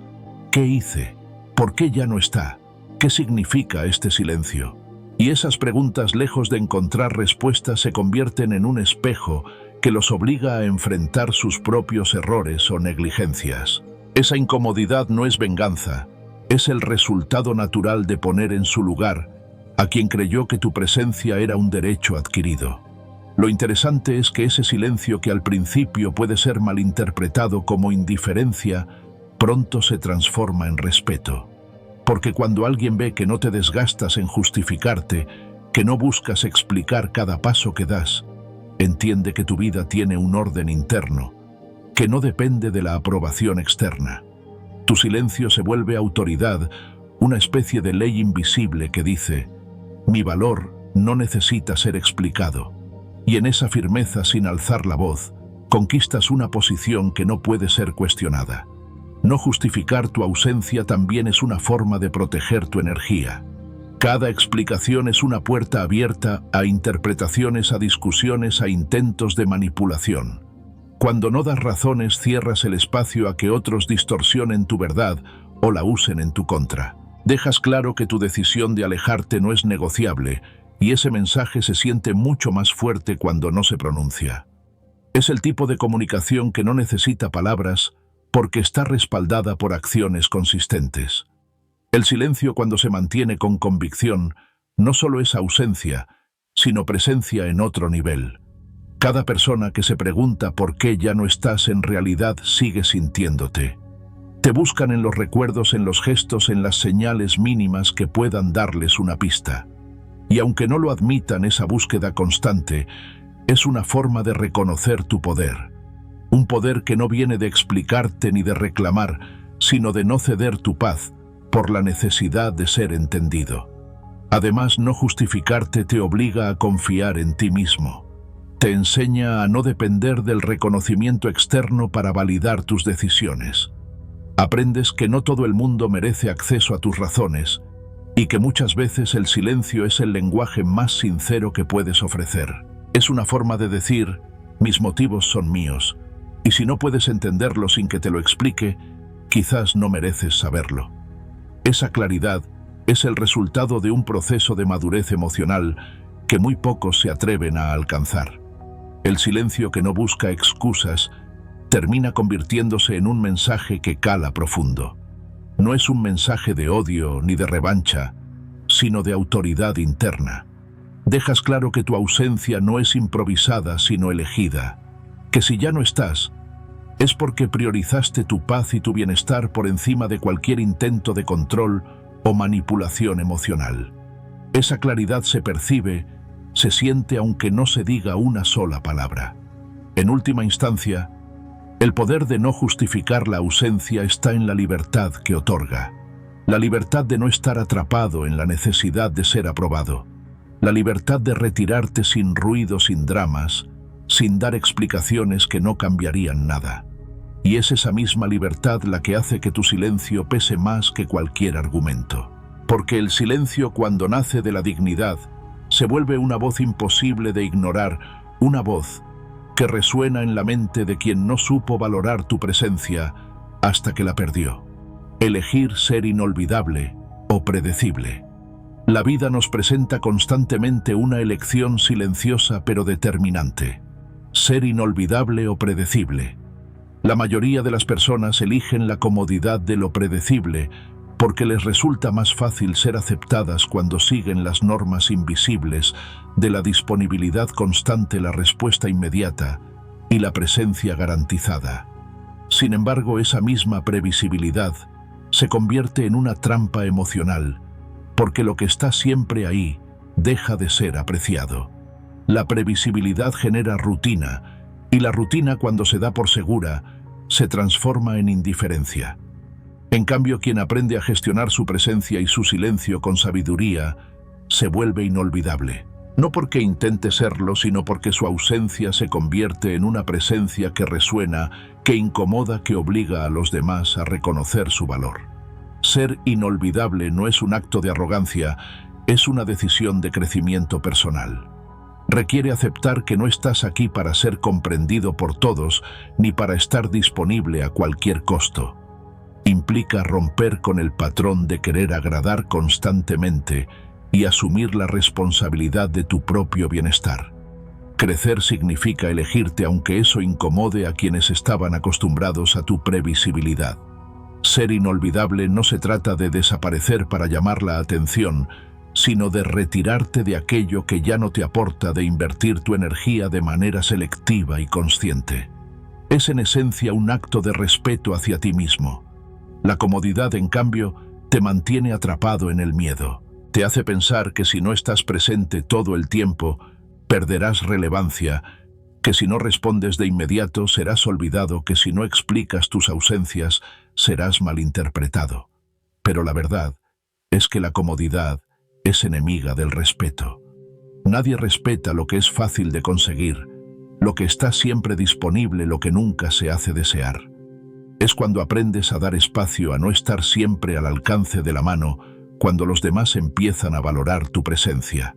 ¿Qué hice? ¿Por qué ya no está? ¿Qué significa este silencio? Y esas preguntas, lejos de encontrar respuestas, se convierten en un espejo que los obliga a enfrentar sus propios errores o negligencias. Esa incomodidad no es venganza, es el resultado natural de poner en su lugar a quien creyó que tu presencia era un derecho adquirido. Lo interesante es que ese silencio, que al principio puede ser malinterpretado como indiferencia, pronto se transforma en respeto. Porque cuando alguien ve que no te desgastas en justificarte, que no buscas explicar cada paso que das, entiende que tu vida tiene un orden interno, que no depende de la aprobación externa. Tu silencio se vuelve autoridad, una especie de ley invisible que dice: mi valor no necesita ser explicado. Y en esa firmeza, sin alzar la voz, conquistas una posición que no puede ser cuestionada. No justificar tu ausencia también es una forma de proteger tu energía. Cada explicación es una puerta abierta a interpretaciones, a discusiones, a intentos de manipulación. Cuando no das razones, cierras el espacio a que otros distorsionen tu verdad o la usen en tu contra. Dejas claro que tu decisión de alejarte no es negociable, y ese mensaje se siente mucho más fuerte cuando no se pronuncia. Es el tipo de comunicación que no necesita palabras porque está respaldada por acciones consistentes. El silencio, cuando se mantiene con convicción, no solo es ausencia, sino presencia en otro nivel. Cada persona que se pregunta por qué ya no estás, en realidad sigue sintiéndote. Te buscan en los recuerdos, en los gestos, en las señales mínimas que puedan darles una pista. Y aunque no lo admitan, esa búsqueda constante es una forma de reconocer tu poder. Un poder que no viene de explicarte ni de reclamar, sino de no ceder tu paz por la necesidad de ser entendido. Además, no justificarte te obliga a confiar en ti mismo. Te enseña a no depender del reconocimiento externo para validar tus decisiones. Aprendes que no todo el mundo merece acceso a tus razones y que muchas veces el silencio es el lenguaje más sincero que puedes ofrecer. Es una forma de decir, mis motivos son míos, y si no puedes entenderlo sin que te lo explique, quizás no mereces saberlo. Esa claridad es el resultado de un proceso de madurez emocional que muy pocos se atreven a alcanzar. El silencio que no busca excusas termina convirtiéndose en un mensaje que cala profundo. No es un mensaje de odio ni de revancha, sino de autoridad interna. Dejas claro que tu ausencia no es improvisada, sino elegida, que si ya no estás, es porque priorizaste tu paz y tu bienestar por encima de cualquier intento de control o manipulación emocional. Esa claridad se percibe, se siente aunque no se diga una sola palabra. En última instancia, el poder de no justificar la ausencia está en la libertad que otorga. La libertad de no estar atrapado en la necesidad de ser aprobado. La libertad de retirarte sin ruido, sin dramas, sin dar explicaciones que no cambiarían nada. Y es esa misma libertad la que hace que tu silencio pese más que cualquier argumento. Porque el silencio, cuando nace de la dignidad, se vuelve una voz imposible de ignorar, una voz que resuena en la mente de quien no supo valorar tu presencia hasta que la perdió. Elegir ser inolvidable o predecible. La vida nos presenta constantemente una elección silenciosa pero determinante. Ser inolvidable o predecible. La mayoría de las personas eligen la comodidad de lo predecible porque les resulta más fácil ser aceptadas cuando siguen las normas invisibles de la disponibilidad constante, la respuesta inmediata y la presencia garantizada. Sin embargo, esa misma previsibilidad se convierte en una trampa emocional, porque lo que está siempre ahí deja de ser apreciado. La previsibilidad genera rutina, y la rutina, cuando se da por segura, se transforma en indiferencia. En cambio, quien aprende a gestionar su presencia y su silencio con sabiduría, se vuelve inolvidable. No porque intente serlo, sino porque su ausencia se convierte en una presencia que resuena, que incomoda, que obliga a los demás a reconocer su valor. Ser inolvidable no es un acto de arrogancia, es una decisión de crecimiento personal. Requiere aceptar que no estás aquí para ser comprendido por todos, ni para estar disponible a cualquier costo. Implica romper con el patrón de querer agradar constantemente y asumir la responsabilidad de tu propio bienestar. Crecer significa elegirte aunque eso incomode a quienes estaban acostumbrados a tu previsibilidad. Ser inolvidable no se trata de desaparecer para llamar la atención, sino de retirarte de aquello que ya no te aporta, de invertir tu energía de manera selectiva y consciente. Es en esencia un acto de respeto hacia ti mismo. La comodidad, en cambio, te mantiene atrapado en el miedo. Te hace pensar que si no estás presente todo el tiempo, perderás relevancia, que si no respondes de inmediato serás olvidado, que si no explicas tus ausencias serás malinterpretado. Pero la verdad es que la comodidad es enemiga del respeto. Nadie respeta lo que es fácil de conseguir, lo que está siempre disponible, lo que nunca se hace desear. Es cuando aprendes a dar espacio, a no estar siempre al alcance de la mano, cuando los demás empiezan a valorar tu presencia.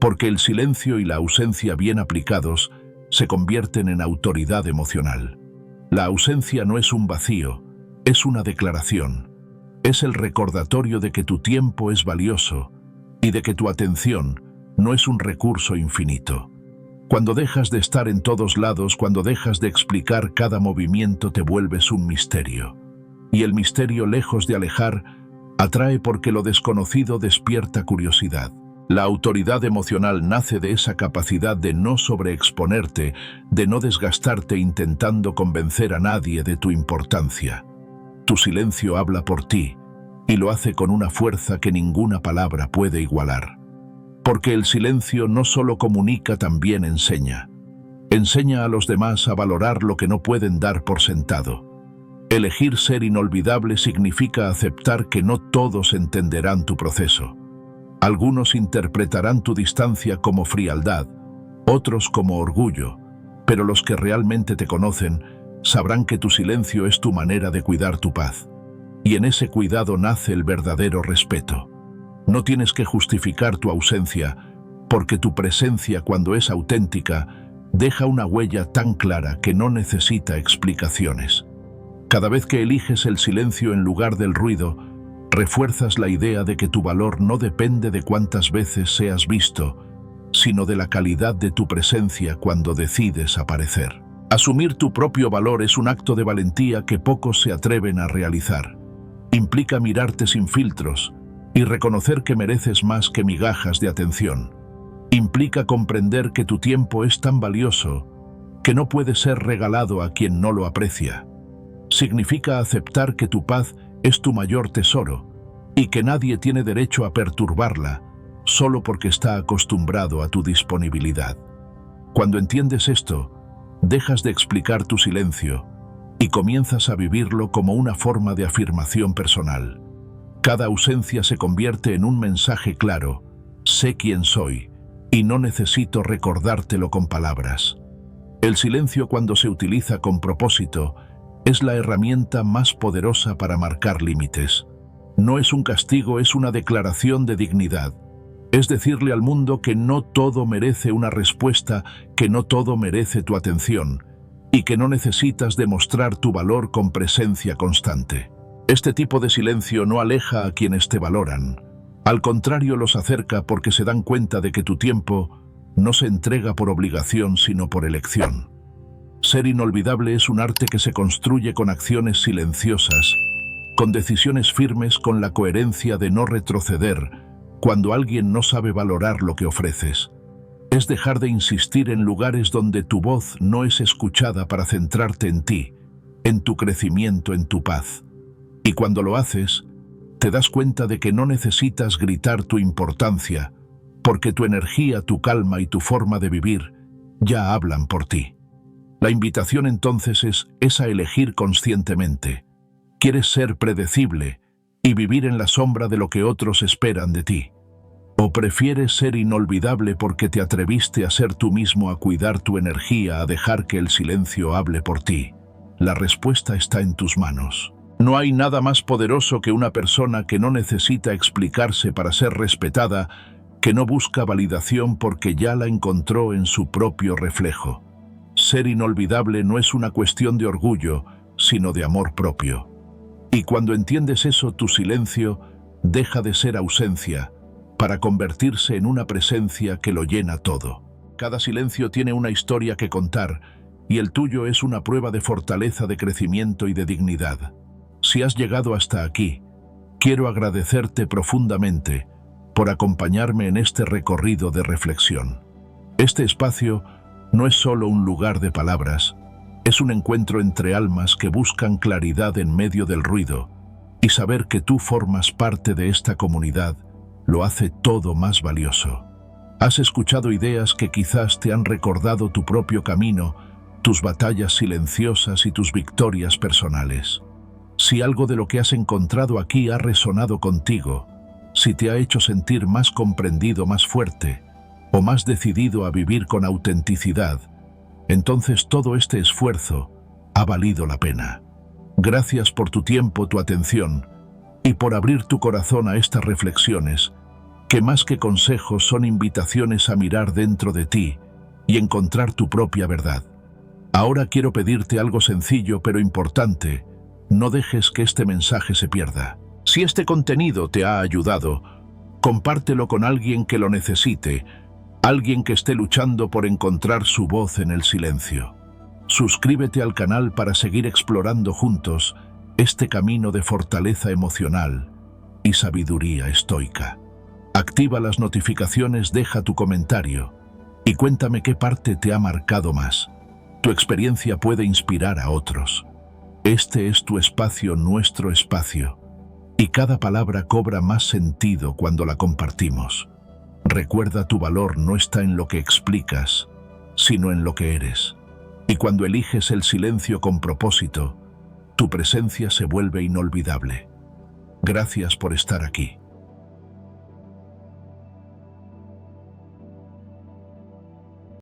Porque el silencio y la ausencia bien aplicados se convierten en autoridad emocional. La ausencia no es un vacío, es una declaración. Es el recordatorio de que tu tiempo es valioso y de que tu atención no es un recurso infinito. Cuando dejas de estar en todos lados, cuando dejas de explicar cada movimiento, te vuelves un misterio. Y el misterio, lejos de alejar, atrae porque lo desconocido despierta curiosidad. La autoridad emocional nace de esa capacidad de no sobreexponerte, de no desgastarte intentando convencer a nadie de tu importancia. Tu silencio habla por ti, y lo hace con una fuerza que ninguna palabra puede igualar. Porque el silencio no solo comunica, también enseña. Enseña a los demás a valorar lo que no pueden dar por sentado. Elegir ser inolvidable significa aceptar que no todos entenderán tu proceso. Algunos interpretarán tu distancia como frialdad, otros como orgullo, pero los que realmente te conocen sabrán que tu silencio es tu manera de cuidar tu paz. Y en ese cuidado nace el verdadero respeto. No tienes que justificar tu ausencia, porque tu presencia, cuando es auténtica, deja una huella tan clara que no necesita explicaciones. Cada vez que eliges el silencio en lugar del ruido, refuerzas la idea de que tu valor no depende de cuántas veces seas visto, sino de la calidad de tu presencia cuando decides aparecer. Asumir tu propio valor es un acto de valentía que pocos se atreven a realizar. Implica mirarte sin filtros y reconocer que mereces más que migajas de atención. Implica comprender que tu tiempo es tan valioso que no puede ser regalado a quien no lo aprecia. Significa aceptar que tu paz es tu mayor tesoro y que nadie tiene derecho a perturbarla solo porque está acostumbrado a tu disponibilidad. Cuando entiendes esto, dejas de explicar tu silencio y comienzas a vivirlo como una forma de afirmación personal. Cada ausencia se convierte en un mensaje claro: sé quién soy y no necesito recordártelo con palabras. El silencio, cuando se utiliza con propósito, es la herramienta más poderosa para marcar límites. No es un castigo, es una declaración de dignidad. Es decirle al mundo que no todo merece una respuesta, que no todo merece tu atención, y que no necesitas demostrar tu valor con presencia constante. Este tipo de silencio no aleja a quienes te valoran. Al contrario, los acerca porque se dan cuenta de que tu tiempo no se entrega por obligación, sino por elección. Ser inolvidable es un arte que se construye con acciones silenciosas, con decisiones firmes, con la coherencia de no retroceder cuando alguien no sabe valorar lo que ofreces. Es dejar de insistir en lugares donde tu voz no es escuchada para centrarte en ti, en tu crecimiento, en tu paz. Y cuando lo haces, te das cuenta de que no necesitas gritar tu importancia, porque tu energía, tu calma y tu forma de vivir ya hablan por ti. La invitación entonces es a elegir conscientemente. ¿Quieres ser predecible y vivir en la sombra de lo que otros esperan de ti? ¿O prefieres ser inolvidable porque te atreviste a ser tú mismo, a cuidar tu energía, a dejar que el silencio hable por ti? La respuesta está en tus manos. No hay nada más poderoso que una persona que no necesita explicarse para ser respetada, que no busca validación porque ya la encontró en su propio reflejo. Ser inolvidable no es una cuestión de orgullo, sino de amor propio. Y cuando entiendes eso, tu silencio deja de ser ausencia para convertirse en una presencia que lo llena todo. Cada silencio tiene una historia que contar, y el tuyo es una prueba de fortaleza, de crecimiento y de dignidad. Si has llegado hasta aquí, quiero agradecerte profundamente por acompañarme en este recorrido de reflexión. Este espacio no es solo un lugar de palabras, es un encuentro entre almas que buscan claridad en medio del ruido, y saber que tú formas parte de esta comunidad lo hace todo más valioso. Has escuchado ideas que quizás te han recordado tu propio camino, tus batallas silenciosas y tus victorias personales. Si algo de lo que has encontrado aquí ha resonado contigo, si te ha hecho sentir más comprendido, más fuerte, o más decidido a vivir con autenticidad, entonces todo este esfuerzo ha valido la pena. Gracias por tu tiempo, tu atención, y por abrir tu corazón a estas reflexiones, que más que consejos son invitaciones a mirar dentro de ti y encontrar tu propia verdad. Ahora quiero pedirte algo sencillo pero importante: no dejes que este mensaje se pierda. Si este contenido te ha ayudado, compártelo con alguien que lo necesite, alguien que esté luchando por encontrar su voz en el silencio. Suscríbete al canal para seguir explorando juntos este camino de fortaleza emocional y sabiduría estoica. Activa las notificaciones, deja tu comentario y cuéntame qué parte te ha marcado más. Tu experiencia puede inspirar a otros. Este es tu espacio, nuestro espacio, y cada palabra cobra más sentido cuando la compartimos. Recuerda, tu valor no está en lo que explicas, sino en lo que eres. Y cuando eliges el silencio con propósito, tu presencia se vuelve inolvidable. Gracias por estar aquí.